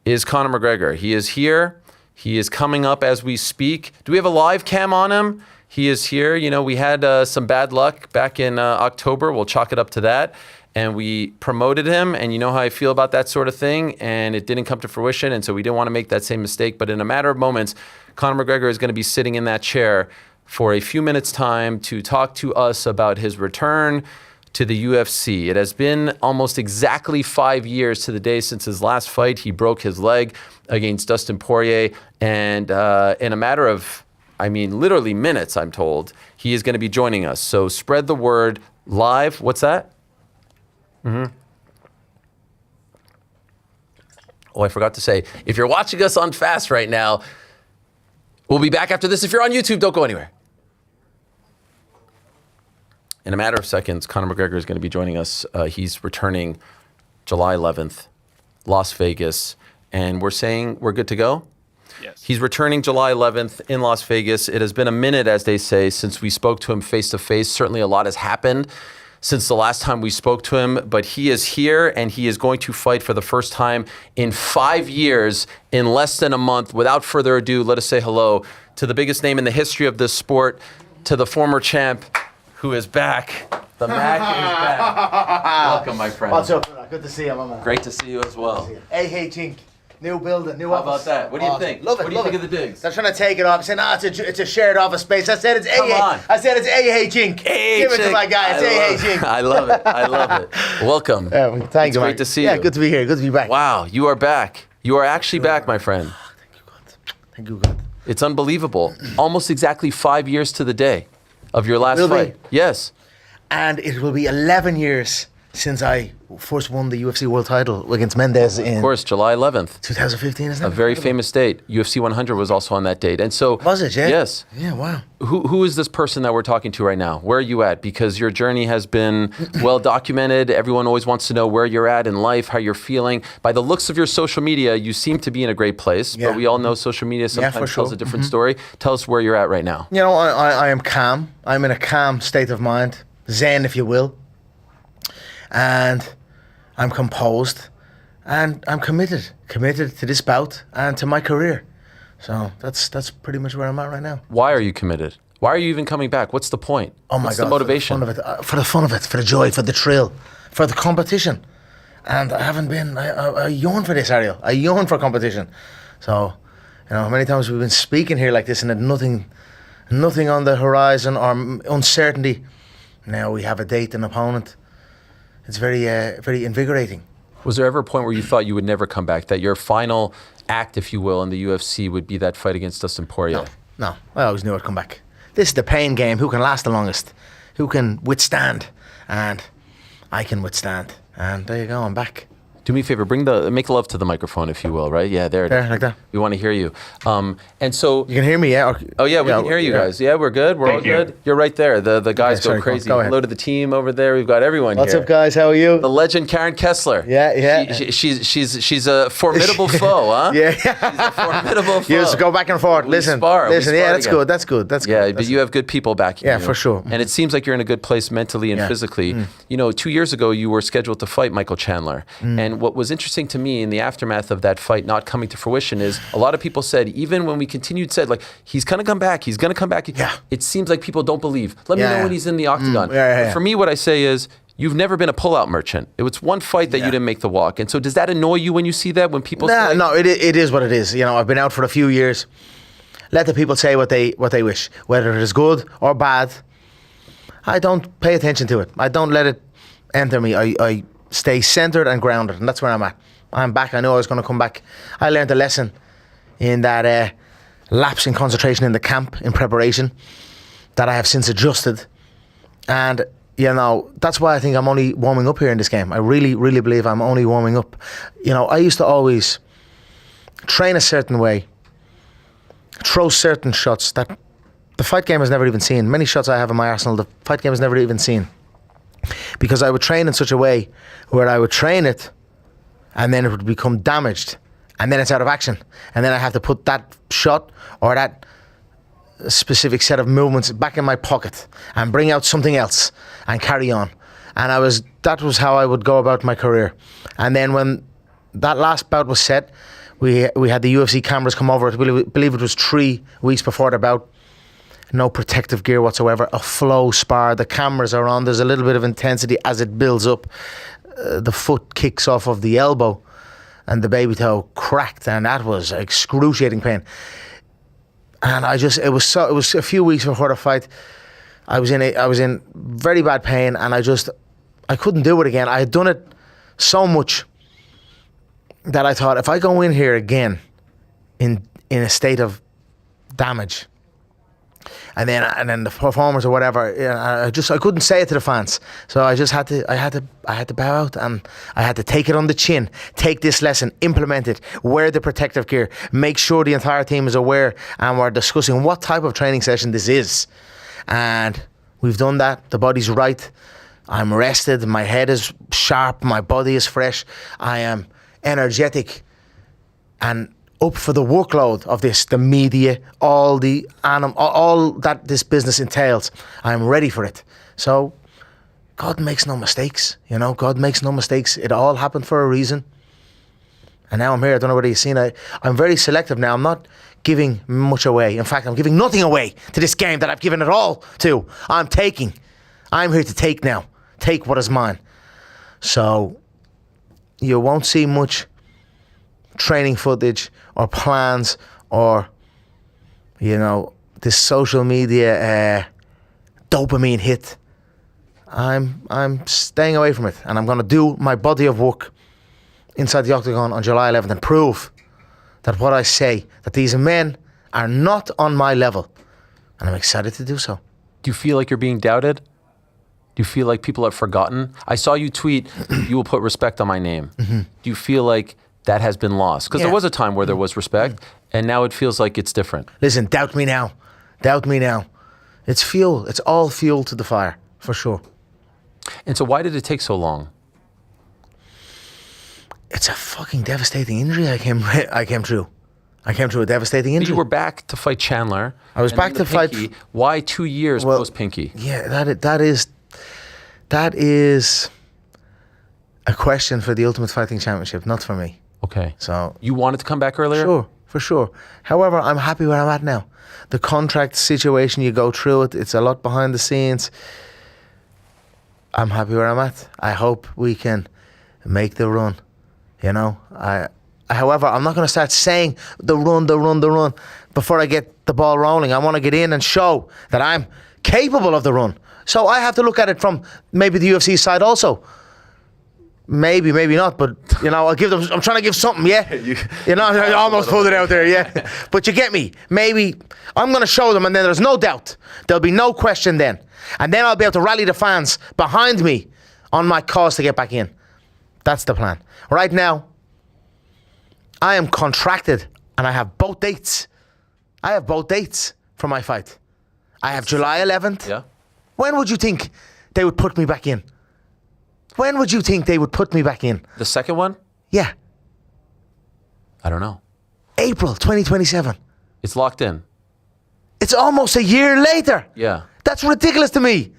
is Conor McGregor. He is here. He is coming up as we speak. Do we have a live cam on him? He is here. You know, we had some bad luck back in October. We'll chalk it up to that. And we promoted him, and you know how I feel about that sort of thing, and it didn't come to fruition, and so we didn't want to make that same mistake. But in a matter of moments, Conor McGregor is going to be sitting in that chair for a few minutes' time to talk to us about his return to the UFC. It has been almost exactly 5 years to the day since his last fight. He broke his leg against Dustin Poirier, and in a matter of, literally minutes, I'm told, he is going to be joining us. So spread the word live. What's that? Oh, I forgot to say, if you're watching us on Fast right now, we'll be back after this. If you're on YouTube, don't go anywhere. In a matter of seconds, Conor McGregor is going to be joining us. He's returning July 11th, Las Vegas. And we're saying we're good to go? Yes. He's returning July 11th in Las Vegas. It has been a minute, as they say, since we spoke to him face-to-face. Certainly a lot has happened since the last time we spoke to him. But he is here, and he is going to fight for the first time in 5 years in less than a month. Without further ado, let us say hello to the biggest name in the history of this sport, to the former champ, who is back. The Mac is back. Welcome, my friend. What's up? Good to see you, my man. Great to see you as well. AH Inc. New building, new office. How about that? What do you think? Love it. What do you think of the digs? They're trying to take it off. Saying, it's a shared office space. I said it's AH. I said it's AH Inc. Give it to my guy. It's AH Inc. I love it. Welcome. Thank you, Great to see you. Yeah, good to be here. Good to be back. Wow, you are back. You are actually back, my friend. Thank you, God. It's unbelievable. Almost exactly 5 years to the day of your last fight. Yes. And it will be 11 years since I first won the UFC world title against Mendes in... Of course, July 11th. 2015, isn't it? A very famous date. UFC 100 was also on that date. And so... Was it, yeah? Yes. Yeah, wow. Who is this person that we're talking to right now? Where are you at? Because your journey has been well documented. Everyone always wants to know where you're at in life, how you're feeling. By the looks of your social media, you seem to be in a great place. Yeah. But we all know social media sometimes tells a different story. Tell us where you're at right now. You know, I am calm. I'm in a calm state of mind. Zen, if you will. And I'm composed. And I'm committed to this bout and to my career. So that's pretty much where I'm at right now. Why are you committed? Why are you even coming back? What's the point? Oh my What's God! the motivation? For the fun of it, for the joy, for the thrill, for the competition. And I haven't been. I yearn for this, Ariel. I yearn for competition. So, you know, many times we've been speaking here like this, and nothing on the horizon or uncertainty. Now we have a date, an opponent. It's very invigorating. Was there ever a point where you thought you would never come back? That your final act, if you will, in the UFC would be that fight against Dustin Poirier? No. I always knew I'd come back. This is the pain game. Who can last the longest? Who can withstand? And I can withstand. And there you go. I'm back. Do me a favor. Make love to the microphone, if you will. Right? Yeah, there it is. Like that. We want to hear you. And so you can hear me, yeah? We can hear you guys. Yeah, we're good. We're all good. You're right there. The guys go crazy. Go ahead. Hello to the team over there. We've got everyone What's here. up, guys? How are you? The legend Karen Kessler. Yeah. She's a formidable foe, huh? Yeah. She's a formidable foe. You just go back and forth. Listen. Yeah, that's good. That's good. Yeah, but you have good people backing you. Yeah, for sure. And it seems like you're in a good place mentally and physically. You know, 2 years ago you were scheduled to fight Michael Chandler, and what was interesting to me in the aftermath of that fight not coming to fruition is a lot of people said, even when we said like he's gonna come back, it seems like people don't believe. Let me know when he's in the octagon. But for me, what I say is, you've never been a pullout merchant. It was one fight that you didn't make the walk. And so does that annoy you when you see that, when people say... No, it is what it is. You know, I've been out for a few years. Let the people say what they wish, whether it is good or bad. I don't pay attention to it. I don't let it enter me. I stay centered and grounded, and that's where I'm at. I'm back. I knew I was going to come back. I learned a lesson in that lapse in concentration in the camp, in preparation, that I have since adjusted. And, you know, that's why I think I'm only warming up here in this game. I really, really believe I'm only warming up. You know, I used to always train a certain way, throw certain shots that the fight game has never even seen. Many shots I have in my arsenal, the fight game has never even seen. Because I would train in such a way where I would train it and then it would become damaged, and then it's out of action, and then I have to put that shot or that specific set of movements back in my pocket and bring out something else and carry on. And that was how I would go about my career. And then when that last bout was set, we had the UFC cameras come over. I believe it was 3 weeks before the bout. No protective gear whatsoever, a flow spar, the cameras are on, there's a little bit of intensity as it builds up. The foot kicks off of the elbow and the baby toe cracked, and that was excruciating pain. And it was a few weeks before the fight. I was in very bad pain, and I couldn't do it again. I had done it so much that I thought, if I go in here again in a state of damage, and then the performers or whatever, you know, I couldn't say it to the fans. So I had to bow out, and I had to take it on the chin, take this lesson, implement it, wear the protective gear, make sure the entire team is aware, and we're discussing what type of training session this is. And we've done that. The body's right. I'm rested. My head is sharp. My body is fresh. I am energetic and up for the workload of this, the media, all that this business entails. I'm ready for it. So God makes no mistakes, you know. God makes no mistakes. It all happened for a reason. And now I'm here. I don't know whether you've seen it. I'm very selective now. I'm not giving much away. In fact, I'm giving nothing away to this game that I've given it all to. I'm taking. I'm here to take now. Take what is mine. So you won't see much training footage or plans or, you know, this social media dopamine hit. I'm staying away from it, and I'm going to do my body of work inside the octagon on July 11th and prove that what I say, that these men are not on my level, and I'm excited to do so. Do you feel like you're being doubted? Do you feel like people have forgotten? I saw you tweet, "You will put respect on my name." Mm-hmm. Do you feel like that has been lost? Because there was a time where there was respect, and now it feels like it's different. Listen, doubt me now. Doubt me now. It's fuel. It's all fuel to the fire, for sure. And so why did it take so long? It's a fucking devastating injury I came through. I came through a devastating injury. You were back to fight Chandler. I was back to fight. Pinky. Why 2 years post Pinky? Yeah, that is a question for the Ultimate Fighting Championship, not for me. Okay. So you wanted to come back earlier? Sure, for sure. However, I'm happy where I'm at now. The contract situation, you go through it. It's a lot behind the scenes. I'm happy where I'm at. I hope we can make the run. You know, however, I'm not going to start saying the run before I get the ball rolling. I want to get in and show that I'm capable of the run. So I have to look at it from maybe the UFC side also. Maybe not, but you know, I'm trying to give something, yeah. You know, I almost pulled it out there, yeah. But you get me. Maybe I'm going to show them, and then there's no doubt. There'll be no question then. And then I'll be able to rally the fans behind me on my cause to get back in. That's the plan. Right now, I am contracted, and I have both dates. I have both dates for my fight. I have July 11th. Yeah. When would you think they would put me back in? When would you think they would put me back in? The second one? Yeah. I don't know. April 2027. It's locked in. It's almost a year later. Yeah. That's ridiculous to me.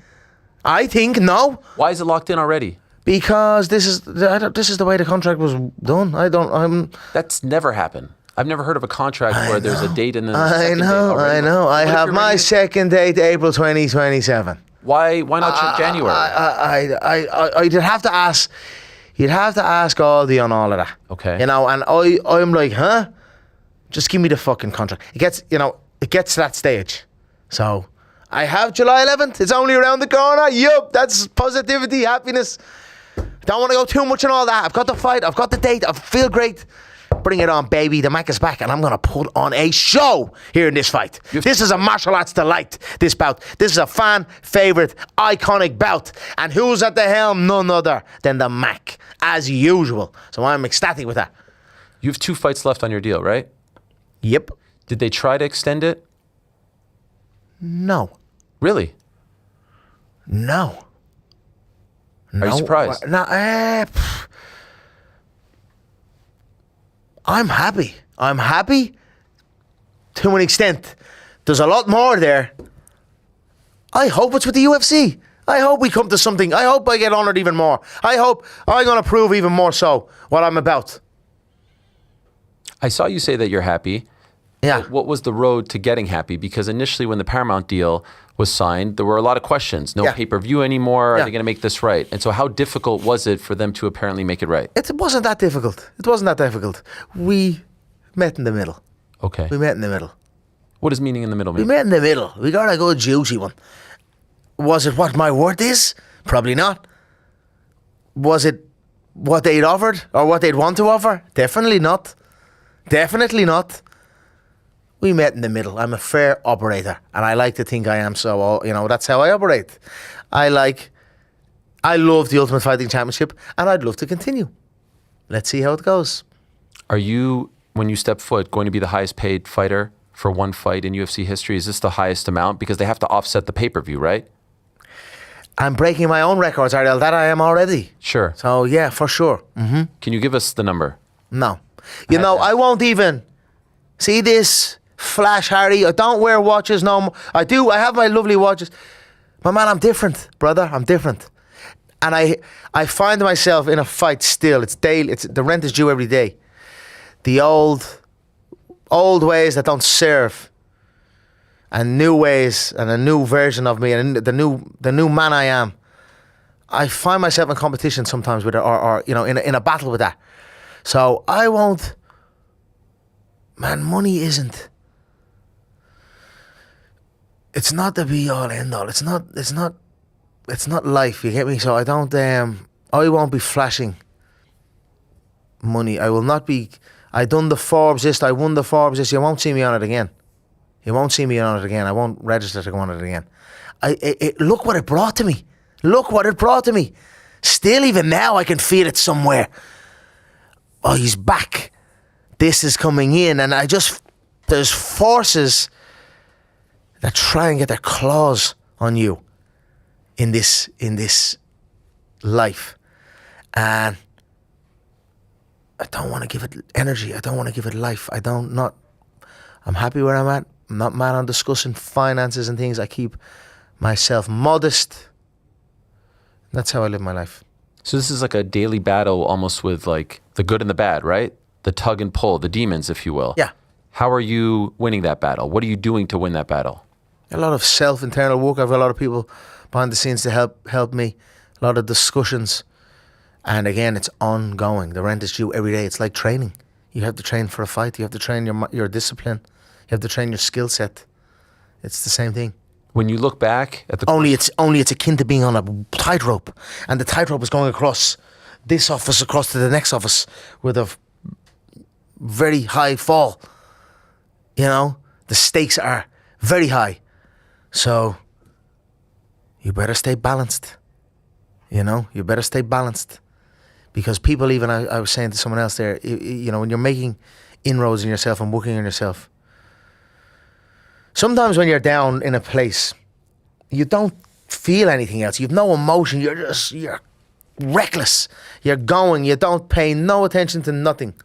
I think no. Why is it locked in already? Because this is the way the contract was done. That's never happened. I've never heard of a contract where there's a date and then I know. I have my second date, April 2027. Why not January? I'd have to ask. You'd have to ask Aldi on all of that. Okay. You know, and I'm like, huh? Just give me the fucking contract. It gets to that stage. So I have July 11th. It's only around the corner. Yup, that's positivity, happiness. Don't want to go too much on all that. I've got the fight. I've got the date. I feel great. Bring it on, baby. The Mac is back, and I'm going to put on a show here in this fight. This is a martial arts delight, this bout. This is a fan favorite, iconic bout. And who's at the helm? None other than the Mac, as usual. So I'm ecstatic with that. You have 2 fights left on your deal, right? Yep. Did they try to extend it? No. Really? No. Are you surprised? No. I'm happy. I'm happy to an extent. There's a lot more there. I hope it's with the UFC. I hope we come to something. I hope I get honoured even more. I hope I'm going to prove even more so what I'm about. I saw you say that you're happy. Yeah. What was the road to getting happy? Because initially when the Paramount deal was signed, there were a lot of questions. No pay-per-view anymore. Are they going to make this right? And so how difficult was it for them to apparently make it right? It wasn't that difficult. We met in the middle. Okay. We met in the middle. What does meaning in the middle mean? We met in the middle. We got a good juicy one. Was it what my worth is? Probably not. Was it what they'd offered or what they'd want to offer? Definitely not. Definitely not. We met in the middle. I'm a fair operator, and I like to think I am. So, you know, that's how I operate. I love the Ultimate Fighting Championship, and I'd love to continue. Let's see how it goes. Are you, when you step foot, going to be the highest paid fighter for one fight in UFC history? Is this the highest amount? Because they have to offset the pay-per-view, right? I'm breaking my own records, Ariel. That I am already. Sure. So, yeah, for sure. Mm-hmm. Can you give us the number? No. You know, I won't even see this flash, Harry. I don't wear watches no more. I do. I have my lovely watches. But man, I'm different, brother. I'm different. And I find myself in a fight still. It's daily. The rent is due every day. The old ways that don't serve, and new ways, and a new version of me, and the new man I am. I find myself in competition sometimes with it, or you know, in a battle with that. So I won't. Man, money isn't. It's not the be all end all. It's not life. You get me? So I don't. I won't be flashing money. I will not be. I done the Forbes list. I won the Forbes list. You won't see me on it again. You won't see me on it again. I won't register to go on it again. Look what it brought to me. Look what it brought to me. Still, even now, I can feel it somewhere. Oh, he's back. This is coming in, and there's forces that try and get their claws on you in this life. And I don't want to give it energy. I don't want to give it life. I'm happy where I'm at. I'm not mad on discussing finances and things. I keep myself modest. That's how I live my life. So this is like a daily battle almost with like the good and the bad, right? The tug and pull, the demons, if you will. Yeah. How are you winning that battle? What are you doing to win that battle? A lot of internal work. I've got a lot of people behind the scenes to help me. A lot of discussions. And again, it's ongoing. The rent is due every day. It's like training. You have to train for a fight. You have to train your discipline. You have to train your skill set. It's the same thing. When you look back at the it's akin to being on a tightrope, and the tightrope is going across this office, across to the next office, with a very high fall. You know, the stakes are very high, so you better stay balanced. You know, you better stay balanced, because people, even I was saying to someone else there, you know, when you're making inroads in yourself and working on yourself. Sometimes when you're down in a place, you don't feel anything else. You've no emotion. You're reckless. You're going. You don't pay no attention to nothing.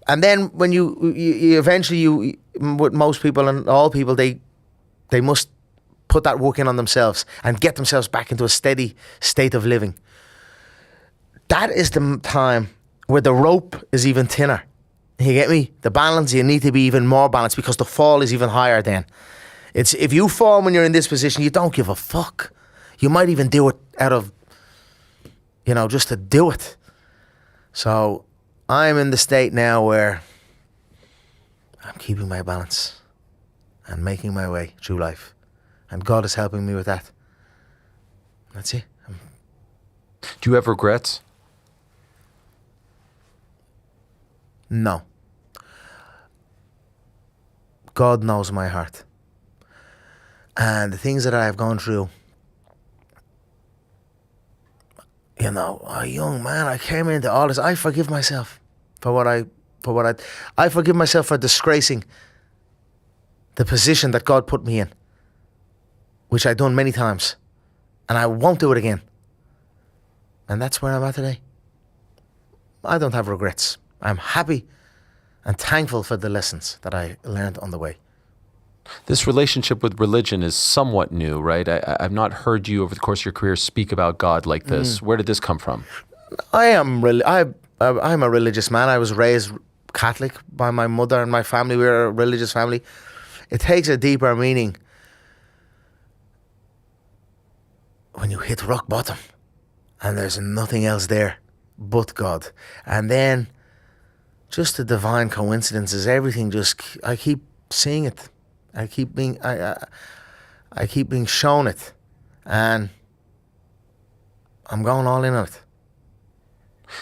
And then when you eventually, with most people and all people, they must put that work in on themselves and get themselves back into a steady state of living. That is the time where the rope is even thinner. You get me? The balance, you need to be even more balanced, because the fall is even higher then. If you fall when you're in this position, you don't give a fuck. You might even do it out of, you know, just to do it. So I'm in the state now where I'm keeping my balance and making my way through life. And God is helping me with that. That's it. Do you have regrets? No. God knows my heart. And the things that I have gone through, you know, a young man, I came into all this. I forgive myself for I forgive myself for disgracing the position that God put me in, which I've done many times. And I won't do it again. And that's where I'm at today. I don't have regrets. I'm happy and thankful for the lessons that I learned on the way. This relationship with religion is somewhat new, right? I've not heard you over the course of your career speak about God like this. Where did this come from? I'm a religious man. I was raised Catholic by my mother and my family. We're a religious family. It takes a deeper meaning when you hit rock bottom and there's nothing else there but God. And then just the divine coincidences, everything I keep seeing it. I keep being shown it. And I'm going all in on it.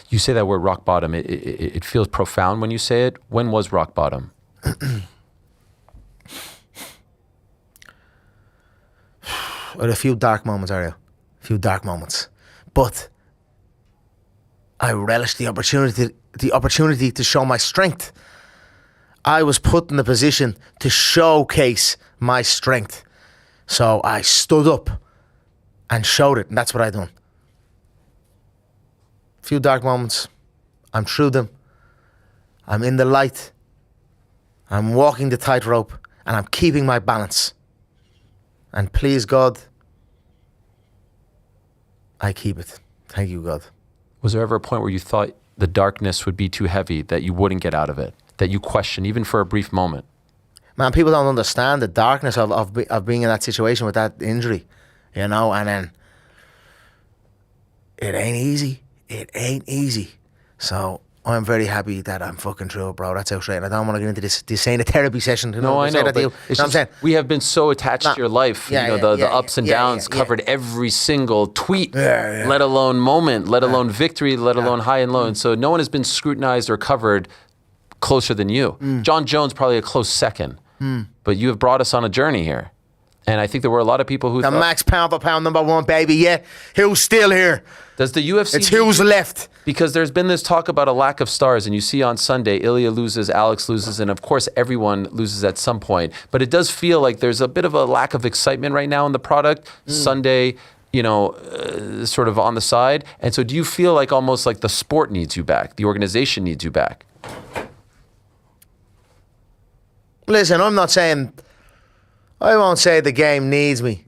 You say that word rock bottom. It feels profound when you say it. When was rock bottom? Well, a few dark moments, Ariel. A few dark moments. But I relish the opportunity to show my strength. I was put in the position to showcase my strength. So I stood up and showed it, and that's what I done. A few dark moments. I'm through them. I'm in the light. I'm walking the tightrope, and I'm keeping my balance. And please God, I keep it. Thank you, God. Was there ever a point where you thought the darkness would be too heavy, that you wouldn't get out of it, that you questioned even for a brief moment? Man, people don't understand the darkness of being in that situation with that injury, you know, and then it ain't easy. It ain't easy. So I'm very happy that I'm fucking through it, bro. That's outright. And I don't want to get into this ain't a therapy session. You know, I know, that but you know what I'm saying? We have been so attached to your life. Yeah, the ups and downs, covered every single tweet, let alone moment, let alone victory, let alone high and low. And so no one has been scrutinized or covered closer than you. John Jones probably a close second. But you have brought us on a journey here. And I think there were a lot of people who the max pound for pound #1, baby. Yeah, who's still here? Does the UFC? It's who's left. Because there's been this talk about a lack of stars, and you see on Sunday, Ilya loses, Alex loses, and of course everyone loses at some point. But it does feel like there's a bit of a lack of excitement right now in the product. Sunday, sort of on the side. And so do you feel like almost like the sport needs you back, the organization needs you back? Listen, I won't say the game needs me,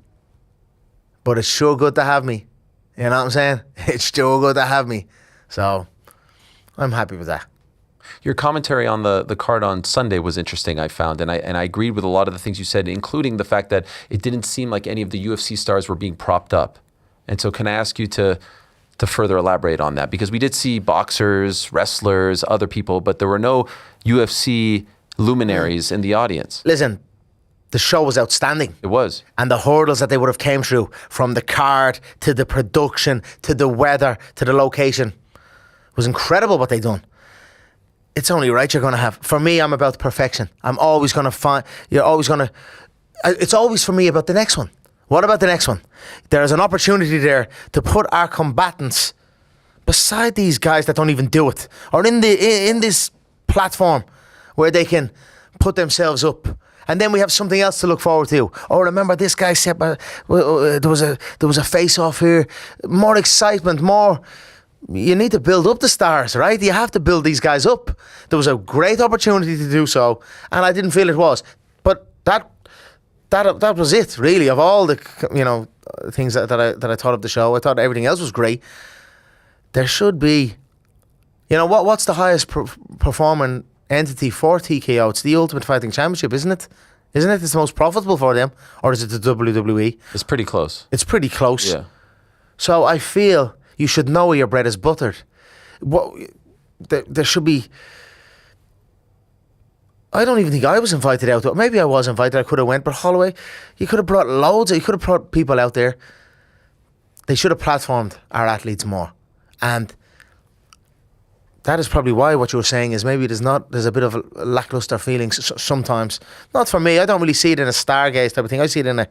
but it's sure good to have me. You know what I'm saying? It's sure good to have me. So I'm happy with that. Your commentary on the card on Sunday was interesting, I found, and I agreed with a lot of the things you said, including the fact that it didn't seem like any of the UFC stars were being propped up. And so can I ask you to further elaborate on that? Because we did see boxers, wrestlers, other people, but there were no UFC luminaries in the audience. Listen, the show was outstanding. It was. And the hurdles that they would have came through, from the card to the production to the weather to the location, was incredible what they done. It's only right you're going to have. For me, I'm about perfection. I'm always going to find. You're always going to. It's always for me about the next one. What about the next one? There's an opportunity there to put our combatants beside these guys that don't even do it, or in this platform where they can put themselves up. And then we have something else to look forward to. Oh, remember this guy said there was a face-off here. More excitement, more. You need to build up the stars, right? You have to build these guys up. There was a great opportunity to do so, and I didn't feel it was. But that was it, really. Of all the things that I thought of the show, I thought everything else was great. There should be, what's the highest performing entity for TKO? It's the Ultimate Fighting Championship, isn't it? Isn't it? It's the most profitable for them, or is it the WWE? It's pretty close. It's pretty close. Yeah. So I feel you should know where your bread is buttered. There should be. I don't even think I was invited out. Maybe I was invited. I could have went, but Holloway, you could have brought loads. You could have brought people out there. They should have platformed our athletes more, and that is probably why what you were saying is maybe there's a bit of a lackluster feelings sometimes. Not for me. I don't really see it in a Stargaze type of thing. I see it in a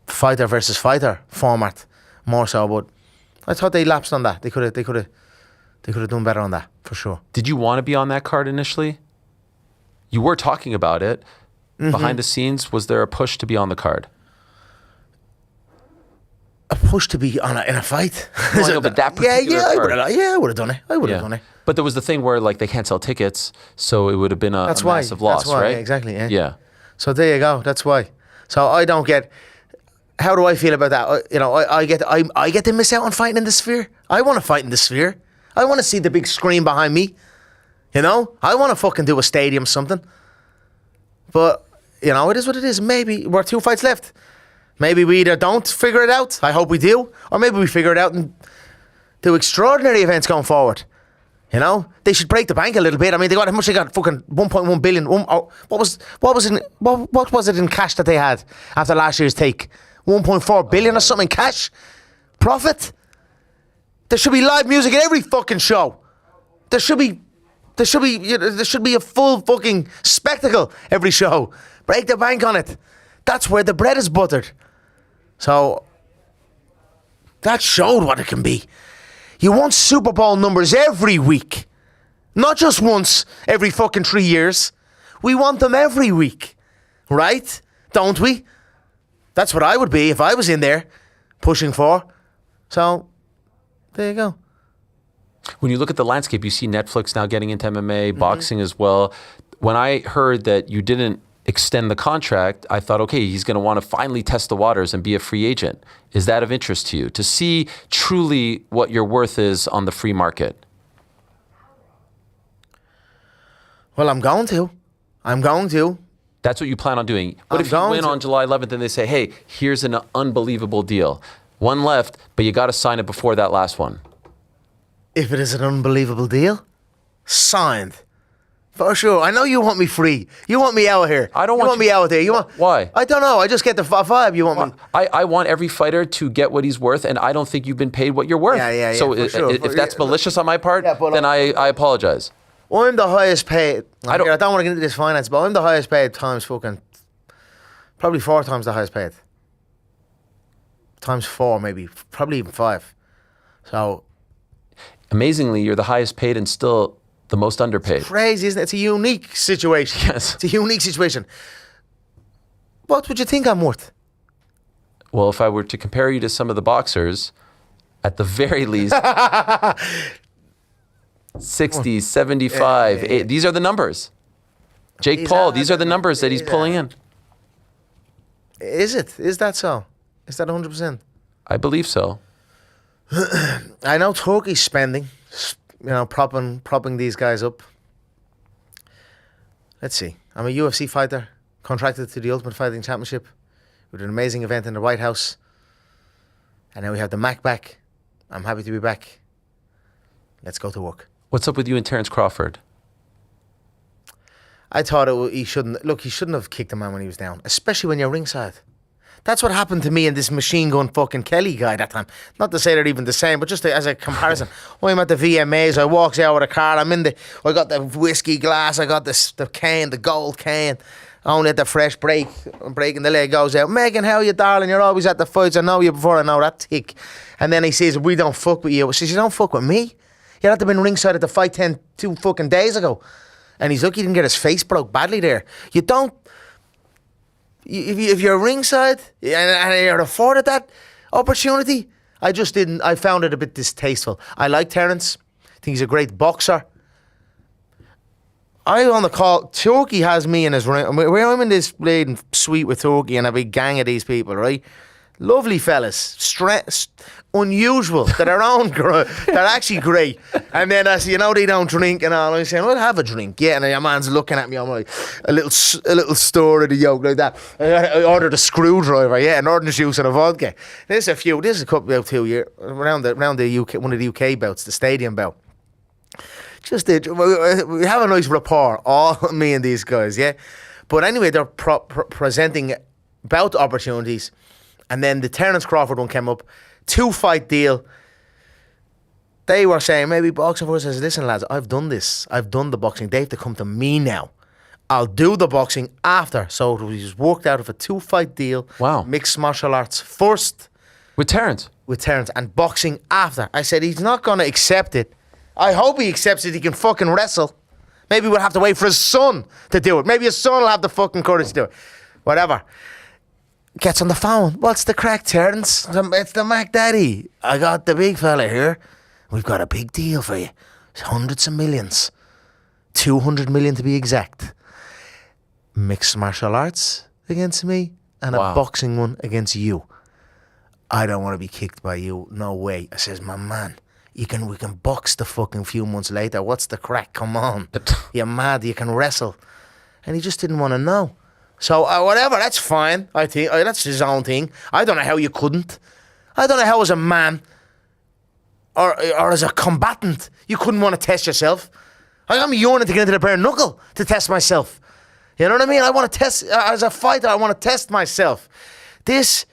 fighter versus fighter format more so. But I thought they lapsed on that. They could have done better on that for sure. Did you want to be on that card initially? You were talking about it. Mm-hmm. Behind the scenes, was there a push to be on the card? A push to be in a fight? Well, I know, but that particular card. I would have done it. I would have done it. But there was the thing where they can't sell tickets, so it would have been a massive loss, that's why, right? Yeah, exactly. Yeah. So there you go. That's why. So I don't get. How do I feel about that? I get to miss out on fighting in the Sphere. I want to fight in the Sphere. I want to see the big screen behind me. I want to fucking do a stadium something. But it is what it is. Maybe we're 2 fights left. Maybe we either don't figure it out. I hope we do, or maybe we figure it out and do extraordinary events going forward. They should break the bank a little bit. I mean, how much they got? Fucking 1.1 billion. What was it in cash that they had after last year's take? 1.4 billion or something cash profit. There should be live music at every fucking show. There should be a full fucking spectacle every show. Break the bank on it. That's where the bread is buttered. So that showed what it can be. You want Super Bowl numbers every week. Not just once every fucking 3 years. We want them every week. Right? Don't we? That's what I would be if I was in there pushing for. So there you go. When you look at the landscape, you see Netflix now getting into MMA, boxing as well. When I heard that you didn't extend the contract, I thought, okay, he's going to want to finally test the waters and be a free agent. Is that of interest to you, to see truly what your worth is on the free market? Well, I'm going to. That's what you plan on doing. What if you win on July 11th and they say, hey, here's an unbelievable deal. One left, but you got to sign it before that last one. If it is an unbelievable deal, signed. For sure. I know you want me free. You want me out here. I don't want me out there. Why? I don't know. I just get the vibe you want me. I want every fighter to get what he's worth, and I don't think you've been paid what you're worth. Yeah. So if that's malicious on my part, then I apologize. I'm the highest paid. I don't want to get into this finance, but I'm the highest paid times fucking Probably 4 times the highest paid. Times 4, maybe. Probably even 5. So. Amazingly, you're the highest paid and still the most underpaid. Crazy, isn't it? It's a unique situation. Yes. It's a unique situation. What would you think I'm worth? Well, if I were to compare you to some of the boxers, at the very least, 60, 75, 80, these are the numbers. Jake Paul, these are the numbers that he's pulling in. Is it? Is that so? Is that 100%? I believe so. I know Turkey's spending, propping these guys up. Let's see. I'm a UFC fighter, contracted to the Ultimate Fighting Championship. We did an amazing event in the White House. And now we have the Mac back. I'm happy to be back. Let's go to work. What's up with you and Terence Crawford? I thought he shouldn't have kicked a man when he was down, especially when you're ringside. That's what happened to me and this machine gun fucking Kelly guy that time. Not to say they're even the same, but just as a comparison. I'm at the VMAs, I walks out with a car, I got the whiskey glass, I got the cane, the gold cane. Only at the fresh break, breaking the leg goes out. Megan, how are you, darling? You're always at the fights. I know you before I know that tick. And then he says, we don't fuck with you. I says, you don't fuck with me? You had to have been ringside at the fight 2 fucking days ago. And he's lucky he didn't get his face broke badly there. You don't... If you're ringside and you're afforded that opportunity, I just didn't... I found it a bit distasteful. I like Terence. I think he's a great boxer. I on the call, Turkey has me in his room. I'm in this bleeding suite with Turkey and a big gang of these people, right? Lovely fellas, unusual. They're their own. They're actually great. And then I say, they don't drink and all. I'm saying, well, have a drink, yeah. And your man's looking at me. I'm like, a little store of the yoke like that. I ordered a screwdriver, yeah, an orange juice and a vodka. This is a couple about 2 years around the UK, one of the UK bouts, the stadium bout. We have a nice rapport, all me and these guys, yeah. But anyway, they're presenting bout opportunities, and then the Terence Crawford one came up, 2-fight deal. They were saying maybe boxing for us. I said, listen, lads, I've done this. I've done the boxing. They have to come to me now. I'll do the boxing after. So it was worked out of a 2-fight deal. Wow. Mixed martial arts first. With Terence, and boxing after. I said he's not going to accept it. I hope he accepts it. He can fucking wrestle. Maybe we'll have to wait for his son to do it. Maybe his son will have the fucking courage to do it. Whatever. Gets on the phone. What's the crack, Terence? It's the Mac Daddy. I got the big fella here. We've got a big deal for you. It's hundreds of millions. 200 million to be exact. Mixed martial arts against me and a boxing one against you. I don't want to be kicked by you. No way. I says, my man. We can box the fucking few months later. What's the crack? Come on. You're mad. You can wrestle. And he just didn't want to know. So, whatever. That's fine. I think that's his own thing. I don't know how you couldn't. I don't know how as a man or as a combatant you couldn't want to test yourself. I'm yearning to get into the bare knuckle to test myself. You know what I mean? I want to test, as a fighter, I want to test myself. This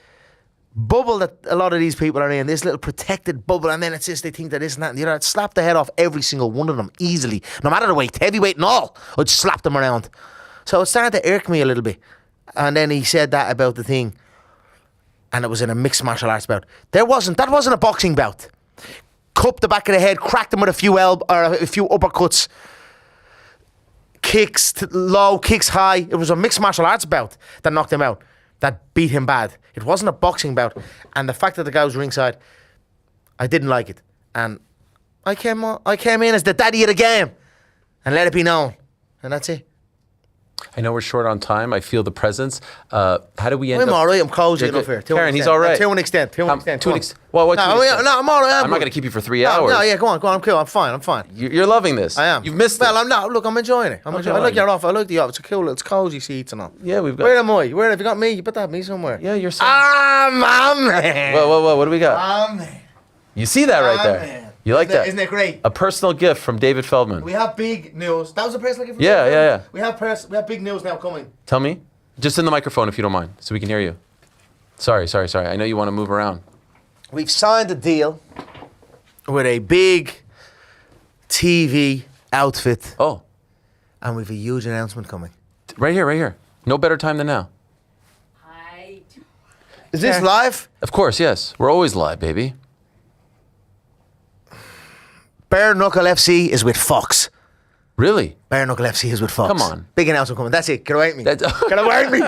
bubble that a lot of these people are in, this little protected bubble, and then it's this, they think that this and that and the other. I'd slap the head off every single one of them easily, no matter the weight, heavyweight and all. I'd slap them around. So it started to irk me a little bit. And then he said that about the thing, and it was in a mixed martial arts bout. That wasn't a boxing bout. Cupped the back of the head, cracked him with a few uppercuts, kicks low, kicks high. It was a mixed martial arts bout that knocked him out, that beat him bad. It wasn't a boxing bout. And the fact that the guy was ringside, I didn't like it. And I came in as the daddy of the game and let it be known. And that's it. I know we're short on time. I feel the presence. How do we end I'm up? all right. I'm cozy enough here. Karen, he's all right. To an extent. Well, what? No, I'm all right. I'm not going to keep you for 3 hours. No, yeah, go on. I'm cool. I'm fine. You're loving this. I am. You've missed it. Well, I'm not. Look, I'm enjoying it. I like your offer. I like the offer. It's a cool. It's cozy seats and all. Yeah, we've got. Where am I? Where have you got me? You better have me somewhere. Yeah, you're. Man. Whoa! What do we got? Man. You see that right there? Man. You like that? Isn't it great? A personal gift from David Feldman. We have big news. That was a personal gift from Yeah, David yeah. We have big news now coming. Tell me. Just in the microphone if you don't mind, so we can hear you. Sorry. I know you want to move around. We've signed a deal with a big TV outfit. Oh. And we've a huge announcement coming. Right here. No better time than now. Is this live? Of course, yes. We're always live, baby. Bare Knuckle FC is with Fox. Really? Bare Knuckle FC is with Fox. Come on. Big announcement coming. That's it. Get away with me. Get away with me.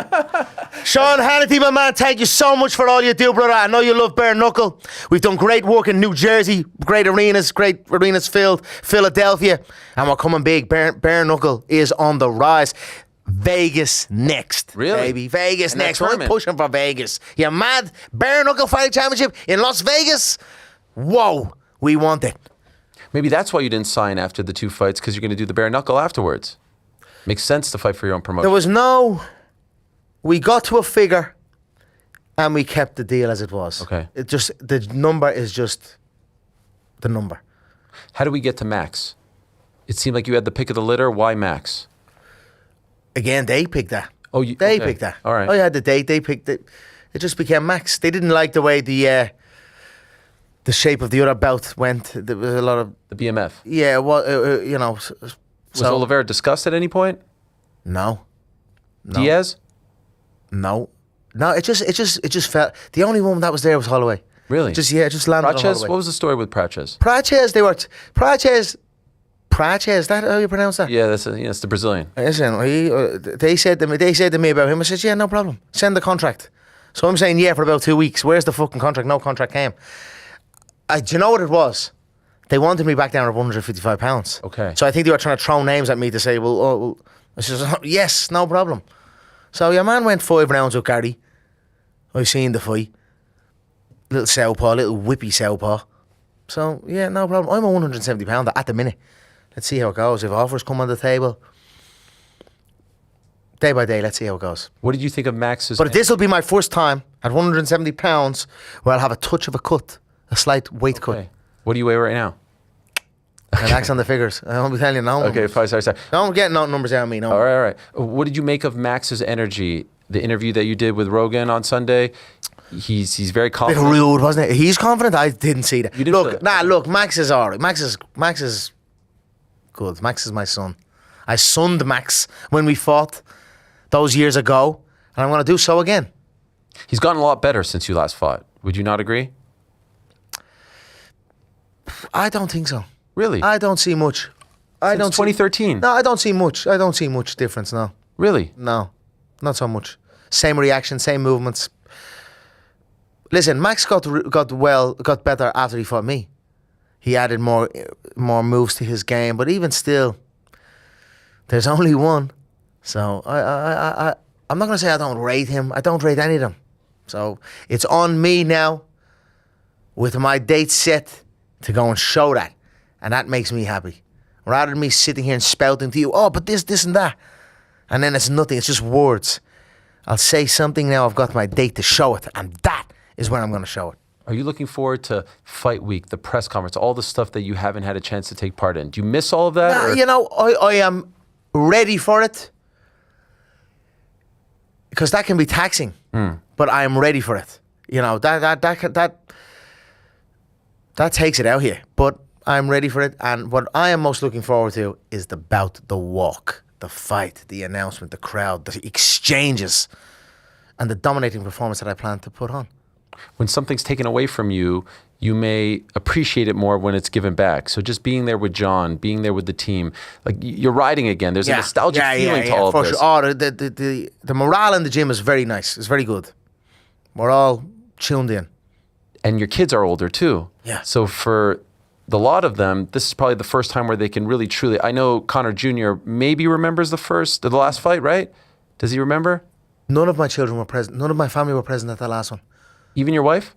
Sean Hannity, my man, thank you so much for all you do, brother. I know you love Bare Knuckle. We've done great work in New Jersey. Great arenas filled. Philadelphia. And we're coming big. Bare Knuckle is on the rise. Vegas next. Really? Baby. Vegas And that next. We're tournament. pushing for Vegas. You mad? Bare Knuckle Fighting Championship in Las Vegas? Whoa. We want it. Maybe that's why you didn't sign after the 2 fights, because you're going to do the bare knuckle afterwards. Makes sense to fight for your own promotion. There was we got to a figure and we kept the deal as it was. Okay. The number is just the number. How do we get to Max? It seemed like you had the pick of the litter. Why Max? Again, they picked that. Oh, they picked that. All right. I had the date. They picked it. It just became Max. They didn't like the way the shape of the other belt went. There was a lot of the BMF. Yeah, well, you know. Was Oliveira discussed at any point? No. Diaz? No. It just felt the only one that was there was Holloway. Really? It just landed on Praches? Holloway. What was the story with Praches? Praches, is that how you pronounce that? Yeah, that's the Brazilian. Listen, they said to me about him. I said, yeah, no problem. Send the contract. So I'm saying, yeah, for about 2 weeks. Where's the fucking contract? No contract came. Do you know what it was? They wanted me back down at 155 pounds. Okay. So I think they were trying to throw names at me to say, well, I said, yes, no problem. So your man went 5 rounds with Gary. I've seen the fight. Little whippy southpaw. So, yeah, no problem. I'm a 170 pounder at the minute. Let's see how it goes. If offers come on the table, day by day, let's see how it goes. What did you think of Max's? But this will be my first time at 170 pounds where I'll have a touch of a cut, a slight weight cut. What do you weigh right now? Relax on the figures. I won't be telling you no numbers. Okay, fine, sorry. Don't get no numbers out of me. No. All right. What did you make of Max's energy? The interview that you did with Rogan on Sunday, he's very confident. Bit rude, wasn't it? He's confident. I didn't see that. You didn't Look, Max is all right. Max is good. Max is my son. I sunned Max when we fought those years ago, and I'm going to do so again. He's gotten a lot better since you last fought. Would you not agree? I don't think so. Really? I don't see much. Since 2013? No, I don't see much. I don't see much difference, no. Really? No, not so much. Same reaction, same movements. Listen, Max got better after he fought me. He added more moves to his game, but even still, there's only one. So I'm not going to say I don't rate him. I don't rate any of them. So it's on me now, with my date set, to go and show that. And that makes me happy. Rather than me sitting here and spouting to you, oh, but this and that. And then it's nothing, it's just words. I'll say something now, I've got my date to show it. And that is when I'm going to show it. Are you looking forward to Fight Week, the press conference, all the stuff that you haven't had a chance to take part in? Do you miss all of that? Nah, you know, I am ready for it. Because that can be taxing. But I am ready for it. You know, that takes it out here. But I'm ready for it. And what I am most looking forward to is the bout, the walk, the fight, the announcement, the crowd, the exchanges, and the dominating performance that I plan to put on. When something's taken away from you, you may appreciate it more when it's given back. So just being there with John, being there with the team, like you're riding again. There's a nostalgic feeling to all of this. Sure. Oh, the morale in the gym is very nice. It's very good. We're all tuned in. And your kids are older too. Yeah. So for the lot of them, this is probably the first time where they can really truly. I know Conor Jr. maybe remembers the last fight, right? Does he remember? None of my children were present. None of my family were present at that last one. Even your wife?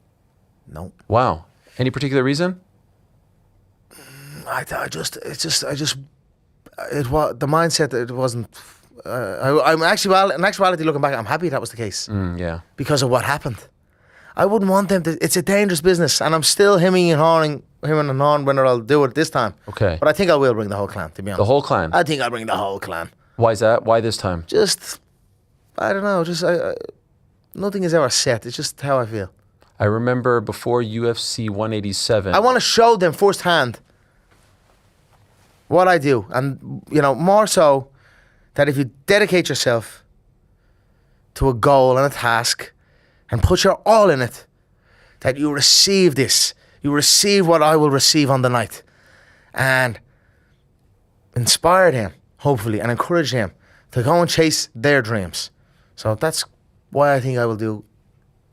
No. Wow. Any particular reason? The mindset that it wasn't. I'm actually, in actuality, looking back, I'm happy that was the case. Yeah. Because of what happened. I wouldn't want them to. It's a dangerous business, and I'm still hemming and hawing whether I'll do it this time. Okay. But I think I will bring the whole clan, to be honest. The whole clan? I think I'll bring the whole clan. Why is that? Why this time? Just, I don't know. Just nothing is ever set. It's just how I feel. I remember before UFC 187. I want to show them firsthand what I do, and more so that if you dedicate yourself to a goal and a task, and put your all in it, that you receive this. You receive what I will receive on the night. And inspire them, hopefully, and encourage them to go and chase their dreams. So that's why I think I will do,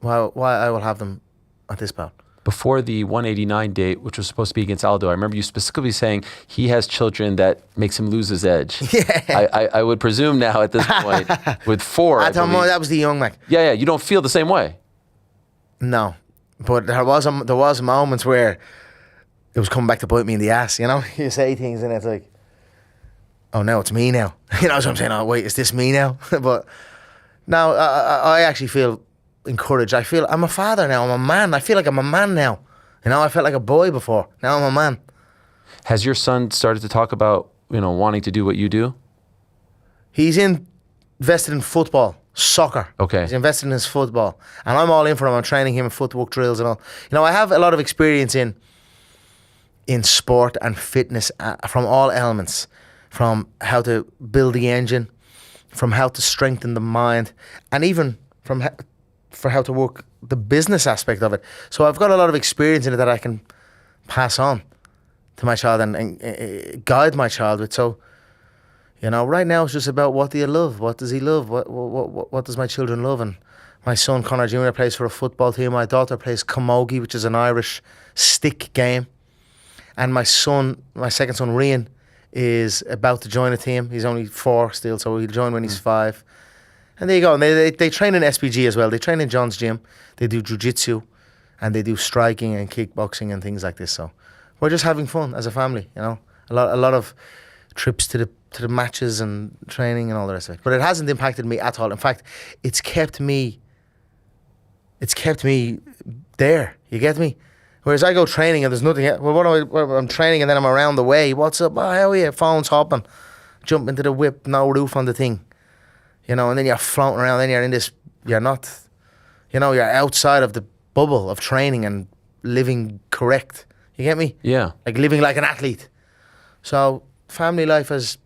why I will have them at this bout. Before the 189 date, which was supposed to be against Aldo, I remember you specifically saying he has children that makes him lose his edge. Yeah. I would presume now at this point, with 4, I thought that was the young man. Yeah, you don't feel the same way. No, but there was moments where it was coming back to bite me in the ass, you know? You say things and it's like, oh, no, it's me now. You know what I'm saying? Oh, wait, is this me now? But now I actually feel encouraged. I feel I'm a father now. I'm a man. I feel like I'm a man now. You know, I felt like a boy before. Now I'm a man. Has your son started to talk about, wanting to do what you do? He's invested in football, soccer. Okay. He's invested in his football. And I'm all in for him. I'm training him in footwork drills and all. I have a lot of experience in sport and fitness from all elements. From how to build the engine, from how to strengthen the mind, and even for how to work the business aspect of it. So I've got a lot of experience in it that I can pass on to my child and guide my child with. So, right now it's just about what do you love? What does he love? What does my children love? And my son Conor Jr. plays for a football team. My daughter plays camogie, which is an Irish stick game. And my second son Rian, is about to join a team. He's only 4 still, so he'll join when he's 5. And there you go. And they train in SPG as well. They train in John's gym. They do jiu-jitsu, and they do striking and kickboxing and things like this. So we're just having fun as a family, A lot of trips to the matches and training and all the rest of it. But it hasn't impacted me at all. In fact, it's kept me there. You get me? Whereas I go training and there's nothing. Well, I'm training and then I'm around the way. What's up? Oh, how are you? Phone's hopping. Jump into the whip, no roof on the thing. And then you're floating around. Then you're in this. You're not. You're outside of the bubble of training and living correct. You get me? Yeah. Like living like an athlete. So family life has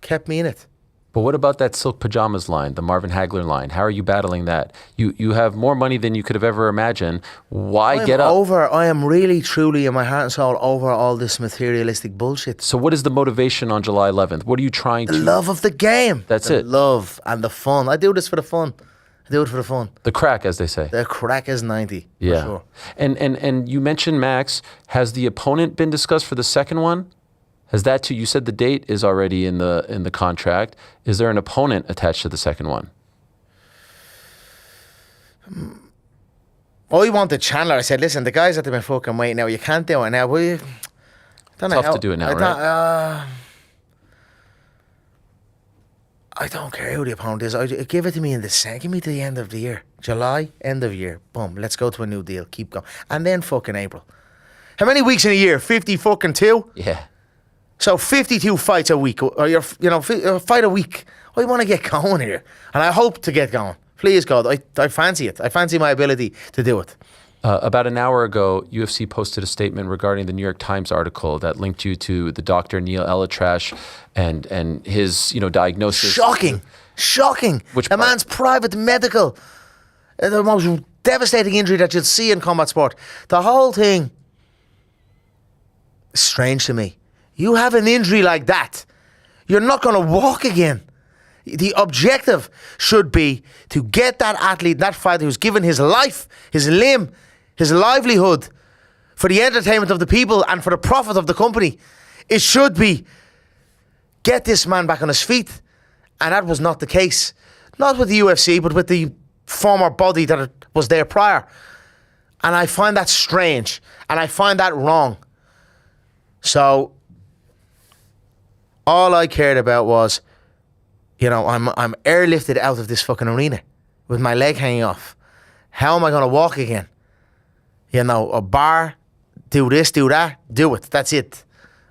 kept me in it. But what about that silk pajamas line, the Marvin Hagler line? How are you battling that? You have more money than you could have ever imagined. Why get up? I am really, truly, in my heart and soul, over all this materialistic bullshit. So what is the motivation on July 11th? What are you trying to... The love of the game. That's it. Love and the fun. I do this for the fun. I do it for the fun. The crack, as they say. The crack is 90, yeah. For sure. And you mentioned Max. Has the opponent been discussed for the second one? Has that too? You said the date is already in the contract. Is there an opponent attached to the second one? I wanted Chandler. I said, listen, the guys that have been fucking waiting now. You can't do it now, will you? Tough to do it now, right? I don't care who the opponent is. Give it to me in give me to the end of the year. July, end of year. Boom. Let's go to a new deal. Keep going. And then fucking April. How many weeks in a year? 52? Yeah. So 52 fights a week, or a fight a week. I want to get going here, and I hope to get going. Please God, I fancy it. I fancy my ability to do it. About an hour ago, UFC posted a statement regarding the New York Times article that linked you to the doctor Neil Elatrash and his diagnosis. Shocking. The man's private medical, the most devastating injury that you'll see in combat sport. The whole thing is strange to me. You have an injury like that, you're not going to walk again. The objective should be to get that athlete, that fighter who's given his life, his limb, his livelihood for the entertainment of the people and for the profit of the company. It should be get this man back on his feet. And that was not the case. Not with the UFC, but with the former body that was there prior. And I find that strange. And I find that wrong. So all I cared about was, I'm airlifted out of this fucking arena with my leg hanging off. How am I going to walk again? A bar, do this, do that, do it. That's it.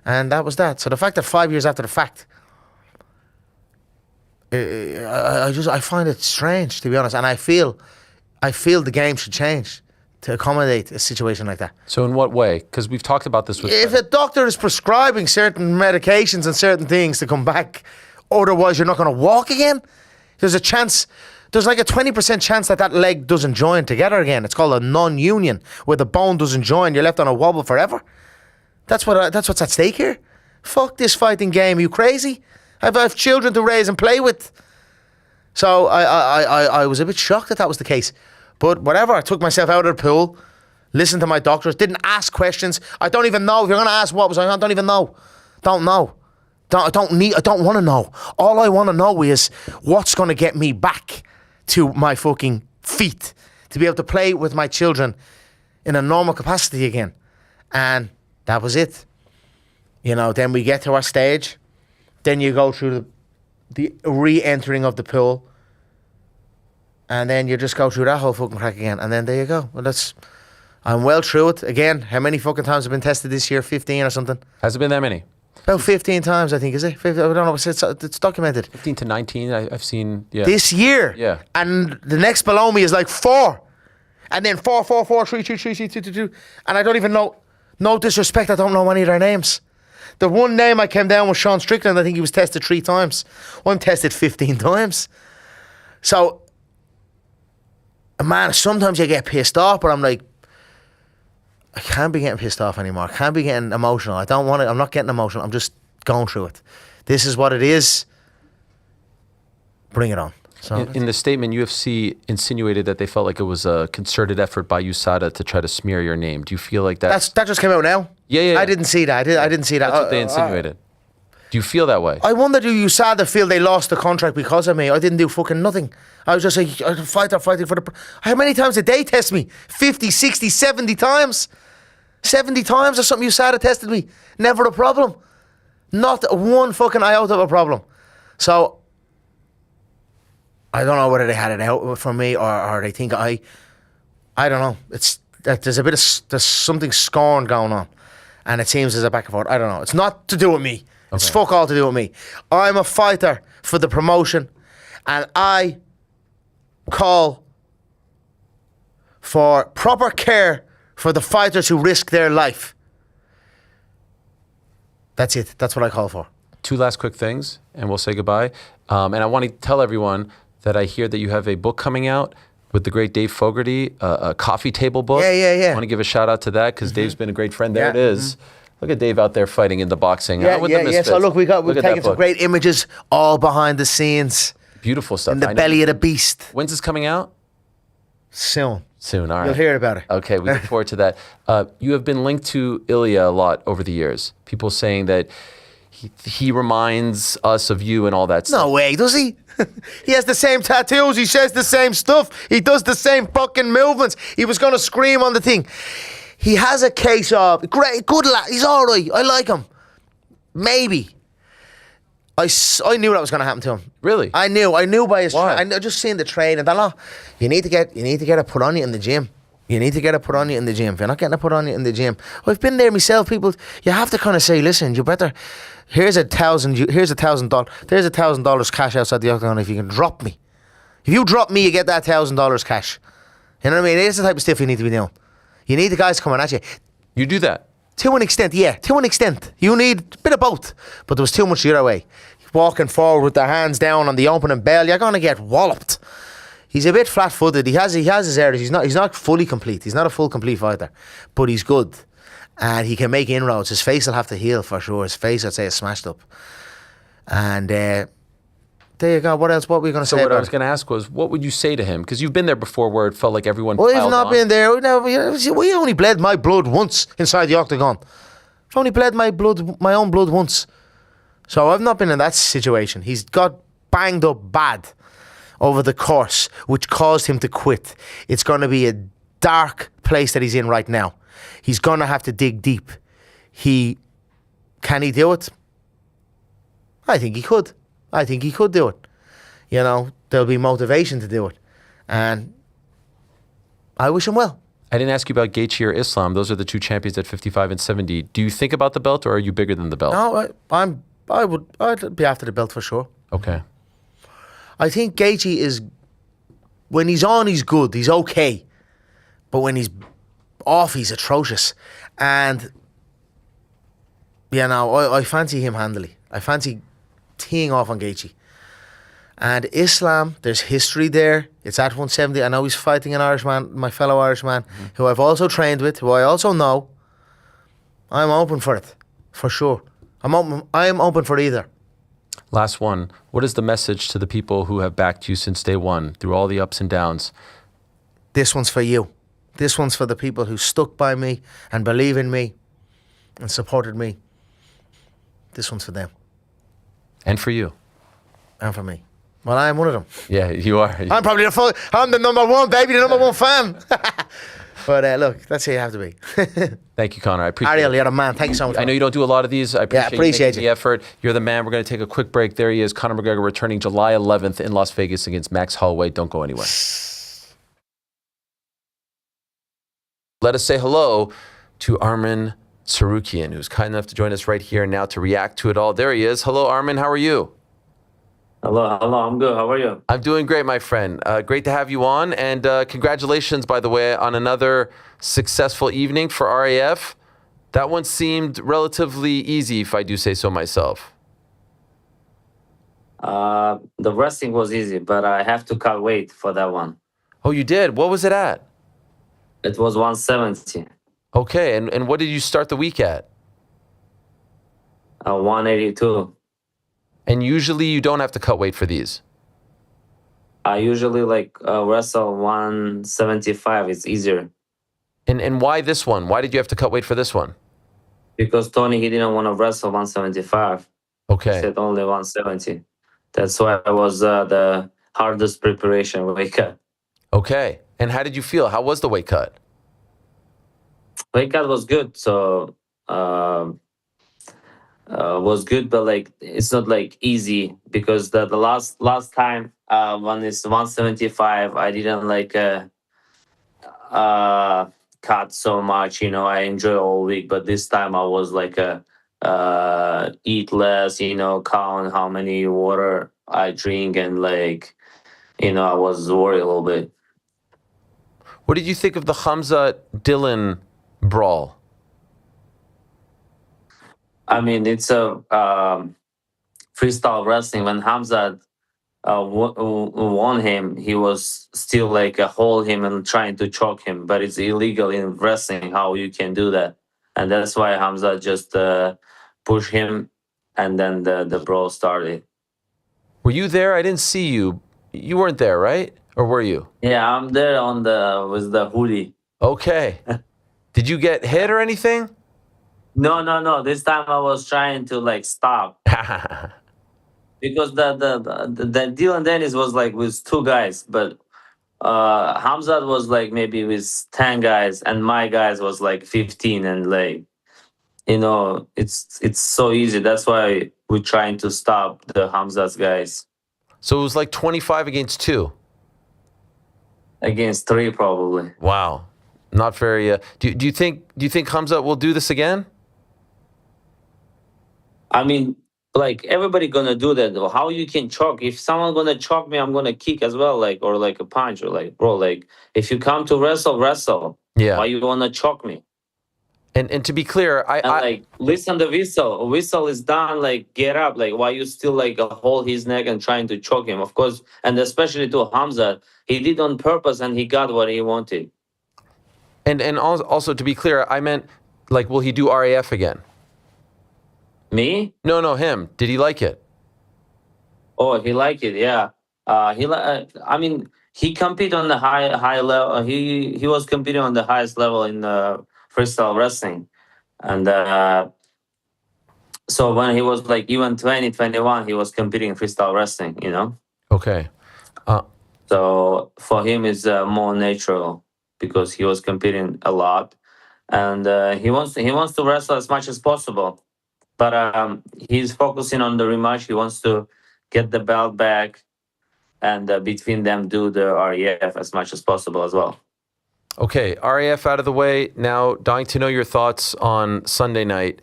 And that was that. So the fact that 5 years after the fact, I find it strange, to be honest. And I feel the game should change to accommodate a situation like that. So in what way? Because we've talked about this with... If a doctor is prescribing certain medications and certain things to come back, otherwise you're not going to walk again, there's a chance there's like a 20% chance that leg doesn't join together again. It's called a non-union, where the bone doesn't join. You're left on a wobble forever. That's what's at stake here. Fuck this fighting game. Are you crazy? I have children to raise and play with. So I was a bit shocked that was the case. But whatever, I took myself out of the pool, listened to my doctors, didn't ask questions. I don't even know. If you're going to ask what was I on, don't even know. Don't know. I don't want to know. All I want to know is what's going to get me back to my fucking feet to be able to play with my children in a normal capacity again. And that was it. You know, then we get to our stage. Then you go through the re-entering of the pool. And then you just go through that whole fucking crack again. And then there you go. Well, I'm well through it. Again, how many fucking times have been tested this year? 15 or something? Has it been that many? About 15 times, I think, is it? 15, I don't know. It's documented. 15 to 19, I've seen. Yeah. This year. Yeah. And the next below me is like 4. And then 4, 4, 4, 3, 3, 3, 3, 2, 2, 2. And I don't even know. No disrespect, I don't know any of their names. The one name I came down was Sean Strickland. I think he was tested 3 times. I'm tested 15 times. So, man, sometimes you get pissed off, but I'm like, I can't be getting pissed off anymore. I can't be getting emotional. I don't want to. I'm not getting emotional. I'm just going through it. This is what it is. Bring it on. So in the statement, UFC insinuated that they felt like it was a concerted effort by USADA to try to smear your name. Do you feel like that just came out now? Yeah. I didn't see that. I didn't see that. That's what they insinuated. Do you feel that way? I wonder, do USADA feel they lost the contract because of me? I didn't do fucking nothing. I was just like, a fighter fighting for the... How many times did they test me? 50, 60, 70 times? 70 times or something USADA tested me. Never a problem. Not one fucking iota of a problem. So, I don't know whether they had it out for me or they think I don't know. It's that there's something scorn going on. And it seems there's a back and forth. I don't know. It's not to do with me. Okay. It's fuck all to do with me. I'm a fighter for the promotion, and I call for proper care for the fighters who risk their life. That's it. That's what I call for. 2 last quick things, and we'll say goodbye. And I want to tell everyone that I hear that you have a book coming out with the great Dave Fogarty, a coffee table book. Yeah. I want to give a shout out to that because Dave's been a great friend. There it is. Look at Dave out there fighting in the boxing. Yeah. So look, we've taken some great images all behind the scenes. Beautiful stuff. In the belly of the beast. When's this coming out? Soon. All right. You'll hear about it. Okay, we look forward to that. You have been linked to Ilya a lot over the years. People saying that he reminds us of you and all that stuff. No way, does he? He has the same tattoos. He says the same stuff. He does the same fucking movements. He was going to scream on the thing. He has a case of good lad. He's all right. I like him. Maybe. I knew that was going to happen to him. Really? I knew by his. I just seen the train and then you need to get it put on you in the gym. You need to get it put on you in the gym. If you're not getting it put on you in the gym, I've been there myself. People, you have to kind of say, listen, you better. Here's $1,000. There's $1,000 cash outside the octagon if you can drop me. If you drop me, you get that $1,000 cash. You know what I mean? It's the type of stuff you need to be doing. You need the guys coming at you. You do that? To an extent, yeah. To an extent. You need a bit of both. But there was too much the other way. Walking forward with their hands down on the opening bell, you're going to get walloped. He's a bit flat-footed. He has his areas. He's not fully complete. He's not a full complete fighter. But he's good. And he can make inroads. His face will have to heal for sure. His face, I'd say, is smashed up. And there you go. What else? What were we going to say what about I was going to ask was, what would you say to him? Because you've been there before where it felt like everyone Well, piled I've not on. been there. No, we only bled my blood once inside the octagon. I've only bled my own blood once. So I've not been in that situation. He's got banged up bad over the course, which caused him to quit. It's going to be a dark place that he's in right now. He's going to have to dig deep. Can he do it? I think he could. I think he could do it. You know, there'll be motivation to do it. And I wish him well. I didn't ask you about Gaethje or Islam. Those are the 2 champions at 55 and 70. Do you think about the belt, or are you bigger than the belt? No, I'd be after the belt for sure. Okay. I think Gaethje is, when he's on, he's good. He's okay. But when he's off, he's atrocious. And, you know, I fancy him handily. I fancy teeing off on Gaethje. And Islam, there's history there. It's at 170. I know he's fighting an Irishman, my fellow Irishman, who I've also trained with, who I also know. I'm open for it, for sure. I am open for either. Last one. What is the message to the people who have backed you since day one, through all the ups and downs? This one's for you. This one's for the people who stuck by me and believe in me and supported me. This one's for them. And for you. And for me. Well, I am one of them. Yeah, you are. I'm probably I'm the number one, baby, the number one fan. But look, that's how you have to be. Thank you, Conor. I appreciate it. Ariel, you're the man. Thank you so much. I know you don't do a lot of these. I appreciate, you. The effort. You're the man. We're going to take a quick break. There he is, Conor McGregor, returning July 11th in Las Vegas against Max Holloway. Don't go anywhere. Let us say hello to Armin Sarukian, who's kind enough to join us right here now to react to it all. There he is. Hello, Armin. How are you? Hello. I'm good. How are you? I'm doing great, my friend. Great to have you on. And congratulations, by the way, on another successful evening for RAF. That one seemed relatively easy, if I do say so myself. The wrestling was easy, but I have to cut weight for that one. Oh, you did? What was it at? It was 170. Okay, and what did you start the week at? 182. And usually you don't have to cut weight for these? I usually wrestle 175. It's easier. And why this one? Why did you have to cut weight for this one? Because Tony, he didn't want to wrestle 175. Okay. He said only 170. That's why it was the hardest preparation weight cut. Okay. And how did you feel? How was the weight cut? Weight cut was good. So was good, but it's not easy because the last time when it's 175, I didn't cut so much. I enjoy all week, but this time I was eat less. Count how many water I drink, and I was worried a little bit. What did you think of the Hamza Dylan brawl? I mean, it's a freestyle wrestling. When Hamza won him, he was still hold him and trying to choke him. But it's illegal in wrestling how you can do that. And that's why Hamza just pushed him, and then the brawl started. Were you there? I didn't see you. You weren't there, right? Or were you? Yeah, I'm there with the hoodie. Okay. Did you get hit or anything? No. This time I was trying to stop because the deal and Dennis was with two guys, but Hamzat was maybe with 10 guys, and my guys was 15, and it's so easy. That's why we're trying to stop the Hamzat's guys. So it was 25 against 2. Against 3 probably. Wow, not very. Do you think Hamzat will do this again? I mean, everybody gonna do that. How you can choke? If someone gonna choke me, I'm gonna kick as well, or a punch, or bro, if you come to wrestle. Yeah. Why you wanna choke me? And to be clear, I listen the whistle. Whistle is done. Get up. Why you still hold his neck and trying to choke him? Of course, and especially to Hamza, he did on purpose and he got what he wanted. And also to be clear, I meant will he do RAF again? Me? No, him. Did he like it? Oh, he liked it. Yeah. I mean, he competed on the high level. He was competing on the highest level in freestyle wrestling, and so when he was even 20, 21, he was competing in freestyle wrestling. Okay. So for him, it's more natural because he was competing a lot, and he wants to wrestle as much as possible. But he's focusing on the rematch. He wants to get the belt back, and between them do the REF as much as possible as well. Okay, RAF out of the way. Now, dying to know your thoughts on Sunday night.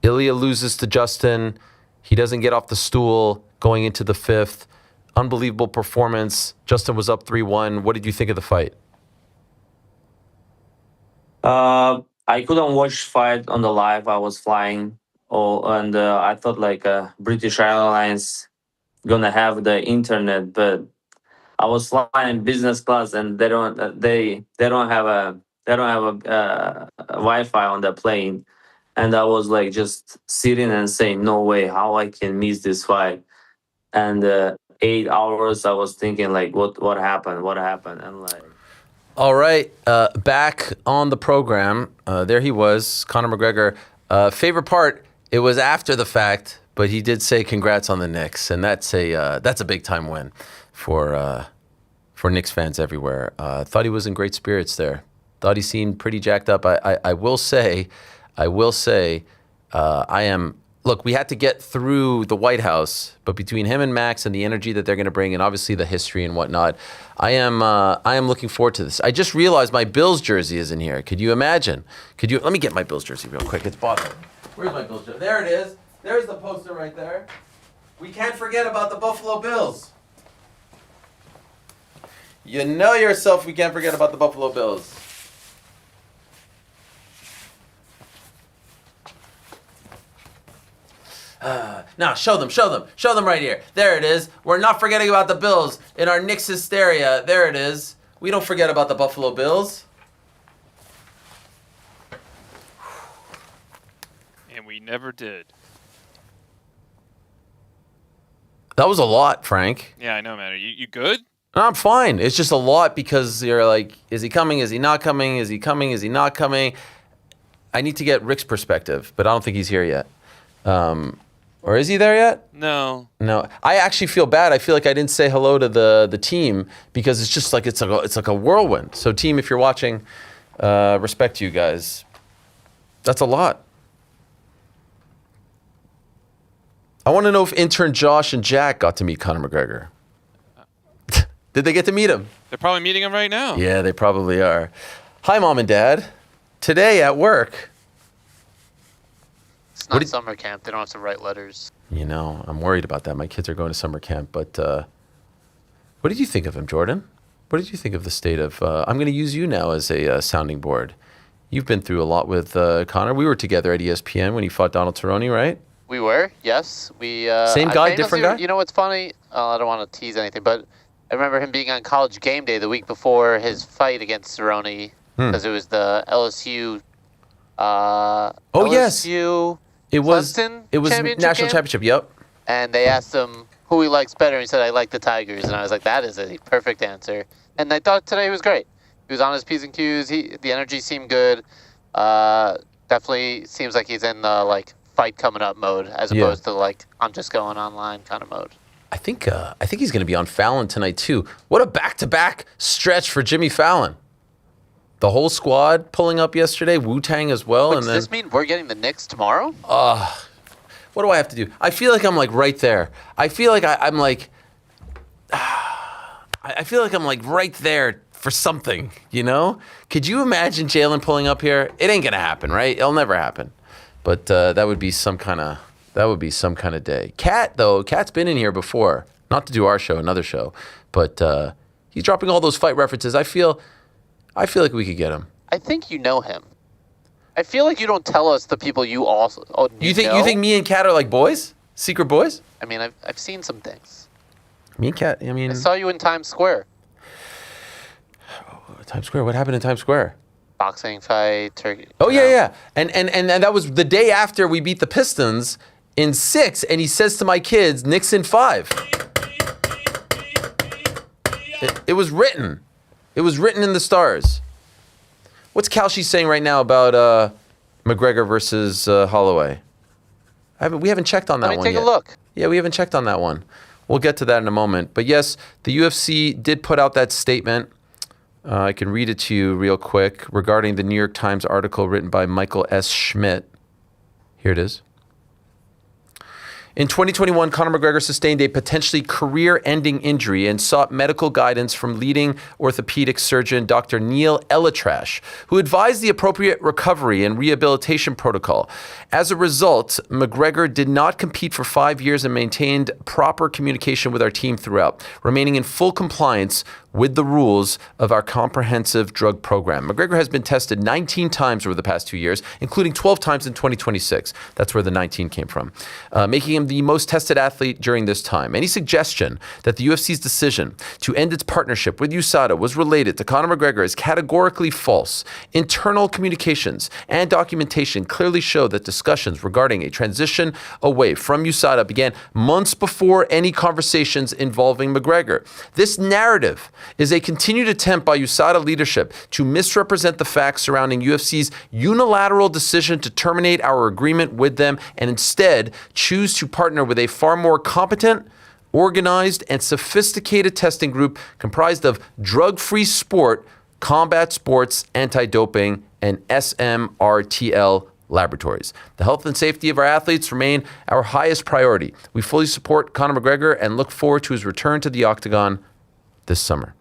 Ilya loses to Justin. He doesn't get off the stool going into the 5th. Unbelievable performance. Justin was up 3-1. What did you think of the fight? I couldn't watch fight on the live. I was flying. And I thought British Airlines gonna have the internet, but I was flying business class, and they don't have a Wi-Fi on the plane, and I was like just sitting and saying, no way, how I can miss this fight. And 8 hours I was thinking like, what happened, and like. All right, back on the program. There he was, Conor McGregor. Favorite part, it was after the fact, but he did say congrats on the Knicks, and that's a big time win for Knicks fans everywhere. Thought he was in great spirits there. Thought he seemed pretty jacked up. I will say, I am. Look, we had to get through the White House, but between him and Max and the energy that they're going to bring, and obviously the history and whatnot, I am looking forward to this. I just realized my Bills jersey is in here. Could you imagine? Let me get my Bills jersey real quick. It's bothering me. Where's my Bills jersey? There it is. There's the poster right there. We can't forget about the Buffalo Bills. You know yourself, we can't forget about the Buffalo Bills. Now, show them right here. There it is. We're not forgetting about the Bills in our Knicks hysteria. There it is. We don't forget about the Buffalo Bills. And we never did. That was a lot, Frank. Yeah, I know, man. Are you good? I'm fine. It's just a lot because you're like, is he coming? Is he not coming? Is he coming? Is he not coming? I need to get Rick's perspective, but I don't think he's here yet. Or is he there yet? No. I actually feel bad. I feel like I didn't say hello to the team because it's just like it's like a whirlwind. So team, if you're watching, respect to you guys. That's a lot. I want to know if intern Josh and Jack got to meet Conor McGregor. Did they get to meet him? They're probably meeting him right now. Yeah, they probably are. Hi, Mom and Dad. Today at work. It's not summer camp. They don't have to write letters. You know, I'm worried about that. My kids are going to summer camp. But what did you think of him, Jordan? What did you think of the state of... I'm going to use you now as a sounding board. You've been through a lot with Conor. We were together at ESPN when he fought Donald Cerrone, right? We were, yes. Same guy, different guy? You know what's funny? I don't want to tease anything, but I remember him being on College Game Day the week before his fight against Cerrone because it was the LSU... LSU... It was championship national game? championship. Yep. And they asked him who he likes better, and he said, "I like the Tigers." And I was like, "That is a perfect answer." And I thought today was great. He was on his P's and Q's. The energy seemed good. Definitely seems like he's in the fight coming up mode, as opposed to I'm just going online kind of mode. I think he's going to be on Fallon tonight too. What a back-to-back stretch for Jimmy Fallon. The whole squad pulling up yesterday, Wu-Tang as well. Wait, does this mean we're getting the Knicks tomorrow? What do I have to do? I feel like I'm right there. I feel like I'm right there for something, you know? Could you imagine Jalen pulling up here? It ain't gonna happen, right? It'll never happen. But that would be some kind of day. Cat's been in here before, not to do our show, another show, but he's dropping all those fight references. I feel like we could get him. I think you know him. I feel like you don't tell us the people you also. You think me and Cat are like boys? Secret boys? I mean, I've seen some things. Me and Cat. I mean, I saw you in Times Square. Times Square. What happened in Times Square? Boxing fight. Turkey. Oh yeah. And that was the day after we beat the Pistons in 6, and he says to my kids, Knicks in 5. It was written. It was written in the stars. What's Kalshi saying right now about McGregor versus Holloway? We haven't checked on that one yet. Let me take a look. Yeah, we haven't checked on that one. We'll get to that in a moment. But yes, the UFC did put out that statement. I can read it to you real quick regarding the New York Times article written by Michael S. Schmidt. Here it is. In 2021, Conor McGregor sustained a potentially career-ending injury and sought medical guidance from leading orthopedic surgeon Dr. Neil Elatrash, who advised the appropriate recovery and rehabilitation protocol. As a result, McGregor did not compete for 5 years and maintained proper communication with our team throughout, remaining in full compliance with the rules of our comprehensive drug program. McGregor has been tested 19 times over the past 2 years, including 12 times in 2026. That's where the 19 came from, making him the most tested athlete during this time. Any suggestion that the UFC's decision to end its partnership with USADA was related to Conor McGregor is categorically false. Internal communications and documentation clearly show that discussions regarding a transition away from USADA began months before any conversations involving McGregor. This narrative is a continued attempt by USADA leadership to misrepresent the facts surrounding UFC's unilateral decision to terminate our agreement with them and instead choose to partner with a far more competent, organized, and sophisticated testing group comprised of drug-free sport, combat sports, anti-doping, and SMRTL laboratories. The health and safety of our athletes remain our highest priority. We fully support Conor McGregor and look forward to his return to the octagon this summer.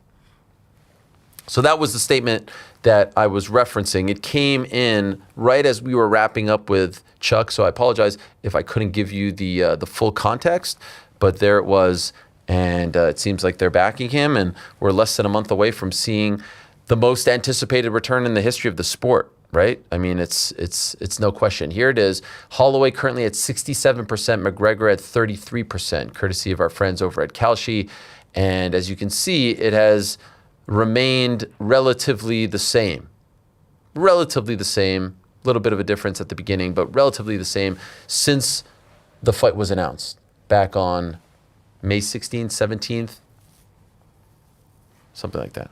So that was the statement that I was referencing. It came in right as we were wrapping up with Chuck, so I apologize if I couldn't give you the full context, but there it was, and it seems like they're backing him, and we're less than a month away from seeing the most anticipated return in the history of the sport. Right? I mean, it's no question. Here it is. Holloway currently at 67%, McGregor at 33%, courtesy of our friends over at Kalshi. And as you can see, it has remained relatively the same. Relatively the same. A little bit of a difference at the beginning, but relatively the same since the fight was announced back on May 16th, 17th, something like that.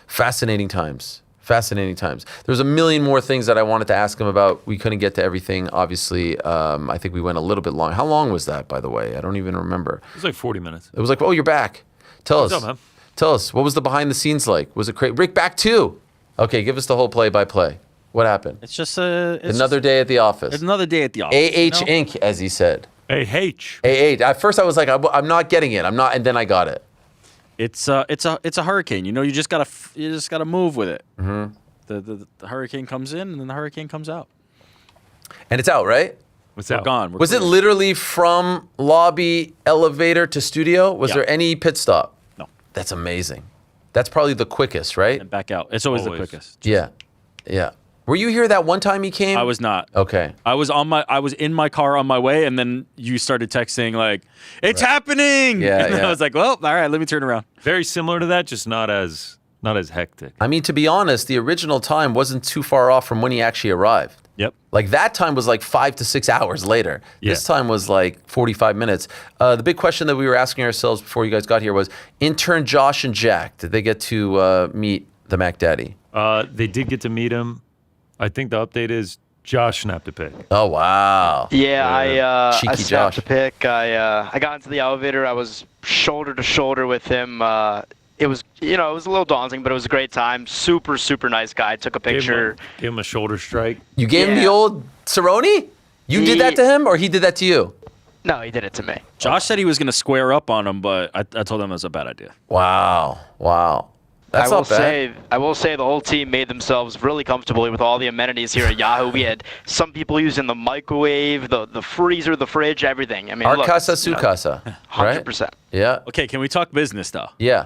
Fascinating times. Fascinating times. There's a million more things that I wanted to ask him about. We couldn't get to everything, obviously. I think we went a little bit long. How long was that, by the way? I don't even remember. It was like 40 minutes. It was like, oh, you're back. Tell What's us. up, man? Tell us. What was the behind the scenes like? Was it crazy? Rick, back too. Okay, give us the whole play-by-play. What happened? It's just another day at the office. It's another day at the office. AH Inc., as he said. AH. At first I was like, I'm not getting it. I'm not, and then I got it. It's a hurricane. You know, you just gotta move with it. Mm-hmm. The hurricane comes in and then the hurricane comes out. And it's out, right? We're gone. We're Was clear. it literally from lobby, elevator to studio? Was Yeah. there any pit stop? No. That's amazing. That's probably the quickest, right? And back out. It's always the quickest. Yeah. Yeah. Were you here that one time he came? I was not. Okay. I was in my car on my way, and then you started texting like, "It's happening!" Yeah, and then yeah. I was like, "Well, all right, let me turn around." Very similar to that, just not as hectic. I mean, to be honest, the original time wasn't too far off from when he actually arrived. Yep. Like that time was like 5 to 6 hours later. This time was like 45 minutes. The big question that we were asking ourselves before you guys got here was, intern Josh and Jack, did they get to meet the Mac Daddy? They did get to meet him. I think the update is Josh snapped a pic. Oh, wow. Yeah, I Cheeky snapped Josh. a pic. I got into the elevator. I was shoulder to shoulder with him. It was a little daunting, but it was a great time. Super, super nice guy. Took a picture. Gave him a shoulder strike. You gave him the old Cerrone? You did that to him, or he did that to you? No, he did it to me. Josh said he was going to square up on him, but I told him it was a bad idea. Wow. That's I will not bad. I will say the whole team made themselves really comfortable with all the amenities here at Yahoo. We had some people using the microwave, the freezer, the fridge, everything. I mean, Our look, casa, su casa. Right? 100%. Yeah. Okay, can we talk business though? Yeah.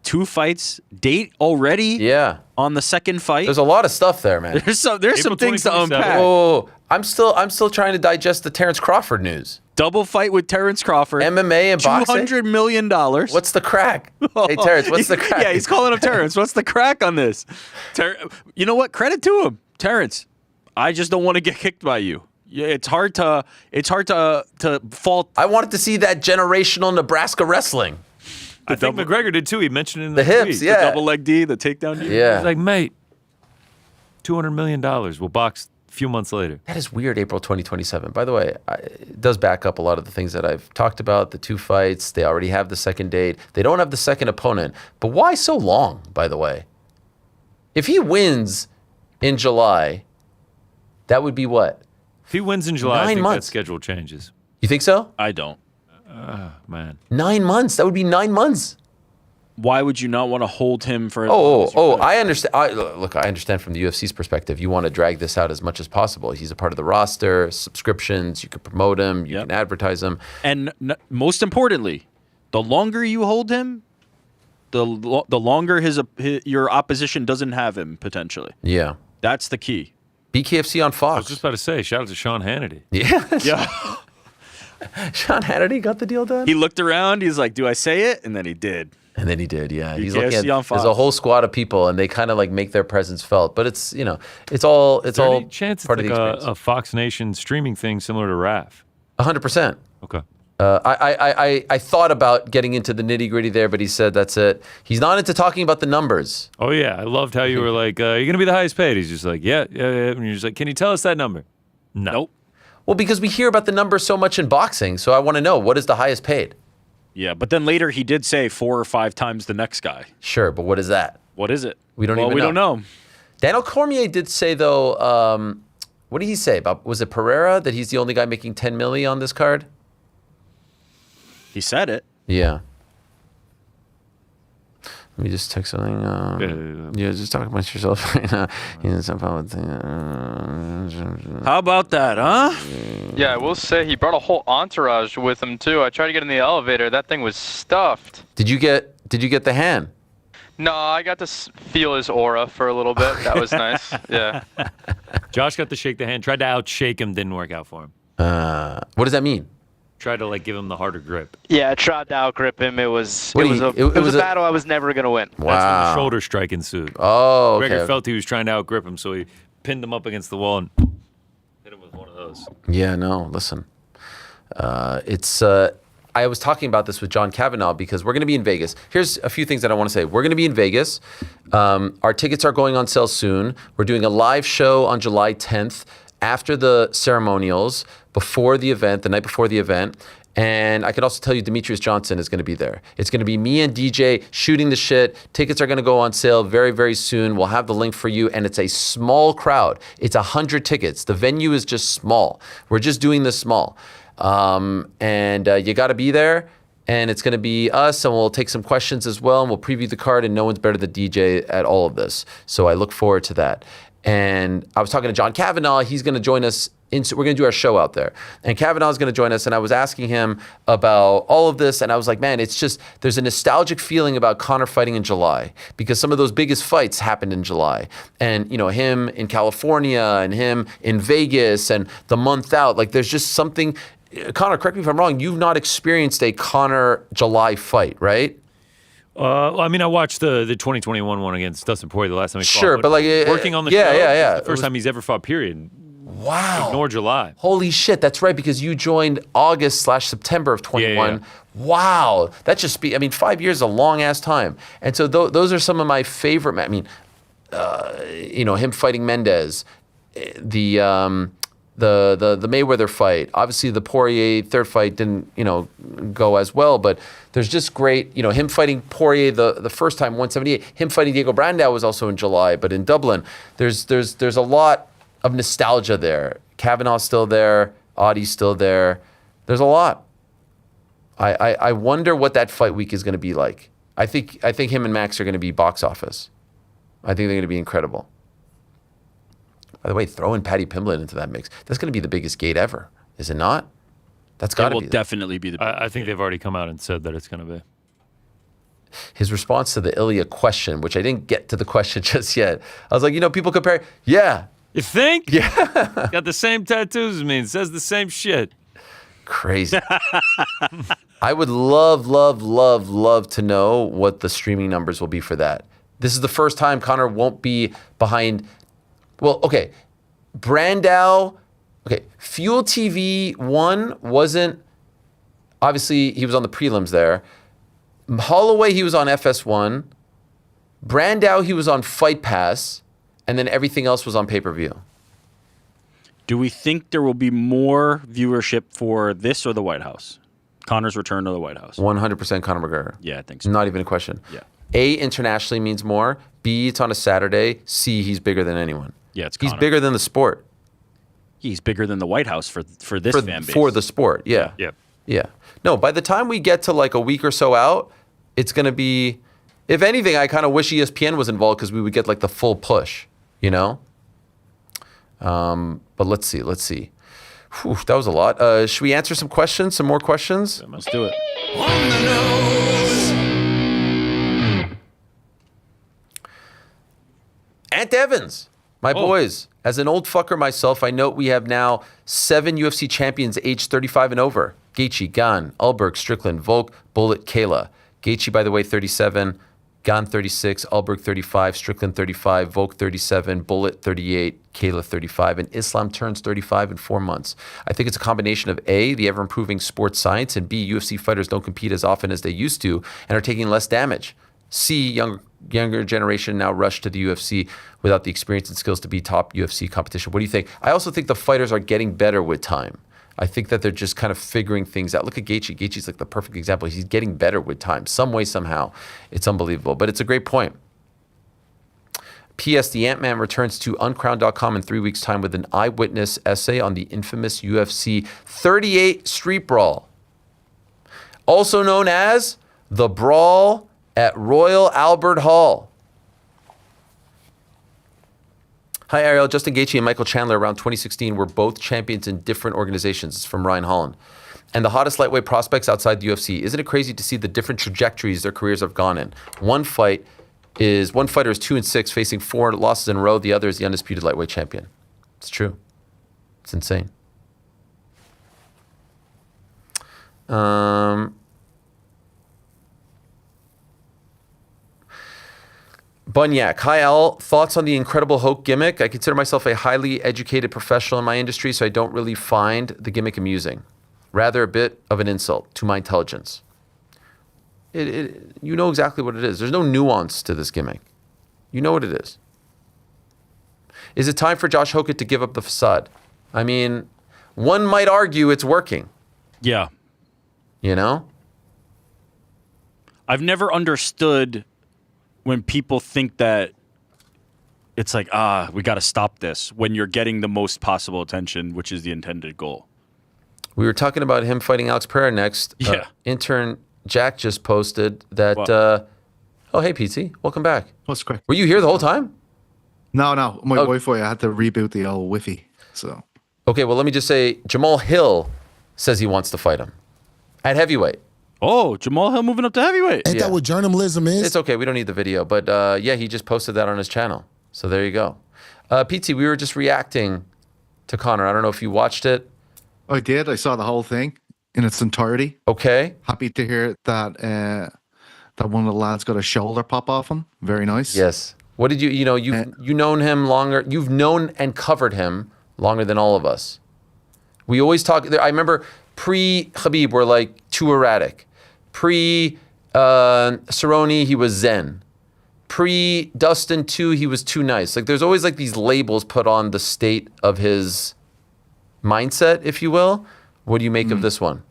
2 fights, date already. Yeah. On the second fight. There's a lot of stuff there, man. There's some things to unpack. Whoa. I'm still trying to digest the Terrence Crawford news. Double fight with Terrence Crawford. MMA and boxing. $200 million. What's the crack? Hey, Terrence, what's the crack? Yeah, he's calling up Terrence. What's the crack on this? You know what? Credit to him. Terrence, I just don't want to get kicked by you. Yeah, it's hard to fault. I wanted to see that generational Nebraska wrestling. I think McGregor did too. He mentioned it in The hips, tweet. yeah. The double leg D, the takedown D. Yeah. He's like, mate, $200 million. We'll box a few months later. That is weird, April 2027. By the way, it does back up a lot of the things that I've talked about, the 2 fights. They already have the second date. They don't have the second opponent. But why so long, by the way? If he wins in July, that would be what? If he wins in July, 9 I think months. that schedule changes. You think so? I don't. Man. 9 months. That would be 9 months. Why would you not want to hold him for? I understand. I understand from the UFC's perspective. You want to drag this out as much as possible. He's a part of the roster, subscriptions. You can promote him. You can advertise him. And most importantly, The longer you hold him, the longer your opposition doesn't have him potentially. Yeah. That's the key. BKFC on Fox. I was just about to say, shout out to Sean Hannity. Yeah. Yeah. Sean Hannity got the deal done. He looked around. He's like, "Do I say it?" And then he did. And then he did. Yeah. He's BKFC looking at. on Fox. There's a whole squad of people, and they kind of like make their presence felt. But it's it's all Is there all any chance part it's of the like experience. a Fox Nation streaming thing similar to RAF? 100%. Okay. I thought about getting into the nitty gritty there, but he said that's it. He's not into talking about the numbers. Oh yeah, I loved how you were like, "You're gonna be the highest paid." He's just like, "Yeah." And you're just like, "Can you tell us that number?" No. Nope. Well, because we hear about the numbers so much in boxing, so I want to know what is the highest paid. Yeah, but then later he did say 4 or 5 times the next guy. Sure, but what is that? What is it? We don't well, even we know. don't know. Daniel Cormier did say though, what did he say about? Was it Pereira that he's the only guy making 10 milli on this card? He said it. Yeah. Let me just text something. Yeah, just talk amongst yourself right now. How about that, huh? Yeah, I will say he brought a whole entourage with him too. I tried to get in the elevator. That thing was stuffed. Did you get the hand? No, I got to feel his aura for a little bit. That was nice. Yeah. Josh got to shake the hand. Tried to outshake him. Didn't work out for him. What does that mean? Tried to like give him the harder grip. Yeah, I tried to outgrip him. It was What it do was, you- a, it was a battle I was never gonna win. That's when the Wow. shoulder strike ensued. Oh, Gregor okay. felt he was trying to outgrip him, so he pinned him up against the wall and hit him with one of those. Yeah, no, listen. I was talking about this with John Kavanaugh because we're going to be in Vegas. Here's a few things that I want to say. We're going to be in Vegas. Our tickets are going on sale soon. We're doing a live show on July 10th after the ceremonials, before the event, the night before the event. And I can also tell you Demetrius Johnson is going to be there. It's going to be me and DJ shooting the shit. Tickets are going to go on sale very, very soon. We'll have the link for you. And it's a small crowd. It's 100 tickets. The venue is just small. We're just doing this small. And you got to be there. And it's going to be us. And we'll take some questions as well. And we'll preview the card. And no one's better than DJ at all of this. So I look forward to that. And I was talking to John Kavanaugh. He's going to join us. We're going to do our show out there. And Kavanaugh's going to join us. And I was asking him about all of this. And I was like, man, it's just, there's a nostalgic feeling about Conor fighting in July because some of those biggest fights happened in July. And, you know, him in California and him in Vegas and the month out. Like, there's just something. Conor, correct me if I'm wrong. You've not experienced a Conor July fight, right? I mean, I watched the 2021 one against Dustin Poirier the last time he fought. Sure, but like working on the yeah, show, yeah. it's the first time he's ever fought, period. Wow. Ignore July. Holy shit, that's right, because you joined August/September of 21. Yeah. Wow. That just 5 years is a long ass time. And so those are some of my favorite, him fighting Mendez, the Mayweather fight. Obviously the Poirier third fight didn't, go as well, but there's just great, him fighting Poirier the first time, 178. Him fighting Diego Brandao was also in July, but in Dublin. There's a lot of nostalgia there. Kavanaugh's still there, Audie's still there. There's a lot. I wonder what that fight week is going to be like. I think him and Max are going to be box office. I think they're going to be incredible. By the way, throw in Paddy Pimblett into that mix. That's going to be the biggest gate ever, is it not? That's got to be. It will definitely be the biggest. I think they've already come out and said that it's going to be. His response to the Ilya question, which I didn't get to the question just yet. I was like, people compare. Yeah. You think? Yeah. Got the same tattoos as me and says the same shit. Crazy. I would love to know what the streaming numbers will be for that. This is the first time Conor won't be behind. Well, okay. Brandao. Okay. Fuel TV 1 wasn't. Obviously, he was on the prelims there. Holloway, he was on FS1. Brandao, he was on Fight Pass. And then everything else was on pay-per-view. Do we think there will be more viewership for this or the White House? Conor's return to the White House. 100% Conor McGregor. Yeah, I think so. Not even a question. Yeah. A, internationally means more. B, it's on a Saturday. C, he's bigger than anyone. Yeah, it's He's Conor. bigger than the sport. He's bigger than the White House for this fan base. For the sport, yeah. Yeah. No, by the time we get to like a week or so out, it's going to be, if anything, I kind of wish ESPN was involved because we would get like the full push, But let's see. Whew, that was a lot. Should we answer some questions? Some more questions? Let's do it. Ant Evans, my boys. As an old fucker myself, I note we have now 7 UFC champions aged 35 and over. Gaethje, Gane, Ulberg, Strickland, Volk, Bullet, Kayla. Gaethje, by the way, 37. Gane 36, Ulberg 35, Strickland 35, Volk 37, Bullet 38, Kayla 35, and Islam turns 35 in 4 months. I think it's a combination of A, the ever-improving sports science, and B, UFC fighters don't compete as often as they used to and are taking less damage. C, younger generation now rush to the UFC without the experience and skills to be top UFC competition. What do you think? I also think the fighters are getting better with time. I think that they're just kind of figuring things out. Look at Gaethje. Gaethje's like the perfect example. He's getting better with time. Some way, somehow. It's unbelievable. But it's a great point. P.S. The Ant-Man returns to Uncrowned.com in 3 weeks' time with an eyewitness essay on the infamous UFC 38 Street Brawl. Also known as the Brawl at Royal Albert Hall. Hi, Ariel. Justin Gaethje and Michael Chandler around 2016 were both champions in different organizations. It's from Ryan Holland. And the hottest lightweight prospects outside the UFC. Isn't it crazy to see the different trajectories their careers have gone in? One fighter is 2-6, facing 4 losses in a row. The other is the undisputed lightweight champion. It's true. It's insane. Bunyak, hi Al, thoughts on the Incredible Hulk gimmick? I consider myself a highly educated professional in my industry, so I don't really find the gimmick amusing. Rather a bit of an insult to my intelligence. You know exactly what it is. There's no nuance to this gimmick. You know what it is. Is it time for Josh Hokett to give up the facade? I mean, one might argue it's working. Yeah. You know? I've never understood when people think that it's like, we got to stop this when you're getting the most possible attention, which is the intended goal. We were talking about him fighting Alex Pereira next. Yeah. Intern Jack just posted that, oh, hey, PT, welcome back. What's quick? Were you here the whole time? No. My Wi-Fi, I had to reboot the old Wi-Fi, so. Okay, well, let me just say, Jamal Hill says he wants to fight him at heavyweight. Oh, Jamal Hill moving up to heavyweight. Ain't that what journalism is? It's okay. We don't need the video. But yeah, he just posted that on his channel. So there you go. PT, we were just reacting to Conor. I don't know if you watched it. I did. I saw the whole thing in its entirety. Okay. Happy to hear that that one of the lads got a shoulder pop off him. Very nice. Yes. What did you've known him longer. You've known and covered him longer than all of us. We always talk. I remember pre-Khabib, we're like too erratic. Pre-Cerrone, he was zen. Pre-Dustin 2, he was too nice. Like, there's always like these labels put on the state of his mindset, if you will. What do you make of this one?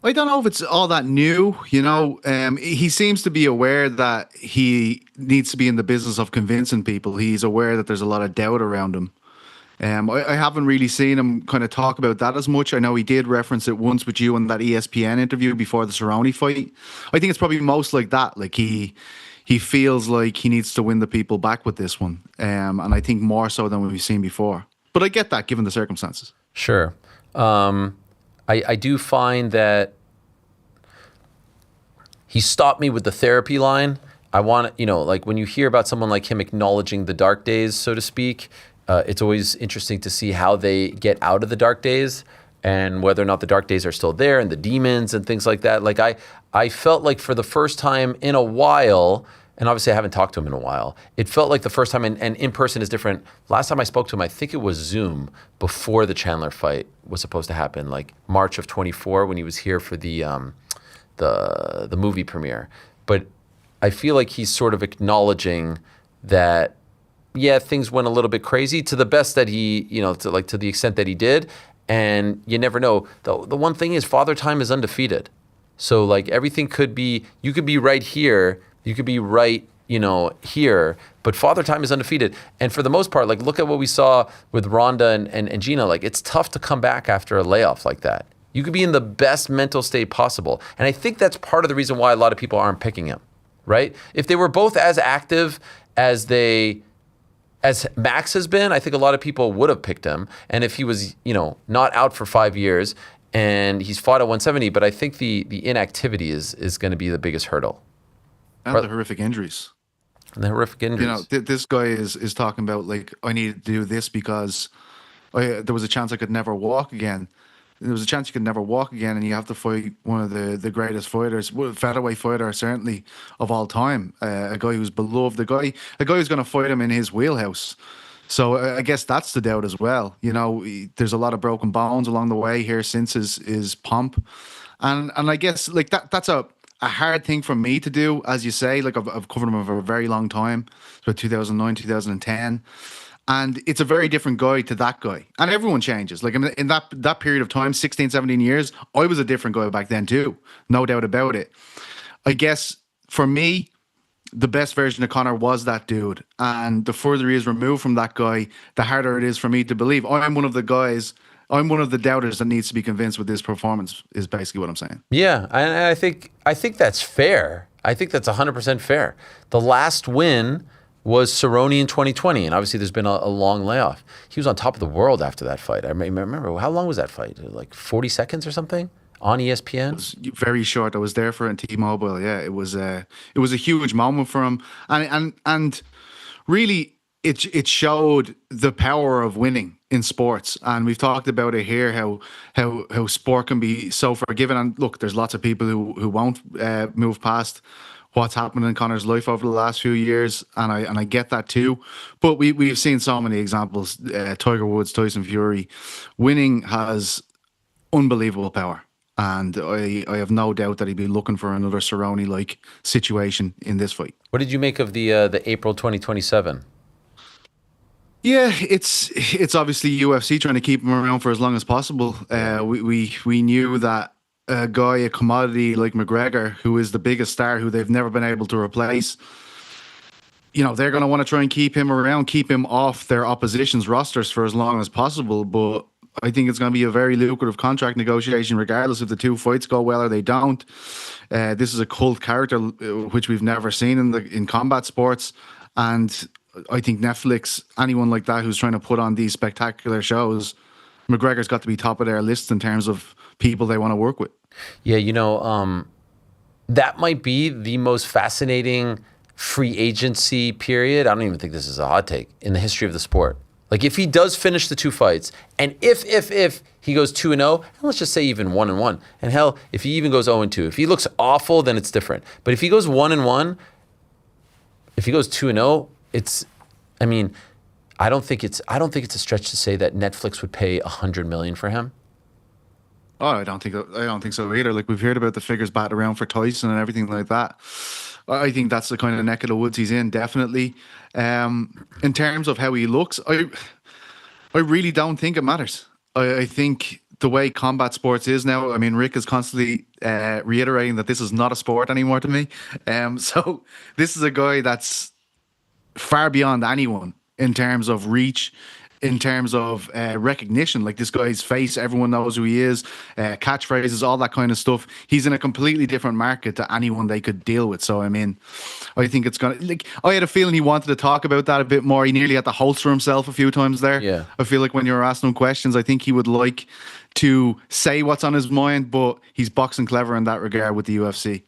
I don't know if it's all that new. You know, he seems to be aware that he needs to be in the business of convincing people. He's aware that there's a lot of doubt around him. I haven't really seen him kind of talk about that as much. I know he did reference it once with you in that ESPN interview before the Cerrone fight. I think it's probably most like that. Like he feels like he needs to win the people back with this one. And I think more so than we've seen before. But I get that given the circumstances. Sure. I do find that he stopped me with the therapy line. I want, like when you hear about someone like him acknowledging the dark days, so to speak, it's always interesting to see how they get out of the dark days and whether or not the dark days are still there and the demons and things like that. Like I felt like for the first time in a while, and obviously I haven't talked to him in a while, it felt like the first time, and in person is different. Last time I spoke to him, I think it was Zoom before the Chandler fight was supposed to happen, like March of 24 when he was here for the movie premiere. But I feel like he's sort of acknowledging that, yeah, things went a little bit crazy to the best that he, to the extent that he did. And you never know. The one thing is Father Time is undefeated. So like everything could be, you could be right here, you could be right, here, but Father Time is undefeated. And for the most part, like look at what we saw with Ronda and Gina. Like it's tough to come back after a layoff like that. You could be in the best mental state possible. And I think that's part of the reason why a lot of people aren't picking him, right? If they were both as active as they as Max has been, I think a lot of people would have picked him. And if he was, not out for 5 years and he's fought at 170, but I think the inactivity is going to be the biggest hurdle. And the horrific injuries. And the horrific injuries. This guy is talking about, like, I need to do this because there was a chance I could never walk again. There was a chance you could never walk again, and you have to fight one of the greatest fighters, featherweight fighter certainly of all time. A guy who's beloved, a guy who's going to fight him in his wheelhouse. So I guess that's the doubt as well. There's a lot of broken bones along the way here since his pomp, and I guess like that's a hard thing for me to do, as you say. Like I've covered him for a very long time, so 2009, 2010. And it's a very different guy to that guy. And everyone changes. Like in that period of time, 16, 17 years, I was a different guy back then too. No doubt about it. I guess for me, the best version of Conor was that dude. And the further he is removed from that guy, the harder it is for me to believe. I'm one of the doubters that needs to be convinced with this performance, is basically what I'm saying. Yeah, and I think that's fair. I think that's 100% fair. The last win was Cerrone in 2020, and obviously there's been a long layoff. He was on top of the world after that fight. I remember, how long was that fight? Like 40 seconds or something on ESPN? It was very short. I was there for it in T-Mobile. Yeah, it was a huge moment for him, and really it showed the power of winning in sports. And we've talked about it here, how sport can be so forgiving. And look, there's lots of people who won't move past what's happened in Conor's life over the last few years, and I get that too. But we've seen so many examples. Tiger Woods, Tyson Fury, winning has unbelievable power, and I have no doubt that he'd be looking for another Cerrone-like situation in this fight. What did you make of the April 2027? Yeah, it's obviously UFC trying to keep him around for as long as possible. We knew that a guy, a commodity like McGregor, who is the biggest star, who they've never been able to replace, they're going to want to try and keep him around, keep him off their opposition's rosters for as long as possible. But I think it's going to be a very lucrative contract negotiation, regardless if the two fights go well or they don't. This is a cult character, which we've never seen in combat sports. And I think Netflix, anyone like that who's trying to put on these spectacular shows, McGregor's got to be top of their list in terms of people they want to work with. Yeah, that might be the most fascinating free agency period. I don't even think this is a hot take in the history of the sport. Like if he does finish the two fights, and if he goes 2-0, and let's just say even 1-1, and hell, if he even goes 0-2, if he looks awful, then it's different. But if he goes 1-1, if he goes 2-0, I don't think it's a stretch to say that Netflix would pay $100 million for him. Oh, I don't think so either. Like we've heard about the figures batted around for Tyson and everything like that. I think that's the kind of neck of the woods he's in, definitely. In terms of how he looks, I really don't think it matters. I think the way combat sports is now, Rick is constantly reiterating that this is not a sport anymore to me. So this is a guy that's far beyond anyone in terms of reach, in terms of recognition. Like this guy's face, everyone knows who he is, catchphrases, all that kind of stuff. He's in a completely different market to anyone they could deal with. So, I think it's going to, I had a feeling he wanted to talk about that a bit more. He nearly had to holster himself a few times there. Yeah. I feel like when you were asking him questions, I think he would like to say what's on his mind, but he's boxing clever in that regard with the UFC.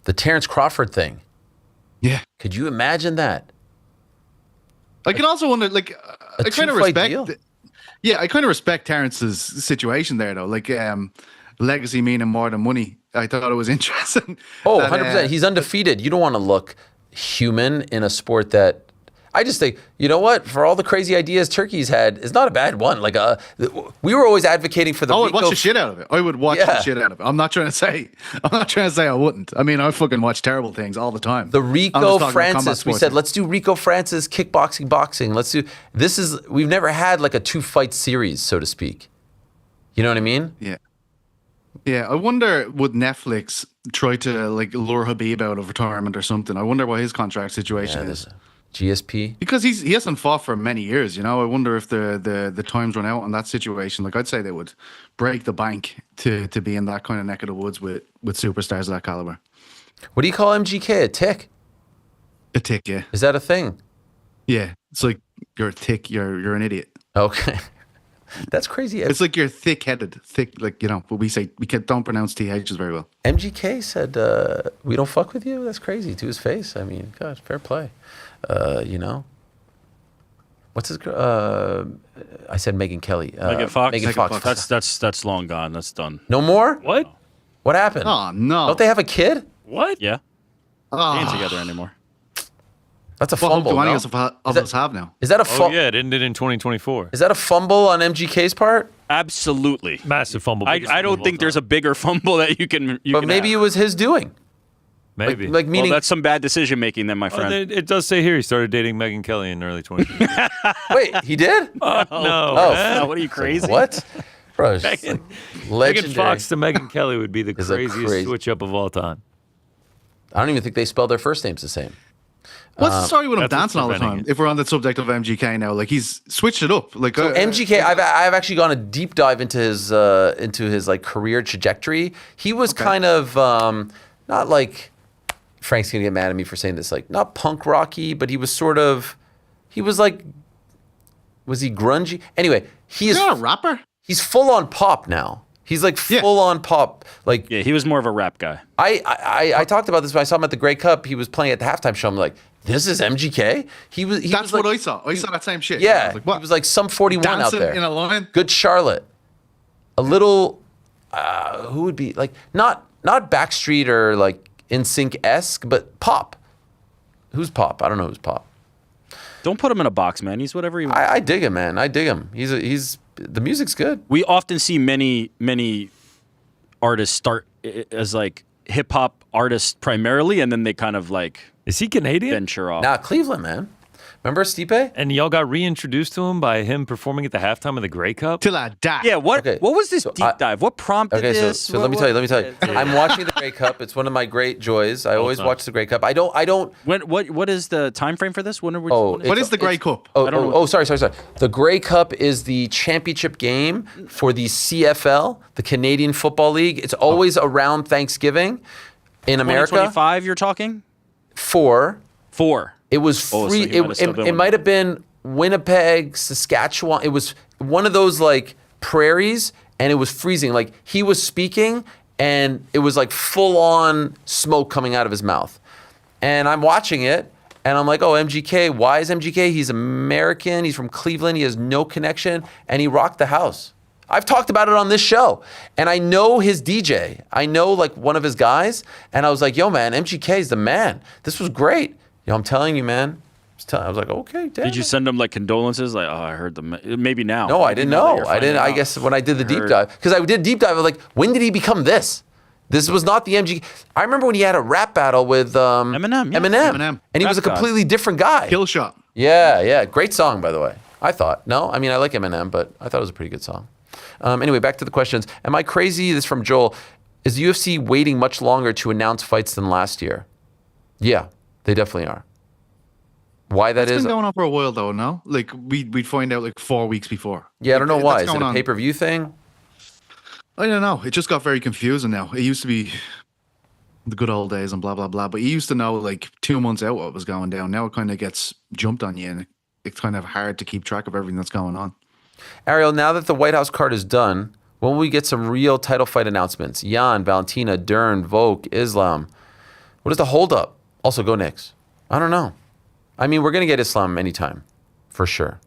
The Terrence Crawford thing. Yeah. Could you imagine that? I can also wonder, I kind of respect. I kind of respect Terrence's situation there, though. Legacy meaning more than money. I thought it was interesting. Oh, 100%. He's undefeated. You don't want to look human in a sport that. I just think, you know what? For all the crazy ideas Turkey's had, it's not a bad one. We were always advocating for the. I would watch the shit out of it. I would watch the shit out of it. I'm not trying to say I wouldn't. I fucking watch terrible things all the time. The Rico Francis. We said let's do Rico Francis kickboxing, boxing. Let's do this. We've never had like a 2-fight series, so to speak. You know what I mean? Yeah. Yeah. I wonder, would Netflix try to lure Habib out of retirement or something? I wonder what his contract situation is. GSP? Because he hasn't fought for many years, I wonder if the time's run out on that situation. I'd say they would break the bank to be in that kind of neck of the woods with superstars of that caliber. What do you call MGK? A tick? A tick, yeah. Is that a thing? Yeah. It's like you're thick. You're an idiot. Okay. That's crazy. It's like you're thick-headed, like but we say don't pronounce THs very well. MGK said, "We don't fuck with you." That's crazy to his face. I mean, God, fair play. What's his? I said Megan Kelly. Megan Fox. Megan Fox. That's long gone. That's done. No more. What? What happened? Oh no! Don't they have a kid? What? Yeah. They ain't together anymore. That's a fumble. What no? of us have now? Is that a Oh fumble? yeah, it ended in 2024. Is that a fumble on MGK's part? Absolutely. Massive fumble. I don't think there's a bigger fumble that you can. But maybe it was his doing. Maybe. Like meaning. Well, that's some bad decision making, then, my friend. It does say here he started dating Megan Kelly in early 20. Wait, he did? No. Oh, what are you crazy? What? Bro, it's Megan, like Megan legendary. Fox to Megan Kelly would be the Is that craziest crazy? switch up of all time. I don't even think they spell their first names the same. What's the story with him that's what's dancing all the preventing time? If we're on the subject of MGK now, like he's switched it up. Like So MGK, I've actually gone a deep dive into his like career trajectory. He was kind of not like Frank's gonna get mad at me for saying this, like not punk rocky, but he was like, was he grungy? Anyway, he's not a rapper. He's full on pop now. He's like full on pop. Like he was more of a rap guy. I talked about this when I saw him at the Grey Cup. He was playing at the halftime show. I'm like, this is MGK. That's what I saw. I saw that same shit. Yeah, I was like, what? he was like some 41 out Dancing there. in a line. Good Charlotte. A little, who would be like not Backstreet or like NSYNC-esque, but pop. Who's pop? I don't know who's pop. Don't put him in a box, man. He's whatever he wants. I dig him, man. I dig him. The music's good. We often see many artists start as like hip hop artists primarily, and then they kind of like Is he Canadian? venture off. Nah, Cleveland, man. Remember Stipe? And y'all got reintroduced to him by him performing at the halftime of the Grey Cup? Till I die. Yeah, what was this deep dive? What prompted Okay, this? so let me tell you. I'm watching the Grey Cup. It's one of my great joys. I always watch the Grey Cup. I don't. What is the time frame for this? When are we? What is the Grey Cup? Sorry. The Grey Cup is the championship game for the CFL, the Canadian Football League. It's always around Thanksgiving in America. 2025, you're talking? Four. It was free. It might have been Winnipeg, Saskatchewan. It was one of those like prairies, and it was freezing. Like he was speaking, and it was like full on smoke coming out of his mouth. And I'm watching it, and I'm like, oh, MGK. Why is MGK? He's American. He's from Cleveland. He has no connection, and he rocked the house. I've talked about it on this show, and I know his DJ. I know like one of his guys, and I was like, yo, man, MGK is the man. This was great. I'm telling you, man. I was like, okay, damn. Did you send him like condolences? Like, oh, I heard them. Maybe now. No, I didn't know. I didn't. I guess when I did the deep dive, because I did deep dive, I was like, when did he become this? This was not the MGK. I remember when he had a rap battle with Eminem. Eminem, and he was a completely different guy. Kill Shot. Yeah. Great song, by the way. I thought. No, I mean, I like Eminem, but I thought it was a pretty good song. Anyway, back to the questions. Am I crazy? This is from Joel. Is the UFC waiting much longer to announce fights than last year? Yeah, they definitely are. Why that is? It's been going on for a while, though, no? Like, we'd find out like 4 weeks before. Yeah, I don't know why. Is it a on. pay-per-view thing? I don't know. It just got very confusing now. It used to be the good old days and blah, blah, blah. But you used to know like 2 months out what was going down. Now it kind of gets jumped on you, and it's kind of hard to keep track of everything that's going on. Ariel, now that the White House card is done, when will we get some real title fight announcements? Jan, Valentina, Dern, Volk, Islam. What is the holdup? Also, go Knicks. I don't know. I mean, we're going to get Islam anytime, for sure.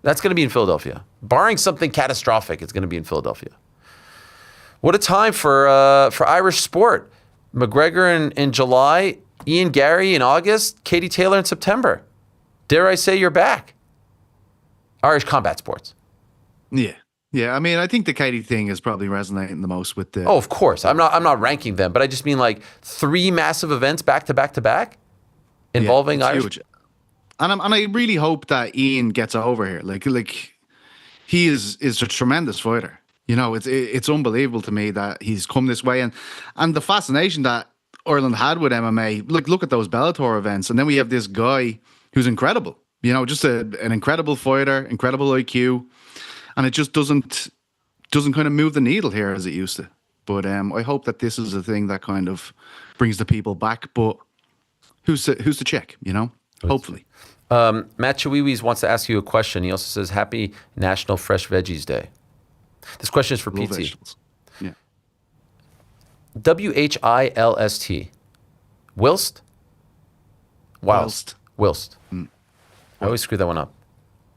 That's going to be in Philadelphia. Barring something catastrophic, it's going to be in Philadelphia. What a time for Irish sport. McGregor in July, Ian Gary in August, Katie Taylor in September. Dare I say you're back? Irish combat sports. Yeah. Yeah, I mean, I think the Katie thing is probably resonating the most with the... Oh, of course. I'm not ranking them, but I just mean like 3 massive events back to back to back involving Irish. Huge. And I really hope that Ian gets over here. Like he is a tremendous fighter. You know, it's unbelievable to me that he's come this way, and the fascination that Ireland had with MMA. Look at those Bellator events, and then we have this guy who's incredible. You know, just an incredible fighter, incredible IQ, and it just doesn't kind of move the needle here as it used to. But I hope that this is a thing that kind of brings the people back. But who's to check? You know, hopefully. Matt Chiwiwis wants to ask you a question. He also says, "Happy National Fresh Veggies Day." This question is for Love PT. vegetables. Yeah. WHILST. Whilst? Whilst. I always screw that one up.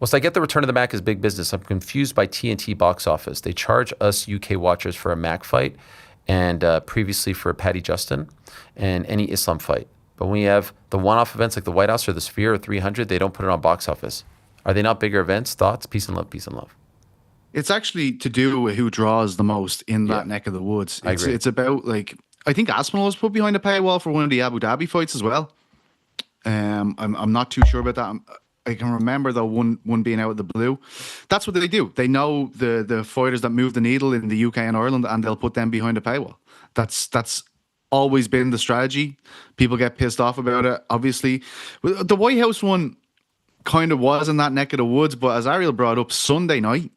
Whilst I get the Return of the Mac is big business, I'm confused by TNT box office. They charge us UK watchers for a Mac fight and previously for a Paddy Justin and any Islam fight. But when we have the one-off events like the White House or the Sphere or 300, they don't put it on box office. Are they not bigger events? Thoughts? Peace and love, peace and love. It's actually to do with who draws the most in that neck of the woods. I agree. It's about, like, I think Aspinall was put behind a paywall for one of the Abu Dhabi fights as well. I'm not too sure about that. I can remember though one being out of the blue. That's what they do. They know the fighters that move the needle in the UK and Ireland, and they'll put them behind a paywall. That's always been the strategy. People get pissed off about it. Obviously, the White House one kind of was in that neck of the woods, but as Ariel brought up, Sunday night,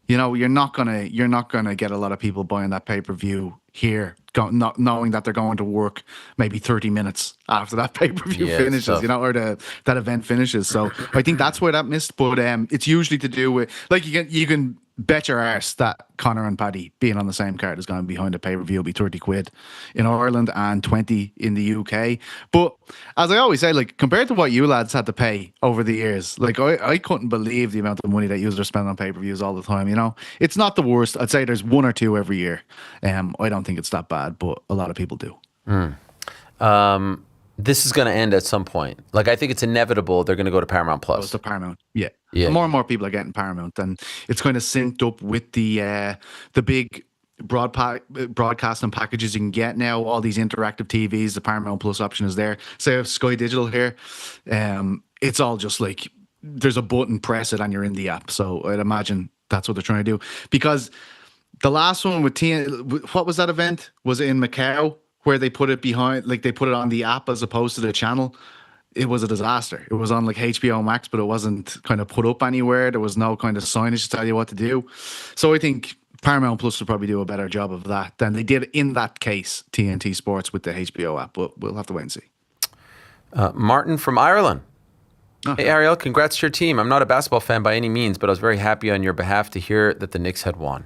you know, you're not gonna get a lot of people buying that pay-per-view here, not knowing that they're going to work maybe 30 minutes after that pay-per-view finishes, you know, or that event finishes. So I think that's where that missed. But it's usually to do with, like, you can bet your arse that Conor and Paddy being on the same card is going to be behind a pay-per-view. It'll be 30 quid in Ireland and 20 in the UK. But as I always say, like, compared to what you lads had to pay over the years, like, I couldn't believe the amount of money that you are spending on pay-per-views all the time. You know, it's not the worst. I'd say there's one or two every year. I don't think it's that bad, but a lot of people do. This is going to end at some point. Like, I think it's inevitable they're going to go to Paramount Plus. Goes to Paramount, yeah. More and more people are getting Paramount, and it's kind of synced up with the big broadcasting packages you can get now. All these interactive TVs, the Paramount Plus option is there. Say if Sky Digital here, it's all just like there's a button, press it, and you're in the app. So I'd imagine that's what they're trying to do. Because the last one with what was that event? Was it in Macau? Where they put it behind, like they put it on the app as opposed to the channel. It was a disaster. It was on like HBO Max, but it wasn't kind of put up anywhere. There was no kind of signage to tell you what to do. So I think Paramount Plus will probably do a better job of that than they did in that case, TNT Sports with the HBO app. But we'll have to wait and see. Martin from Ireland. Hey, Ariel, congrats to your team. I'm not a basketball fan by any means, but I was very happy on your behalf to hear that the Knicks had won.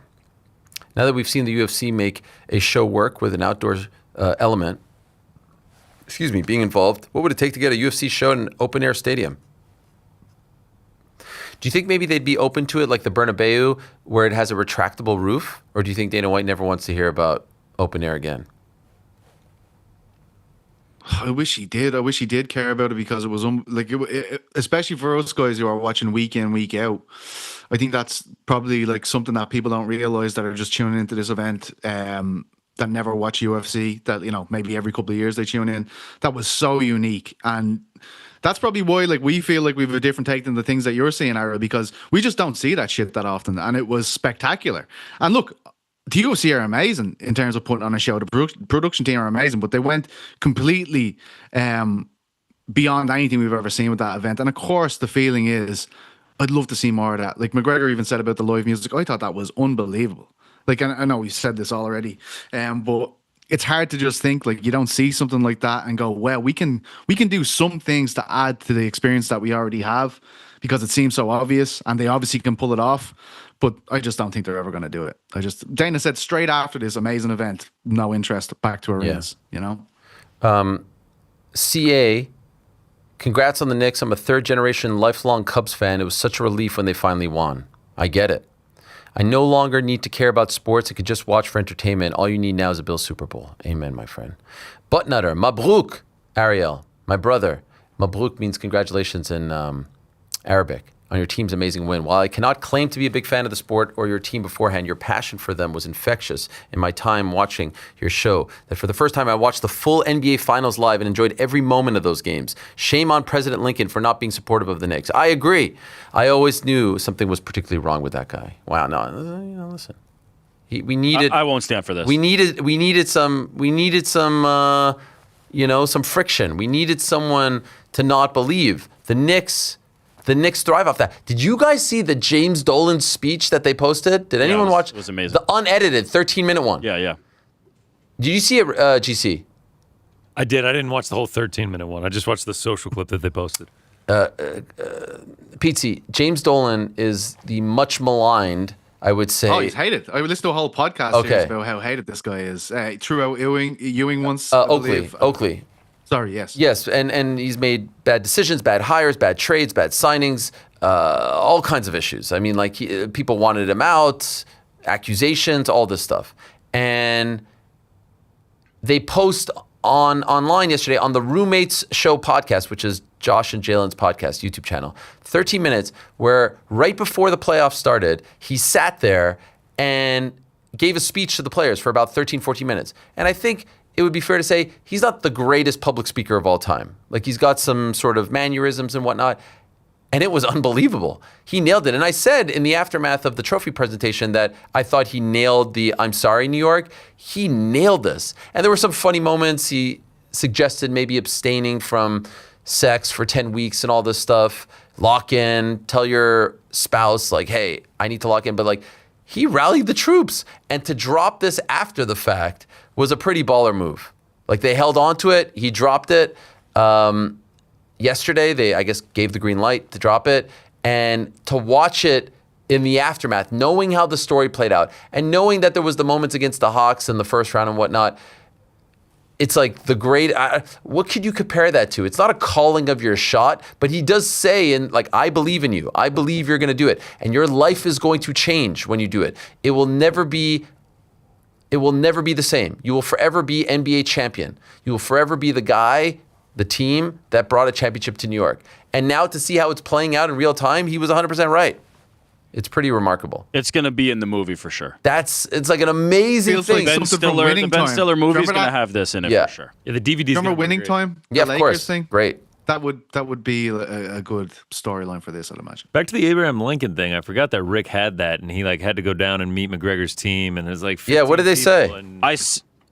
Now that we've seen the UFC make a show work with an outdoor element, being involved, what would it take to get a UFC show in an open air stadium? Do you think maybe they'd be open to it like the Bernabeu, where it has a retractable roof? Or do you think Dana White never wants to hear about open air again? I wish he did. I wish he did care about it, because it was especially for us guys who are watching week in, week out. I think that's probably like something that people don't realize that are just tuning into this event, that never watch UFC, that, you know, maybe every couple of years they tune in. That was so unique. And that's probably why, like, we feel like we have a different take than the things that you're seeing, Ira, because we just don't see that shit that often. And it was spectacular. And look, the UFC are amazing in terms of putting on a show. The production team are amazing, but they went completely beyond anything we've ever seen with that event. And of course, the feeling is, I'd love to see more of that. Like McGregor even said about the live music, I thought that was unbelievable. Like, I know we said this already, but it's hard to just think, like, you don't see something like that and go, well, we can do some things to add to the experience that we already have, because it seems so obvious, and they obviously can pull it off. But I just don't think they're ever going to do it. Dana said straight after this amazing event, no interest, back to arenas, you know? CA, congrats on the Knicks. I'm a third-generation lifelong Cubs fan. It was such a relief when they finally won. I get it. I no longer need to care about sports. I could just watch for entertainment. All you need now is a Bills Super Bowl. Amen, my friend. Buttnutter, Mabruk, Ariel, my brother. Mabruk means congratulations in Arabic on your team's amazing win. While I cannot claim to be a big fan of the sport or your team beforehand, your passion for them was infectious in my time watching your show. That for the first time, I watched the full NBA Finals live and enjoyed every moment of those games. Shame on President Lincoln for not being supportive of the Knicks. I agree. I always knew something was particularly wrong with that guy. Wow, no, listen. We needed. I won't stand for this. We needed some some friction. We needed someone to not believe. The Knicks thrive off that. Did you guys see the James Dolan speech that they posted? Did anyone watch? It was amazing. The unedited 13-minute one. Yeah. Did you see it, GC? I did. I didn't watch the whole 13-minute one. I just watched the social clip that they posted. Pete, James Dolan is the much maligned, I would say. Oh, he's hated. I listened to a whole podcast series about how hated this guy is. Throughout Ewing once. Oakley. Sorry, yes. Yes, and he's made bad decisions, bad hires, bad trades, bad signings, all kinds of issues. I mean, like, people wanted him out, accusations, all this stuff. And they post online yesterday on the Roommates Show podcast, which is Josh and Jalen's podcast, YouTube channel, 13 minutes, where right before the playoffs started, he sat there and gave a speech to the players for about 13, 14 minutes. And I think it would be fair to say he's not the greatest public speaker of all time. Like, he's got some sort of mannerisms and whatnot. And it was unbelievable. He nailed it. And I said in the aftermath of the trophy presentation that I thought he nailed the "I'm sorry, New York." He nailed this. And there were some funny moments. He suggested maybe abstaining from sex for 10 weeks and all this stuff. Lock in, tell your spouse, like, hey, I need to lock in. But, like, he rallied the troops. And to drop this after the fact was a pretty baller move. Like, they held on to it. He dropped it. Yesterday, they, I guess, gave the green light to drop it. And to watch it in the aftermath, knowing how the story played out, and knowing that there was the moments against the Hawks in the first round and whatnot, it's like the great, what could you compare that to? It's not a calling of your shot, but he does say, and like, I believe in you. I believe you're going to do it. And your life is going to change when you do it. It will never be the same. You will forever be NBA champion. You will forever be the guy, the team that brought a championship to New York. And now to see how it's playing out in real time, he was 100% right. It's pretty remarkable. It's going to be in the movie for sure. It's like an amazing thing. Like the Ben Stiller movie is going to have this in it for sure. Yeah, the DVD's Remember Winning Time? Yeah, The of Lakers course. Thing? Great. That would be a good storyline for this, I'd imagine. Back to the Abraham Lincoln thing. I forgot that Rick had that, and he like had to go down and meet McGregor's team, and there's like 15 what did they say?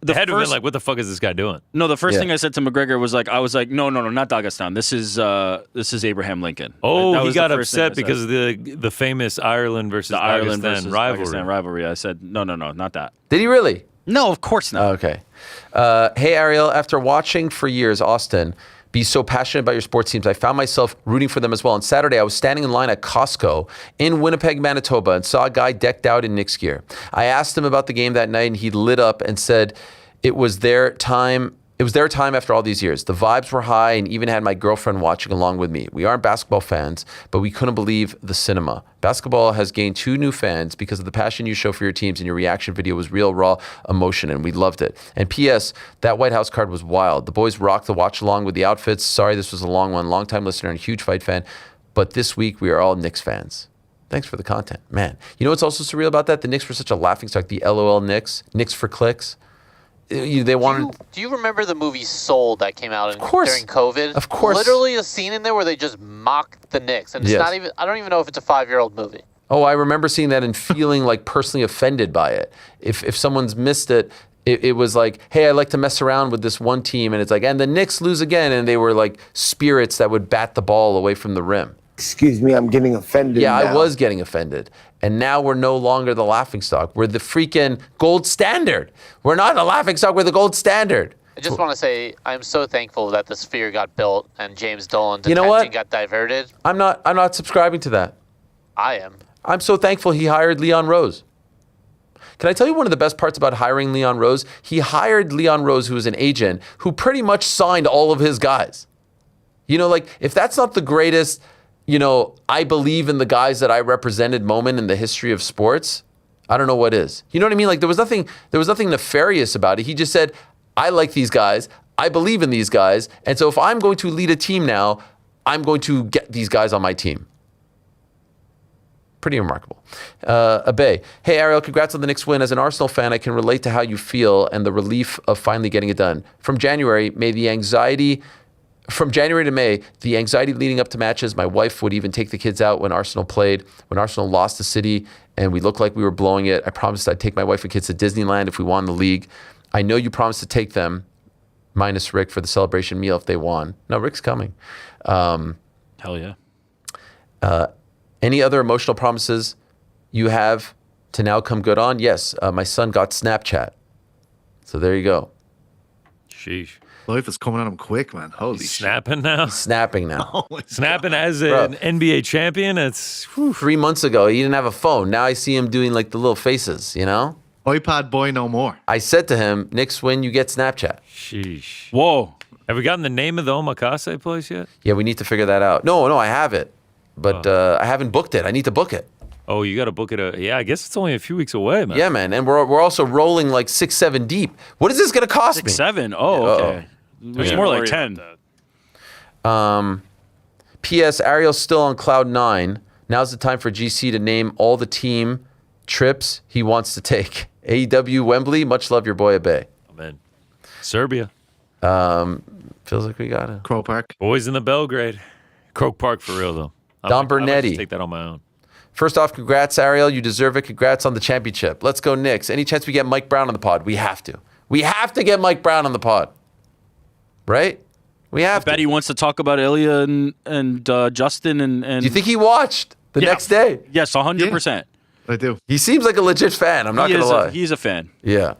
They had to have been like, what the fuck is this guy doing? No, the first thing I said to McGregor was like, I was like, no, not Dagestan. This is Abraham Lincoln. Oh, That he was got the first thing I upset said. because of the famous Ireland versus the Ireland Dagestan versus rivalry. Dagestan rivalry. I said, no, not that. Did he really? No, of course not. Oh, okay. Hey, Ariel, after watching for years Austin be so passionate about your sports teams, I found myself rooting for them as well. On Saturday, I was standing in line at Costco in Winnipeg, Manitoba, and saw a guy decked out in Knicks gear. I asked him about the game that night, and he lit up and said it was their time. It was their time after all these years. The vibes were high, and even had my girlfriend watching along with me. We aren't basketball fans, but we couldn't believe the cinema. Basketball has gained 2 new fans because of the passion you show for your teams, and your reaction video was real, raw emotion, and we loved it. And P.S., that White House card was wild. The boys rocked the watch along with the outfits. Sorry, this was a long one. Long-time listener and huge fight fan. But this week, we are all Knicks fans. Thanks for the content. Man, you know what's also surreal about that? The Knicks were such a laughingstock. The LOL Knicks, Knicks for clicks. They wanted. Do you remember the movie Soul that came out during COVID? Of course. Literally a scene in there where they just mocked the Knicks, and it's not even. I don't even know if it's a 5-year-old movie. Oh, I remember seeing that and feeling like personally offended by it. If someone's missed it, it was like, hey, I like to mess around with this one team, and it's like, and the Knicks lose again, and they were like spirits that would bat the ball away from the rim. Excuse me, I'm getting offended. Yeah, now. I was getting offended. And now we're no longer the laughingstock. We're the freaking gold standard. We're not the laughingstock, we're the gold standard. I just want to say I'm so thankful that the Sphere got built and James Dolan's You know attention what? got diverted. I'm not subscribing to that. I am. I'm so thankful he hired Leon Rose. Can I tell you one of the best parts about hiring Leon Rose? He hired Leon Rose, who was an agent, who pretty much signed all of his guys. You know, like, if that's not the greatest, you know, I believe in the guys that I represented moment in the history of sports, I don't know what is. You know what I mean? Like, there was nothing nefarious about it. He just said, I like these guys, I believe in these guys, and so if I'm going to lead a team now, I'm going to get these guys on my team. Pretty remarkable. Abe, hey Ariel, congrats on the Knicks win. As an Arsenal fan, I can relate to how you feel and the relief of finally getting it done. From January to May, the anxiety leading up to matches, my wife would even take the kids out when Arsenal played. When Arsenal lost the City and we looked like we were blowing it, I promised I'd take my wife and kids to Disneyland if we won the league. I know you promised to take them, minus Rick, for the celebration meal if they won. No, Rick's coming. Hell yeah. Any other emotional promises you have to now come good on? Yes, my son got Snapchat. So there you go. Sheesh. Life is coming at him quick, man. Holy shit. Snapping now. Snapping now. Snapping as an NBA champion. It's 3 months ago. He didn't have a phone. Now I see him doing like the little faces. You know. iPad boy no more. I said to him, "Nick's when you get Snapchat." Sheesh. Whoa. Have we gotten the name of the omakase place yet? Yeah, we need to figure that out. No, I have it, but I haven't booked it. I need to book it. Oh, you got to book it. Yeah, I guess it's only a few weeks away, man. Yeah, man, and we're also rolling like 6, 7 deep. What is this going to cost me? 6, 7. Oh, okay. It's more like 10. P.S. Ariel's still on cloud 9. Now's the time for GC to name all the team trips he wants to take. AEW, Wembley. Much love, your boy Abe. Amen. Serbia. Feels like we got it. Crow Park. Boys in the Belgrade. Croke Park for real though. Don I might Bernetti. just take that on my own. First off, congrats, Ariel. You deserve it. Congrats on the championship. Let's go, Knicks. Any chance we get Mike Brown on the pod? We have to. We have to get Mike Brown on the pod. Right? We have I bet he wants to talk about Ilya and Justin and. Do you think he watched the next day? Yes, 100%. I do. He seems like a legit fan. I'm not going to lie. He's a fan. Yeah.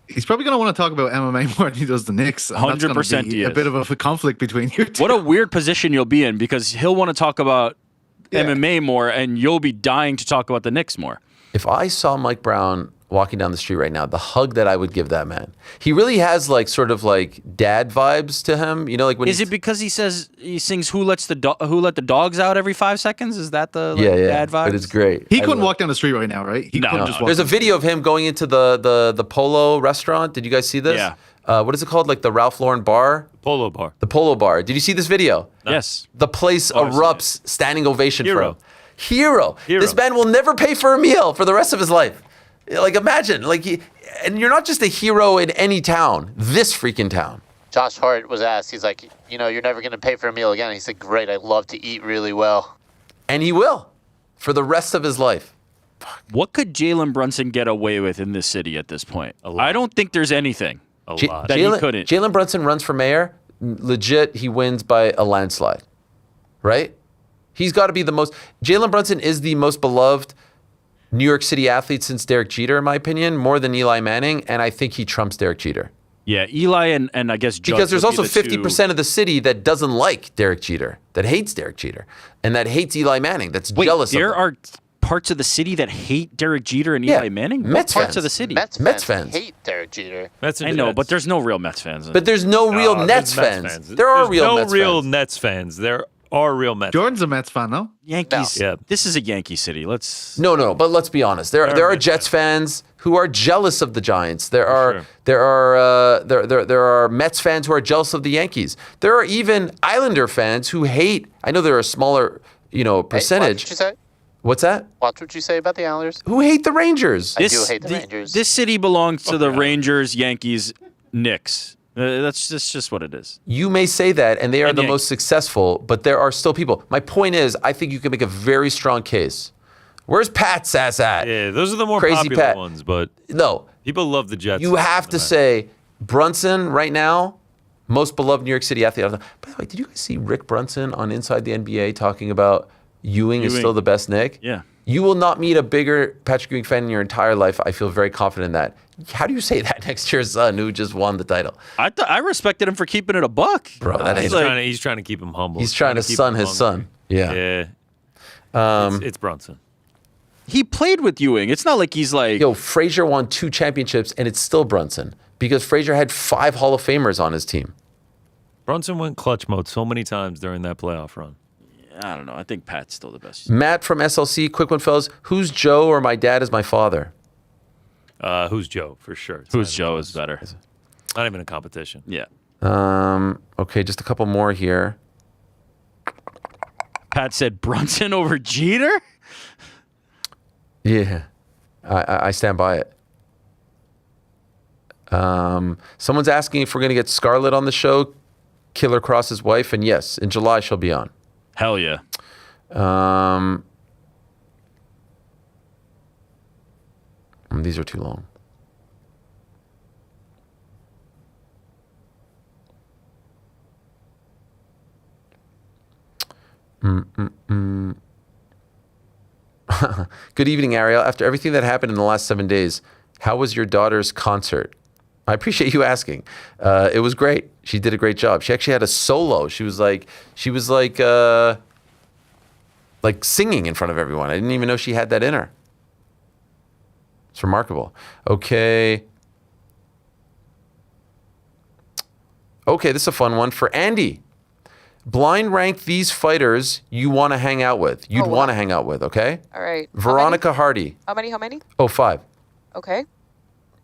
He's probably going to want to talk about MMA more than he does the Knicks. 100% he is. A bit of a conflict between you two. What a weird position you'll be in because he'll want to talk about MMA more and you'll be dying to talk about the Knicks more. If I saw Mike Brown walking down the street right now, the hug that I would give that man. He really has like sort of like dad vibes to him. You know, like when Is it because he sings "Who let the dogs out" every 5 seconds? Is that the dad vibes? But it's great. He couldn't walk down the street right now, right? He couldn't just walk. There's a video of him going into the Polo restaurant. Did you guys see this? Yeah. What is it called? Like the Ralph Lauren bar? Polo bar. The Polo bar. Did you see this video? No. Yes. The place erupts, standing ovation for Hero. him. Hero. This man will never pay for a meal for the rest of his life. Like imagine, and you're not just a hero in any town. This freaking town. Josh Hart was asked. He's like, you're never going to pay for a meal again. He said, "Great. I love to eat really well." And he will for the rest of his life. What could Jalen Brunson get away with in this city at this point? I don't think there's anything lot. that he couldn't. Jalen Brunson runs for mayor. Legit, he wins by a landslide. Right? He's got to be the most. Jalen Brunson is the most beloved New York City athlete since Derek Jeter, in my opinion, more than Eli Manning, and I think he trumps Derek Jeter. Yeah, Eli and I guess Judge because there's would be also the 50% of the city that doesn't like Derek Jeter, that hates Derek Jeter, and that hates Eli Manning, that's jealous of him. There are parts of the city that hate Derek Jeter and Eli Manning? Mets What parts fans. of the city? Mets fans hate Derek Jeter. I know, but there's no real Mets fans. But there's no real Nets there's fans. Mets There are There's real no Mets real fans. Nets fans. There are real Mets. Jordan's a Mets fan, no? Yankees. No. Yeah. This is a Yankee city. Let's. No, but let's be honest. There are Jets fans who are jealous of the Giants. There are Mets fans who are jealous of the Yankees. There are even Islander fans who hate. I know they're a smaller, percentage. Watch what you say. What's that? Watch what you say about the Islanders. Who hate the Rangers? I do hate the Rangers. This city belongs to the Rangers, Yankees, Knicks. That's just what it is. You may say that, and they are the Yankees. most successful, but there are still people. My point is, I think you can make a very strong case. Where's Pat's ass at? Yeah, those are the more Crazy popular Pat. ones, but No. people love the Jets. You have to say Brunson right now, most beloved New York City athlete. By the way, did you guys see Rick Brunson on Inside the NBA talking about Ewing is still the best Knick? Yeah. You will not meet a bigger Patrick Ewing fan in your entire life. I feel very confident in that. How do you say that next to your son who just won the title? I respected him for keeping it a buck. Bro, that he's, ain't he's trying to keep him humble. He's trying to keep sun him his hungry. son. Yeah. Yeah. It's Brunson. He played with Ewing. It's not like he's like. Yo, Frazier won 2 championships, and it's still Brunson because Frazier had 5 Hall of Famers on his team. Brunson went clutch mode so many times during that playoff run. I don't know. I think Pat's still the best. Matt from SLC, quick one, fellas. Who's Joe or my dad is my father? Who's Joe, for sure. It's Who's Joe is better. not even a competition. Yeah. Okay, just a couple more here. Pat said Brunson over Jeter? Yeah, I stand by it. Someone's asking if we're going to get Scarlett on the show, Killer Cross's wife, and yes, in July she'll be on. Hell yeah. These are too long. Good evening, Ariel. After everything that happened in the last 7 days, how was your daughter's concert? I appreciate you asking. It was great. She did a great job. She actually had a solo. She was like singing in front of everyone. I didn't even know she had that in her. It's remarkable. Okay. Okay, this is a fun one for Andy. Blind rank these fighters you want to hang out with. You'd want to hang out with, okay? All right. Veronica Hardy. How many? 5. Okay.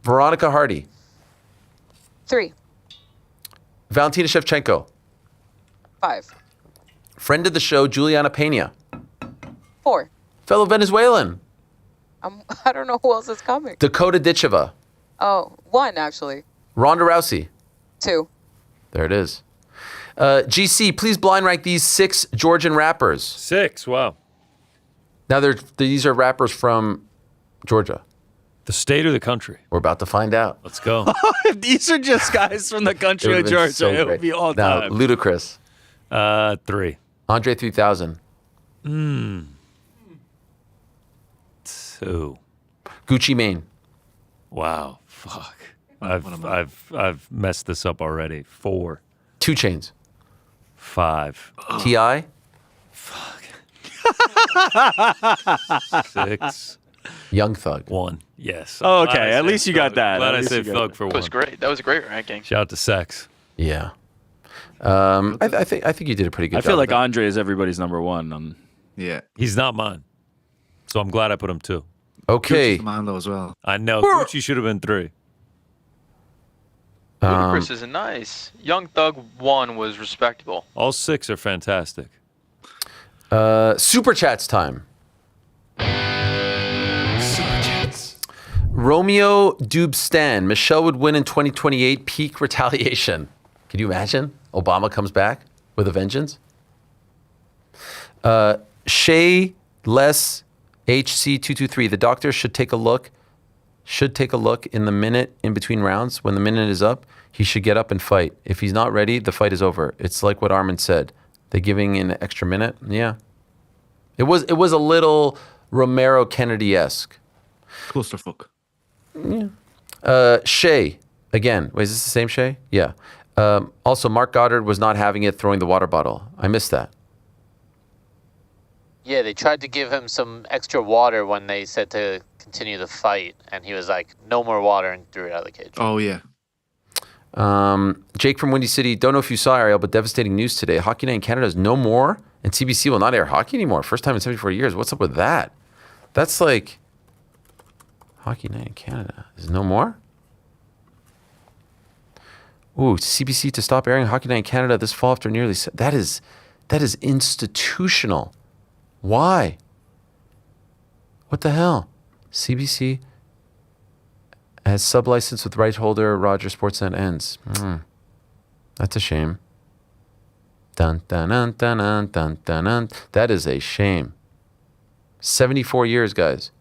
Veronica Hardy. 3. Valentina Shevchenko. 5. Friend of the show, Juliana Pena. 4. Fellow Venezuelan. I don't know who else is coming. Dakota Ditcheva. Oh, 1 actually. Ronda Rousey. 2. There it is. GC, please blind rank these 6 Georgian rappers. 6, wow. Now, these are rappers from Georgia. The state or the country? We're about to find out. Let's go. If these are just guys from the country of Georgia, it would be all now, time. Ludacris. 3. Andre 3000. 2. Gucci Mane. Wow. Fuck. I've messed this up already. 4. 2 Chainz. 5. T.I. 6. Young Thug. 1. Yes. Oh, okay. At least you got that. Glad At I least said you got Thug that. for 1. That was great. That was a great ranking. Shout out to Sex. Yeah. I think you did a pretty good I job. feel like with that. Andre is everybody's number 1. Yeah. He's not mine. So I'm glad I put him 2. Okay. Gucci's mine though as well. I know. Gucci should have been 3. Ludacris isn't nice. Young Thug 1 was respectable. All 6 are fantastic. Super Chats time. Super Chats. Romeo Dubstan. Michelle would win in 2028. Peak retaliation. Can you imagine? Obama comes back with a vengeance. Shay Less HC223. The doctor should take a look in the minute in between rounds. When the minute is up, he should get up and fight. If he's not ready, the fight is over. It's like what Armin said. They're giving an extra minute. Yeah. It was a little Romero Kennedy-esque. Clusterfuck. Yeah. Shay. Again. Wait, is this the same Shay? Yeah. Also, Mark Goddard was not having it throwing the water bottle. I missed that. Yeah, they tried to give him some extra water when they said to continue the fight, and he was like, no more water, and threw it out of the cage. Oh, yeah. Jake from Windy City. Don't know if you saw, Ariel, but devastating news today. Hockey Night in Canada is no more, and CBC will not air hockey anymore. First time in 74 years. What's up with that? That's like... Hockey Night in Canada is no more? Ooh, CBC to stop airing Hockey Night in Canada this fall after nearly... That is institutional. Why? What the hell? CBC has sublicense with right holder Roger Sportsnet ends. That's a shame. Dun, dun, dun, dun, dun, dun, dun, dun. That is a shame. 74 years, guys.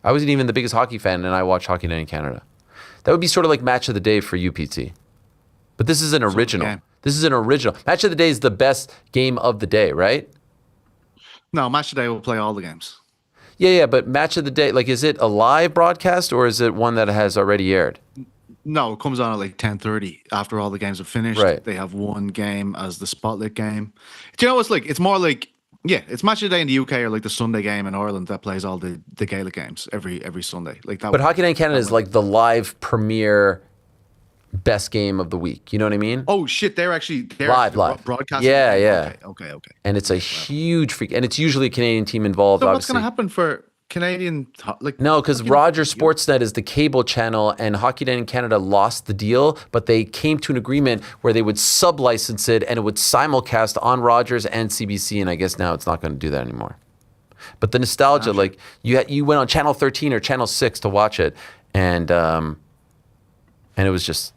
I wasn't even the biggest hockey fan, and I watched Hockey Night in Canada. That would be sort of like Match of the Day for you, PT. But this is an original. This is an original. Match of the Day is the best game of the day, right? No, Match of the Day will play all the games. Yeah, but Match of the Day, like, is it a live broadcast or is it one that has already aired? No, it comes on at like 10:30 after all the games are finished. Right. They have one game as the spotlight game. Do you know what's like? It's more like, yeah, it's Match of the Day in the UK or like the Sunday game in Ireland that plays all the Gaelic games every Sunday. Like that. But Hockey Night in Canada is like the live premiere best game of the week. You know what I mean? Oh shit, they're live broadcasting. Yeah. Okay. And it's a huge freak, and it's usually a Canadian team involved. So what's obviously. going to happen for Canadian No, because Roger Sportsnet is the cable channel, and Hockey Night in Canada lost the deal, but they came to an agreement where they would sub-license it, and it would simulcast on Rogers and CBC, and I guess now it's not going to do that anymore. But the nostalgia, like you went on Channel 13 or Channel 6 to watch it, and it was just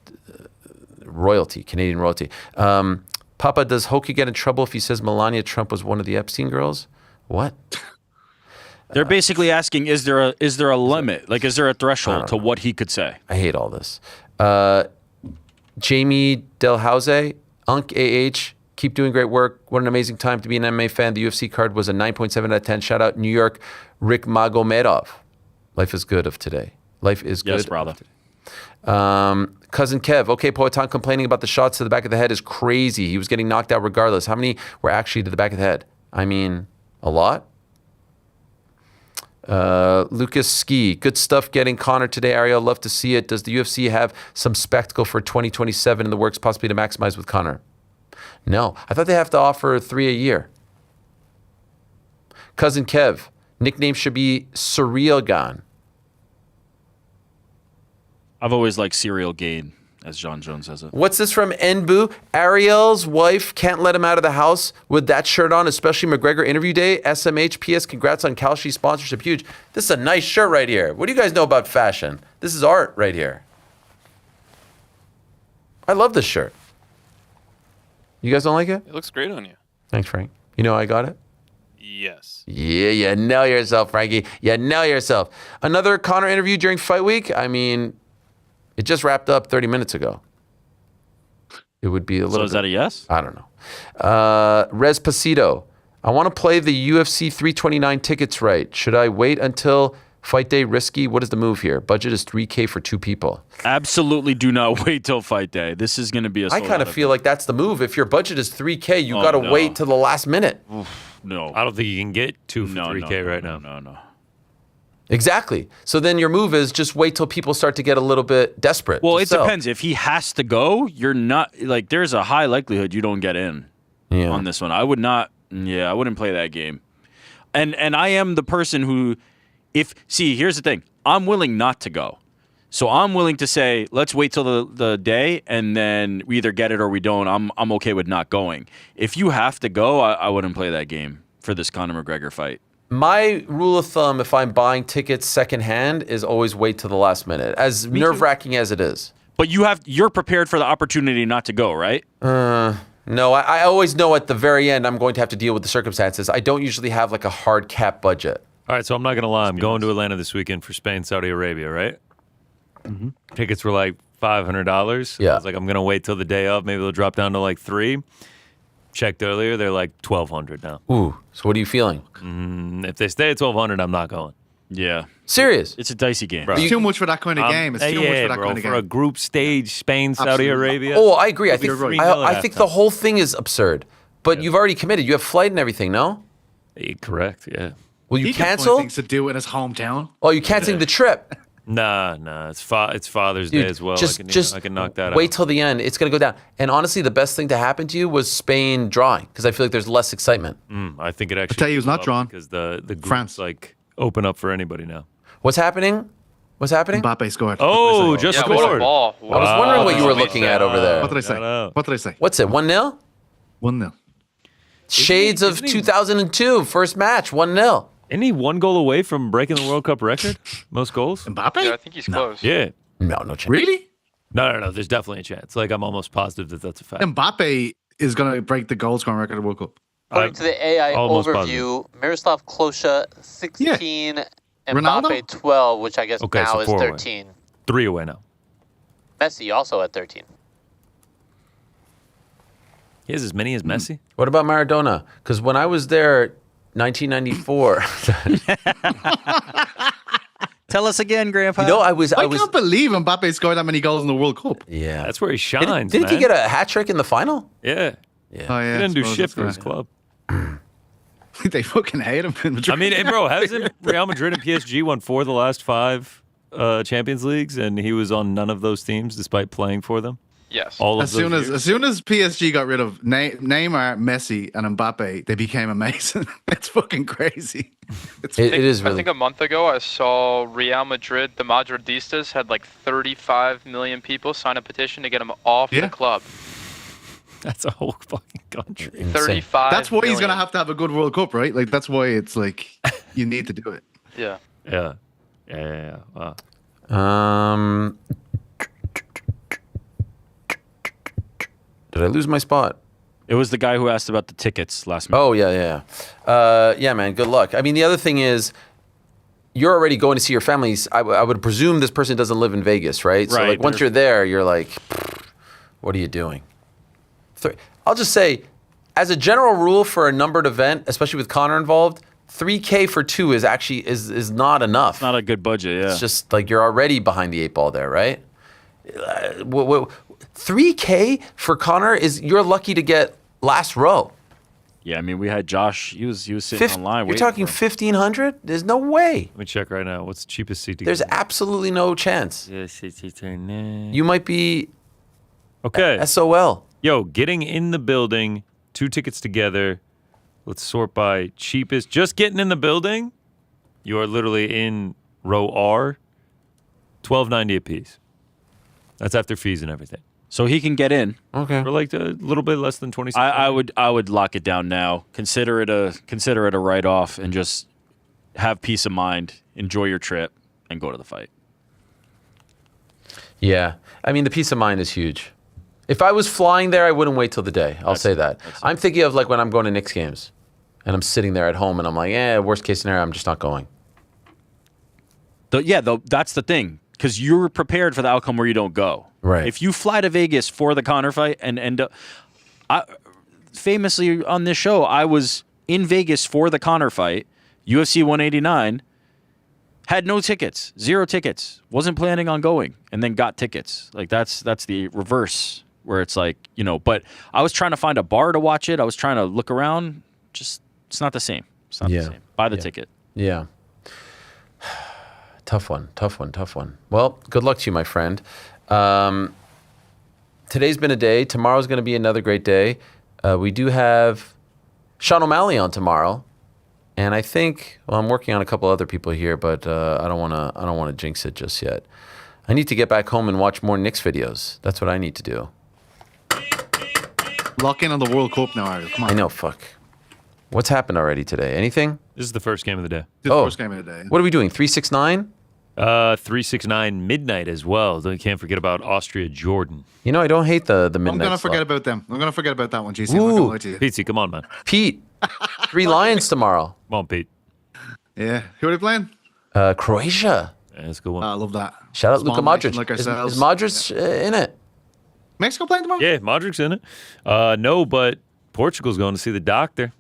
royalty, Canadian royalty. Papa, does Hokie get in trouble if he says Melania Trump was one of the Epstein girls? What? They're basically asking, is there a limit? Like, is there a threshold to what he could say? I hate all this. Jamie Delhauze, Unk AH, keep doing great work. What an amazing time to be an MMA fan. The UFC card was a 9.7 out of 10. Shout out New York, Rick Magomedov. Life is good of today. Life is good. Yes, brother. Cousin Kev, okay, Poetan complaining about the shots to the back of the head is crazy. He was getting knocked out regardless. How many were actually to the back of the head? I mean, a lot. Lucas Ski, good stuff getting Conor today, Ariel. Love to see it. Does the UFC have some spectacle for 2027 in the works, possibly to maximize with Conor? No. I thought they have to offer 3 a year. Cousin Kev, nickname should be Surreal Gon. I've always liked Serial Gain, as John Jones says it. What's this from Enbu? Ariel's wife can't let him out of the house with that shirt on, especially McGregor interview day. SMH, PS, congrats on Kalshi sponsorship. Huge. This is a nice shirt right here. What do you guys know about fashion? This is art right here. I love this shirt. You guys don't like it? It looks great on you. Thanks, Frank. You know I got it? Yes. Yeah, you know yourself, Frankie. You know yourself. Another Conor interview during fight week? I mean, it just wrapped up 30 minutes ago. It would be a little. So is that a yes? I don't know. Rez Pasito. I want to play the UFC 329 tickets right. Should I wait until fight day? Risky? What is the move here? Budget is $3K for 2 people. Absolutely do not wait till fight day. This is going to be a I kind of feel like that's the move. If your budget is $3K, you got to no. wait till the last minute. No. I don't think you can get 2 for 3K right now. No. Exactly. So then your move is just wait till people start to get a little bit desperate. Well, to it sell. depends. If he has to go, you're not like there's a high likelihood you don't get in on this one. I would not. Yeah, I wouldn't play that game. And I am the person who, here's the thing. I'm willing not to go. So I'm willing to say, let's wait till the day, and then we either get it or we don't. I'm okay with not going. If you have to go, I wouldn't play that game for this Conor McGregor fight. My rule of thumb, if I'm buying tickets secondhand, is always wait till the last minute, as nerve-wracking as it is. But you're prepared for the opportunity not to go, right? No, I always know at the very end I'm going to have to deal with the circumstances. I don't usually have like a hard cap budget. All right, so I'm not going to lie. I'm going to Atlanta this weekend for Spain, Saudi Arabia, right? Mm-hmm. Tickets were like $500. Yeah. I was like, I'm going to wait till the day of. Maybe they'll drop down to like $300. Checked earlier, they're like $1,200 now. Ooh, so what are you feeling? If they stay at $1,200, I'm not going. Yeah. Serious? It's a dicey game. It's too much for that kind of game. It's too much for that kind of game. For a group stage, Spain, Saudi Arabia. Oh, I agree. I think the whole thing is absurd. But you've already committed. You have flight and everything, no? Correct, yeah. Will you He can cancel? find things to do in his hometown. Oh, you canceling the trip? Nah. It's Father's Dude, Day as well. Just I can knock that out. wait till the end. It's going to go down. And honestly, the best thing to happen to you was Spain drawing, because I feel like there's less excitement. I think it actually. tell you who's not drawn. Because the groups France. like open up for anybody now. What's happening? Mbappe scored. Oh, just What a scored. ball. I was wondering what you were looking at over there. What did I say? What did I say? What's it, 1-0? 1-0. Shades of 2002, first match, 1-0. Isn't he 1 goal away from breaking the World Cup record? Most goals? Mbappe? Yeah, I think he's close. Yeah. No chance. Really? No. There's definitely a chance. Like, I'm almost positive that that's a fact. Mbappe is going to break the goal scoring record of the World Cup. According to the AI almost overview, Miroslav Klose 16, and Ronaldo? Mbappe 12, which I guess Okay, now so is 4 away. 13. 3 away now. Messi also at 13. He has as many as Messi? What about Maradona? Because when I was there, 1994. Tell us again, Grandpa. You know, I can't believe Mbappe scored that many goals in the World Cup. Yeah. That's where he shines, Didn't he man. get a hat trick in the final? Yeah. Oh, yeah. He didn't do I suppose shit for that's his right. club. They fucking hate him in Madrid. I mean, hey, bro, hasn't Real Madrid and PSG won 4 of the last 5 Champions Leagues, and he was on none of those teams despite playing for them? Yes. All of As soon as PSG got rid of Neymar, Messi, and Mbappe, they became amazing. It's fucking crazy. It is I really. think a month ago I saw Real Madrid, the Madridistas, had like 35 million people sign a petition to get him off the club. That's a whole fucking country. 35 That's why he's million. going to have a good World Cup, right? Like, that's why it's like, you need to do it. Yeah. Yeah. Wow. Did I lose my spot? It was the guy who asked about the tickets last minute. Oh, yeah. Yeah, man, good luck. I mean, the other thing is, you're already going to see your families. I would presume this person doesn't live in Vegas, right? So, Right, like, once you're there, you're like, what are you doing? I'll just say, as a general rule for a numbered event, especially with Conor involved, $3K for 2 is actually is not enough. It's not a good budget, yeah. It's just like you're already behind the 8 ball there, right? $3K for Conor is you're lucky to get last row. Yeah, I mean, we had Josh. He was sitting online. You're talking 1,500? There's no way. Let me check right now. What's the cheapest seat to There's get? absolutely no chance. You You might be okay? SOL. Yo, getting in the building, 2 tickets together. Let's sort by cheapest. Just getting in the building, you are literally in row R, $12.90 a piece. That's after fees and everything. So he can get in. Okay. For like a little bit less than 26. I would lock it down now. Consider it a write off and just have peace of mind. Enjoy your trip and go to the fight. Yeah. I mean, the peace of mind is huge. If I was flying there, I wouldn't wait till the day. I'll say that. I'm thinking of like when I'm going to Knicks games and I'm sitting there at home and I'm like, worst case scenario, I'm just not going. That's the thing. Because you're prepared for the outcome where you don't go. Right. If you fly to Vegas for the Conor fight and end up... famously on this show, I was in Vegas for the Conor fight, UFC 189, had no tickets, 0 tickets, wasn't planning on going, and then got tickets. Like, that's the reverse, where it's like, but I was trying to find a bar to watch it. I was trying to look around. Just, it's not the same. It's not the same. Buy the ticket. Yeah. Tough one. Well, good luck to you, my friend. Today's been a day. Tomorrow's going to be another great day. We do have Sean O'Malley on tomorrow, and I think I'm working on a couple other people here, but I don't want to jinx it just yet. I need to get back home and watch more Knicks videos. That's what I need to do. Lock in on the World Cup now, Ariel. Come on. I know. Fuck. What's happened already today? Anything? This is the first game of the day. The first game of the day. What are we doing? 369? 369 midnight as well. You can't forget about Austria, Jordan. I don't hate the midnight. I'm gonna forget about them. I'm gonna forget about that one, GC. I'm not gonna lie to you. Pete, come on, man. Pete, 3 Lions tomorrow. Come on, Pete. Yeah. Who are they playing? Croatia. Yeah, that's a good one. I love that. Shout out Small Luka nation Modric. like Is ourselves. Modric in it? Mexico playing tomorrow? Yeah, Modric's in it. No, but Portugal's going to see the doctor.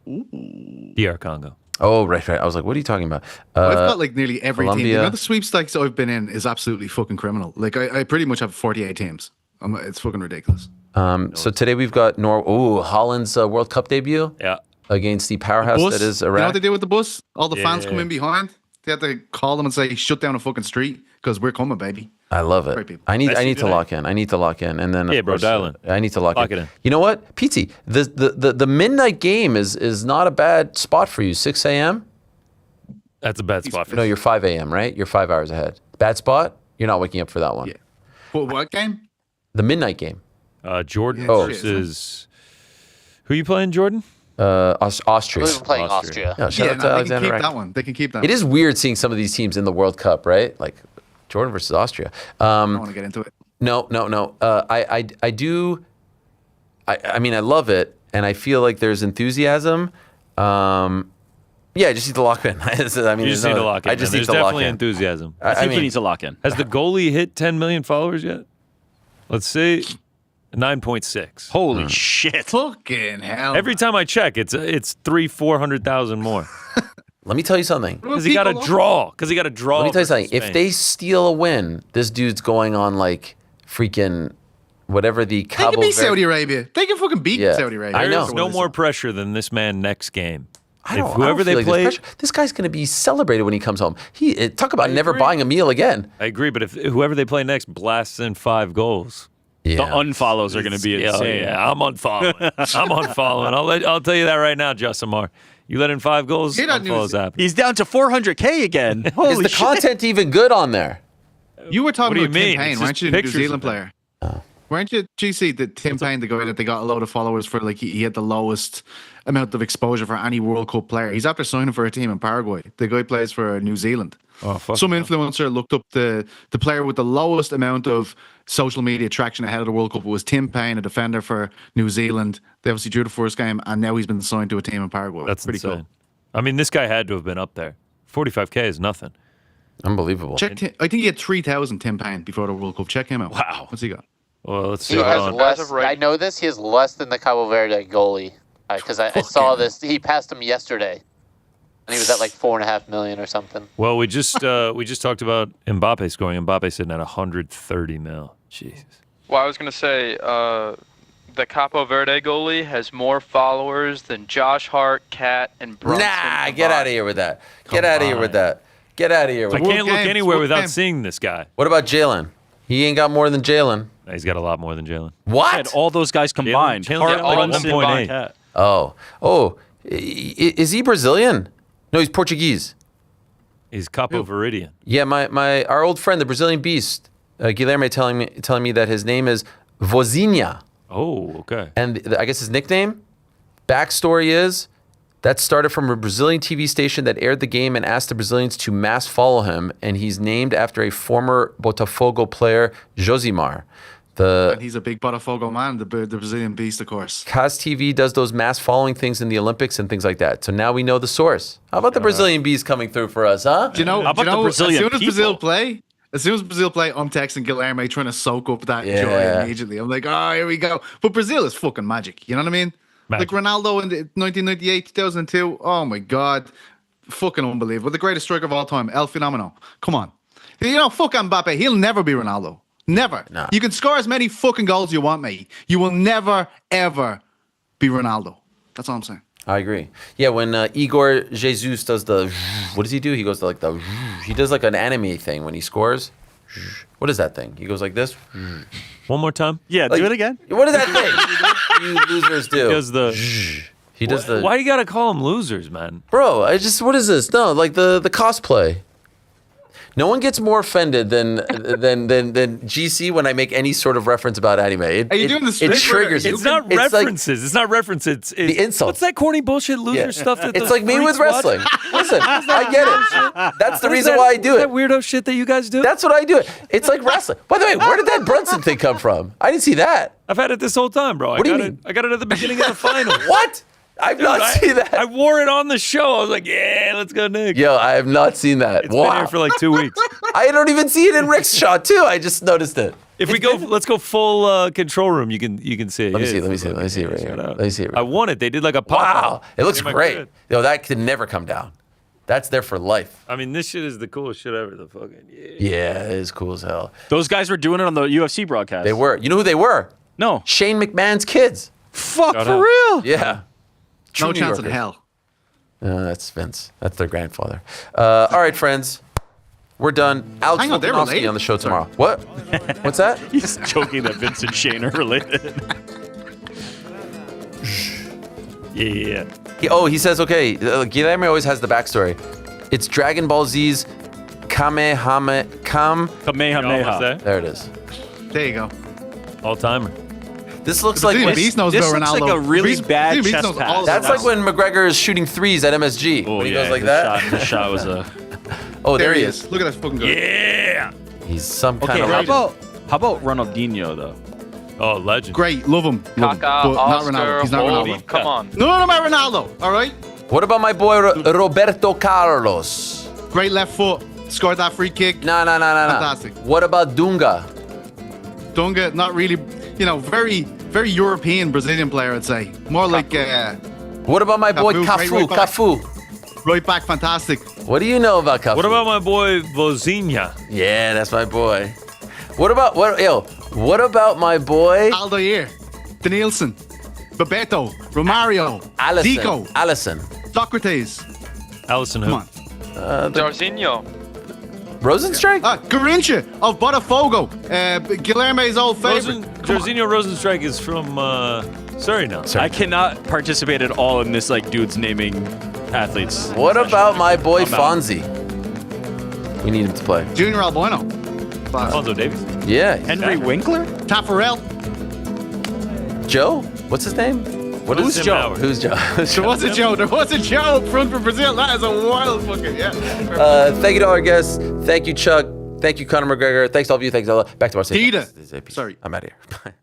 DR Congo. Oh, right. I was like, what are you talking about? I've got like nearly every team. Colombia. The sweepstakes I've been in is absolutely fucking criminal. Like I pretty much have 48 teams. It's fucking ridiculous. So today we've got Holland's World Cup debut. Yeah. Against the powerhouse that is Iraq. You know what they did with the bus? All the fans come in behind. They had to call them and say, shut down a fucking street because we're coming, baby. I love it. Great people. I need to lock in. And then Yeah, bro, dial in. I need to lock it in. You know what, Pete? The midnight game is not a bad spot for you. 6 a.m. That's a bad spot for No, you're 5 a.m. Right? You're 5 hours ahead. Bad spot. You're not waking up for that one. Yeah. What game? The midnight game. Jordan Yeah, versus who you playing, Jordan? Austria. Who's playing Austria? Yeah, shout out to They can Alexander keep Rack. that one. They can keep that. It is weird seeing some of these teams in the World Cup, right? Like Jordan versus Austria. I don't want to get into it. No. I do. I mean, I love it, and I feel like there's enthusiasm. Yeah, I just need to lock in. I mean, You just need to lock in. I just man. need There's to lock definitely in. enthusiasm. I think he needs to lock in. Has the goalie hit 10 million followers yet? Let's see. 9.6. Holy shit. Fucking hell. Every time I check, it's 400,000 more. Let me tell you something. Because he got to draw. Let me tell you something. If Spain. they steal a win, this dude's going on like freaking whatever the They can Cabo beat Verde. Saudi Arabia. They can fucking beat Yeah. Saudi Arabia. I know. There's no more pressure than this man next game. I don't Whoever feel they like play, there's pressure. This guy's going to be celebrated when he comes home. Talk about never buying a meal again. I agree, but if whoever they play next blasts in 5 goals, The unfollows are going to be insane. Yeah, I'm unfollowing. I'm unfollowing. I'll tell you that right now, Josimar. You let in 5 goals, unfollows happen. He's down to 400K again. Is Holy the shit. content even good on there? You were talking What do about you Tim mean? Payne, It's weren't just you? The New pictures of Zealand him. player. Weren't you, GC, the Tim Payne, the guy that they got a load of followers for, like he had the lowest amount of exposure for any World Cup player. He's after signing for a team in Paraguay. The guy plays for New Zealand. Oh, fuck. Some influencer looked up the player with the lowest amount of social media traction ahead of the World Cup. It was Tim Payne, a defender for New Zealand. They obviously drew the first game, and now he's been signed to a team in Paraguay. That's pretty insane. cool. I mean, this guy had to have been up there. 45K is nothing. Unbelievable. I think he had 3,000 Tim Payne before the World Cup. Check him out. Wow. What's he got? Well, let's see. He has Hold on. less. I know this. He has less than the Cabo Verde goalie because I saw this. He passed him yesterday. he was at like 4.5 million or something. Well, we just talked about Mbappe scoring. Mbappe sitting at 130 mil. Jesus. Well, I was gonna say the Capo Verde goalie has more followers than Josh Hart, Kat, and Brunson. Nah, get out of here with that. Get out of here with that. Get out of here with I that. can't look anywhere without seeing this guy. What about Jalen? He ain't got more than Jalen. No, he's got a lot more than Jalen. What? And all those guys combined. Jalen Hart, like Brunson, 1.8. Kat. Oh, is he Brazilian? No, he's Portuguese. He's Capo Veridian. Yeah, our old friend, the Brazilian Beast, Guilherme, telling me that his name is Vozinha. Oh, okay. And I guess his nickname, backstory is, that started from a Brazilian TV station that aired the game and asked the Brazilians to mass follow him, and he's named after a former Botafogo player, Josimar. And he's a big Botafogo man, the Brazilian Beast, of course. CAS TV does those mass following things in the Olympics and things like that. So now we know the source. How about the Brazilian Beast coming through for us, huh? Do you know, How about the Brazilian as soon as Brazil play, I'm texting Guilherme trying to soak up that joy immediately. I'm like, oh, here we go. But Brazil is fucking magic. You know what I mean? Magic. Like Ronaldo in 1998, 2002. Oh my God. Fucking unbelievable. The greatest striker of all time. El Fenomeno. Come on. You know, fuck Mbappe. He'll never be Ronaldo. Never. Nah. You can score as many fucking goals you want, mate. You will never, ever be Ronaldo. That's all I'm saying. I agree. Yeah, when Igor Jesus does the, what does he do? He goes to like the, he does like an anime thing when he scores. What is that thing? He goes like this. One more time. Yeah, Like, do it again. What is that thing? You losers do. He does the. He does the. Why you gotta call them losers, man? Bro, what is this? No, like the cosplay. No one gets more offended than GC when I make any sort of reference about anime. Are you doing the It triggers. It's not references. It's not references. It's the insults. What's that corny bullshit loser stuff? That It's the like me with freaks watch? wrestling. Listen, I get it. That's the What is reason that- why I do is it. That weirdo shit that you guys do. That's what I do. It's like wrestling. By the way, where did that Brunson thing come from? I didn't see that. I've had it this whole time, bro. What do you mean? I got it at the beginning of the final. What? I've not seen that. I wore it on the show. I was like, yeah, let's go, Nick. Yo, I have not seen that. It's been here for like 2 weeks. I don't even see it in Rick's shot too. I just noticed it. If we go, let's go full control room. You can see it. Let me Yeah, see. it's Let me see. Let me see it right here. Let me see it. Right I won it. They did like a pop. Wow, it looks great. Yo, that could never come down. That's there for life. I mean, this shit is the coolest shit ever. The fucking Yeah, it is cool as hell. Those guys were doing it on the UFC broadcast. They were. You know who they were? No. Shane McMahon's kids. Fuck, Shout for out. real? Yeah. True No New chance in Yorkers. hell. That's Vince. That's their grandfather. All right, friends. We're done. Alex Hang on, they're Volkanovski related? on the show tomorrow. What? What's that? He's joking that Vince and Shane are related. Yeah. He says, okay, Guilherme always has the backstory. It's Dragon Ball Z's Kamehameha. Kamehameha. There it is. There you go. All timer. This looks The like Brazilian Beast knows this about looks Ronaldo. like a really Brazilian bad Beast chest knows pass. all That's about like when McGregor is shooting threes at MSG. Oh, when he yeah, goes like his that. Shot, his shot was a. Oh, there he he is. Look at that fucking guy. Yeah. He's some Okay, kind of legend. how about Ronaldinho though? Oh, legend. Great, love him. Love him. Kaká, But not Oscar, Ronaldo. He's not Holy, Ronaldo. come on. No, about Ronaldo. All right. What about my boy Roberto Carlos? Great left foot. Scored that free kick. No. Fantastic. What about Dunga? Dunga, not really. You know, very, very European Brazilian player, I'd say. More like. What about my boy Cafu? Cafu, right back. Cafu. Right back, fantastic. What do you know about Cafu? What about my boy Vozinha? Yeah, that's my boy. What about my boy Aldair, Danielson, Bebeto, Romario, Zico, Allison, Socrates. Allison Come who? on. Jorginho. Rosenstrike? Garincha of Botafogo. Guilherme's old favorite. Jorginho Rosenstrike is from Surrey now. I cannot participate at all in this like dudes naming athletes. What about my boy I'm out. Fonzie? We need him to play. Junior Albueno. Alfonso Davies. Yeah. Henry Winkler? Taffarel. Joe? What's his name? Who's Joe? Howard? Who's Joe? There was a Joe. There was a Joe up front for Brazil. That is a wild fucking, yeah. Thank you to our guests. Thank you, Chuck. Thank you, Conor McGregor. Thanks to all of you. Thanks all. Back to our station. Peter. Sorry. I'm out of here. Bye.